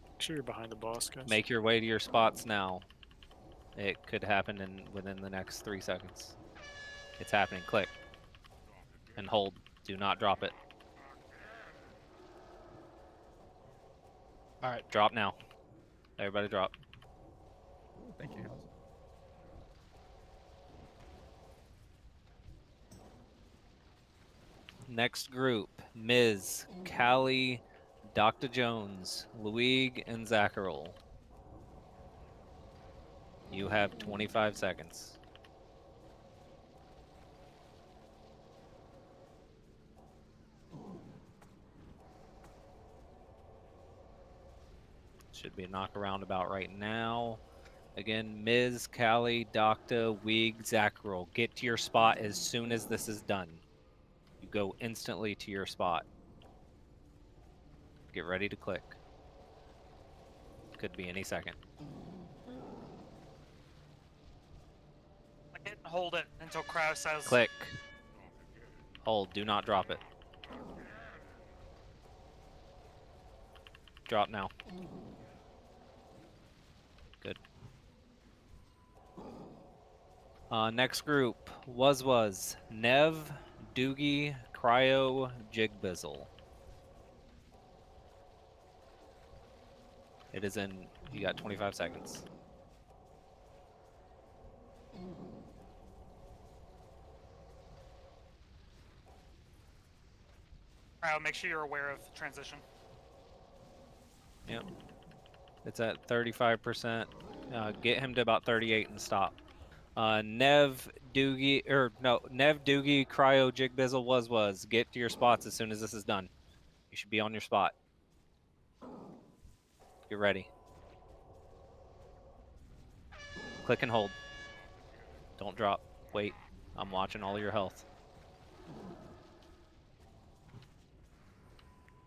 Make sure you're behind the boss, guys. Make your way to your spots now. It could happen within the next 3 seconds. It's happening. Click. And hold. Do not drop it. Alright. Drop now. Everybody drop. Thank you. Next group, Ms., Callie, Dr. Jones, Luig, and Zacharil. You have 25 seconds. Should be a knockaround about right now. Again, Ms., Callie, Doctor, Weeg, Zacharil. Get to your spot as soon as this is done. You go instantly to your spot. Get ready to click. Could be any second. Click it and hold it until Kraus says. Click. Hold. Do not drop it. Drop now. Good. Next group was Nev, Doogie, Cryo, Jigbizzle. It is in. You got 25 seconds. Alright, make sure you're aware of transition. Yep. It's at 35%. Get him to about 38 and stop. Nev, Doogie, Cryo, Jigbizzle, was. Get to your spots as soon as this is done. You should be on your spot. Get ready. Click and hold. Don't drop. Wait. I'm watching all your health.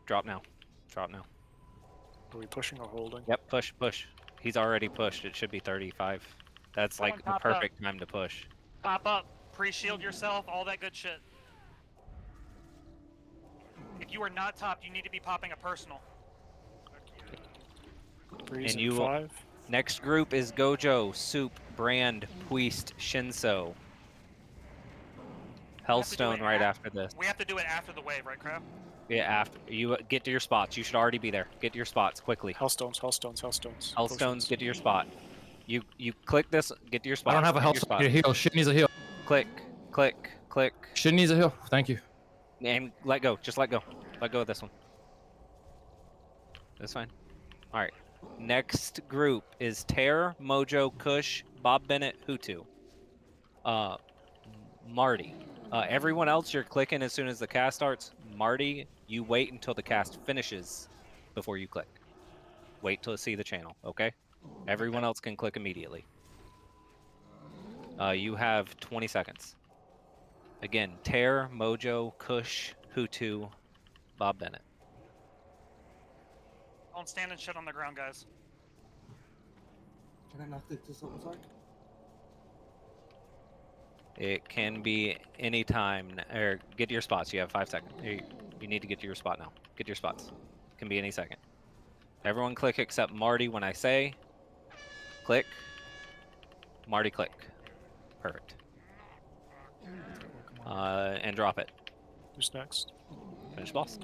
Drop now. Drop now. Are we pushing or holding? Yep, push. He's already pushed. It should be 35. That's like the perfect time to push. Pop up, pre-shield yourself, all that good shit. If you are not topped, you need to be popping a personal. And you will. 5. Next group is Gojo, Soup, Brand, Puist, Shinso. Hellstone right after this. We have to do it after the wave, right, Crab? Yeah, after you get to your spots. You should already be there. Get to your spots quickly. Hellstones. Hellstones, get to your spot. You click this, get to your spot. I don't have a health. Need a heal. Shit needs a heal. Click. Shit needs a heal. Thank you. And let go. Just let go. Let go of this one. That's fine. All right. Next group is Tear, Mojo, Kush, Bob Bennett, Hutu. Marty. Everyone else, you're clicking as soon as the cast starts. Marty, you wait until the cast finishes before you click. Wait till you see the channel, okay? Everyone else can click immediately. You have 20 seconds. Again, Tear, Mojo, Kush, Hutu, Bob Bennett. Don't stand and shit on the ground, guys. Can I knock it to something? Sorry. It can be any time, or get to your spots. You have 5 seconds. You need to get to your spot now. Get to your spots. It can be any second. Everyone click except Marty when I say. Click. Marty click. Perfect. And drop it. Who's next? Finish boss.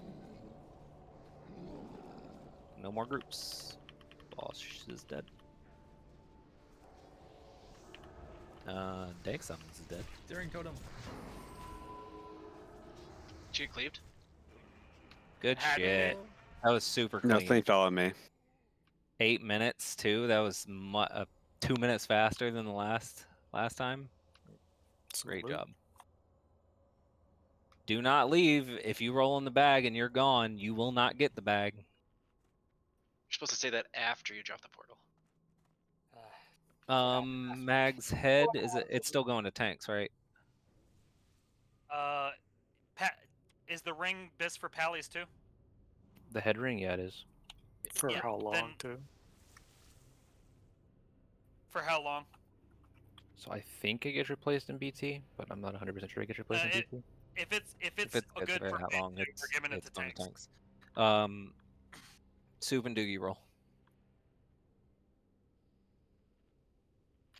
No more groups. Boss is dead. Dank Summons is dead. During totem. Did you get cleaved? Good shit. That was super clean. No, thanked all of me. 8 minutes too. That was 2 minutes faster than the last time. Great job. Do not leave. If you roll in the bag and you're gone, you will not get the bag. You're supposed to say that after you drop the portal. Mag's head it's still going to tanks, right? Is the ring bis for Pallies too? The head ring, yeah, it is. For Yeah, how long, then- too? For how long? So I think it gets replaced in BT, but I'm not 100% sure it gets replaced in BT. If it's It's good for that long, we're giving it to going tanks. to tanks. Soup and Doogie roll.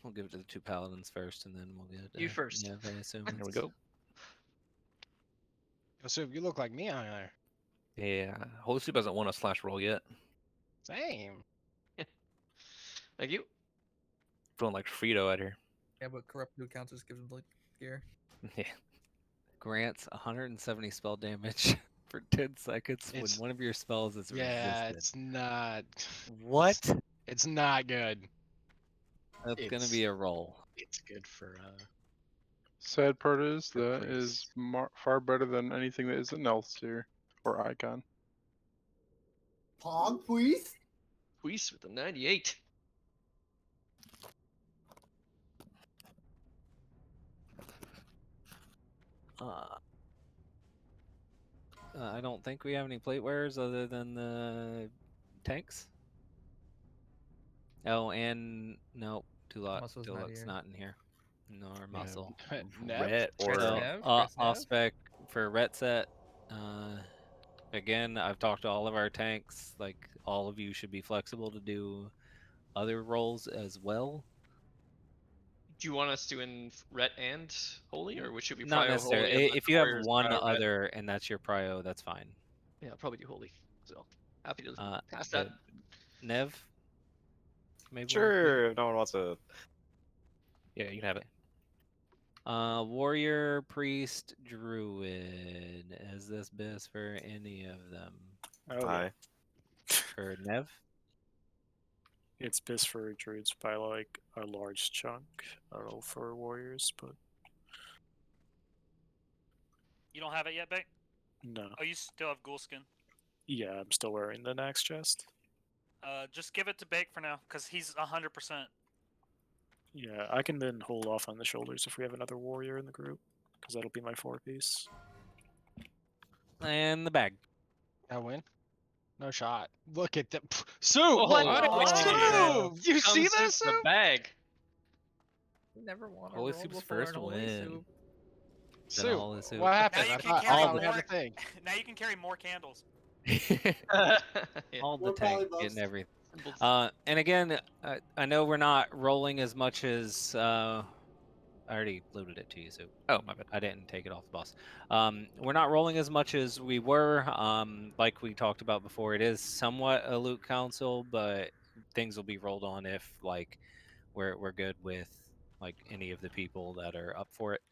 We'll give it to the 2 paladins first, and then we'll get You first. Yeah, I assume. Here we go. So you look like me on there. Yeah, Holy Soup hasn't won a slash roll yet. Same. Thank you. Feeling like Frito out here. Yeah, but corrupt dude counts as gives him like gear. Yeah. Grants 170 spell damage for 10 seconds when one of your spells is Yeah, resisted. it's not. What? It's not good. That's gonna be a roll. It's good for Sad part is that is far better than anything that isn't Elf tier or Icon. Pog, please. Puist with the 98. I don't think we have any plate wearers other than the tanks. Oh, and no, Muscle's not Dulux here. not in here. Nor muscle. Nev? Red or So, Ospec for ret set, again, I've talked to all of our tanks. Like, all of you should be flexible to do other roles as well. Do you want us doing ret and holy, or should we Not prio holy necessarily. and let If the you have warriors one prio ret? other and that's your prio, that's fine. Yeah, I'll probably do holy. So happy to pass Good. that. Nev? Maybe Sure, if no one wants to. Yeah, you can have it. Warrior, priest, druid. Is this best for any of them? Oh, Aye. yeah. For Nev? It's best for druids by like a large chunk. I don't know for warriors, but You don't have it yet, Bait? no. Oh, you still have ghoul skin. Yeah, I'm still wearing the Nax chest. Just give it to Bake for now, cause he's 100%. Yeah, I can then hold off on the shoulders if we have another warrior in the group, because that'll be my 4-piece. And the bag. I win. No shot. Look at them. Sue! Oh, What? Sue! Sue! You see Comes this? the Sue? bag. You never want to Holy roll Soup's before first an holy win. soup. Then a Sue, holy soup. what Now happened? you I can thought, carry we had more. a thing. Now you can carry more candles. All the More tank polybuffs. getting everything. And again, I know we're not rolling as much as I already loaded it to you, so Oh, my bad. I didn't take it off the boss. We're not rolling as much as we were. Like we talked about before, it is somewhat a loot council, but things will be rolled on if like we're good with like any of the people that are up for it.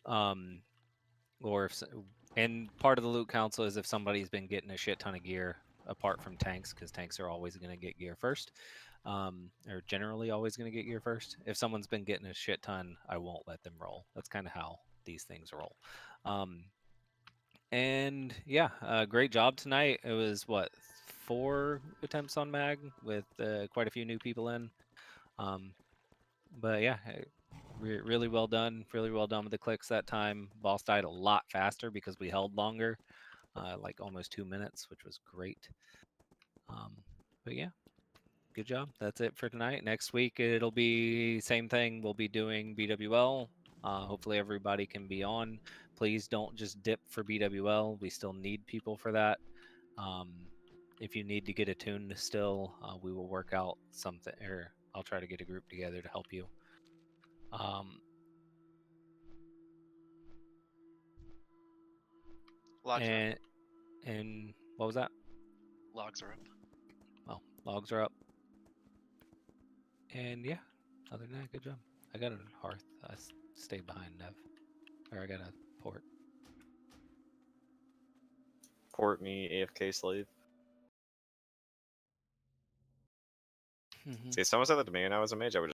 Or if and part of the loot council is if somebody's been getting a shit ton of gear apart from tanks, because tanks are always going to get gear first, or generally always going to get gear first. If someone's been getting a shit ton, I won't let them roll. That's kind of how these things roll. And yeah, great job tonight. It was what, 4 attempts on mag with quite a few new people in. But yeah, really well done. Really well done with the clicks that time. Boss died a lot faster because we held longer, like almost 2 minutes, which was great. But yeah, good job. That's it for tonight. Next week it'll be same thing. We'll be doing BWL. Hopefully everybody can be on. Please don't just dip for BWL. We still need people for that. If you need to get attuned still, we will work out something, or I'll try to get a group together to help you. Logs are up. And what was that? Logs are up. Well, logs are up. And yeah, other than that, good job. I got a hearth. I stayed behind Nev. Or I got a port. Port me AFK slave. See, someone said that to me and I was a mage. I would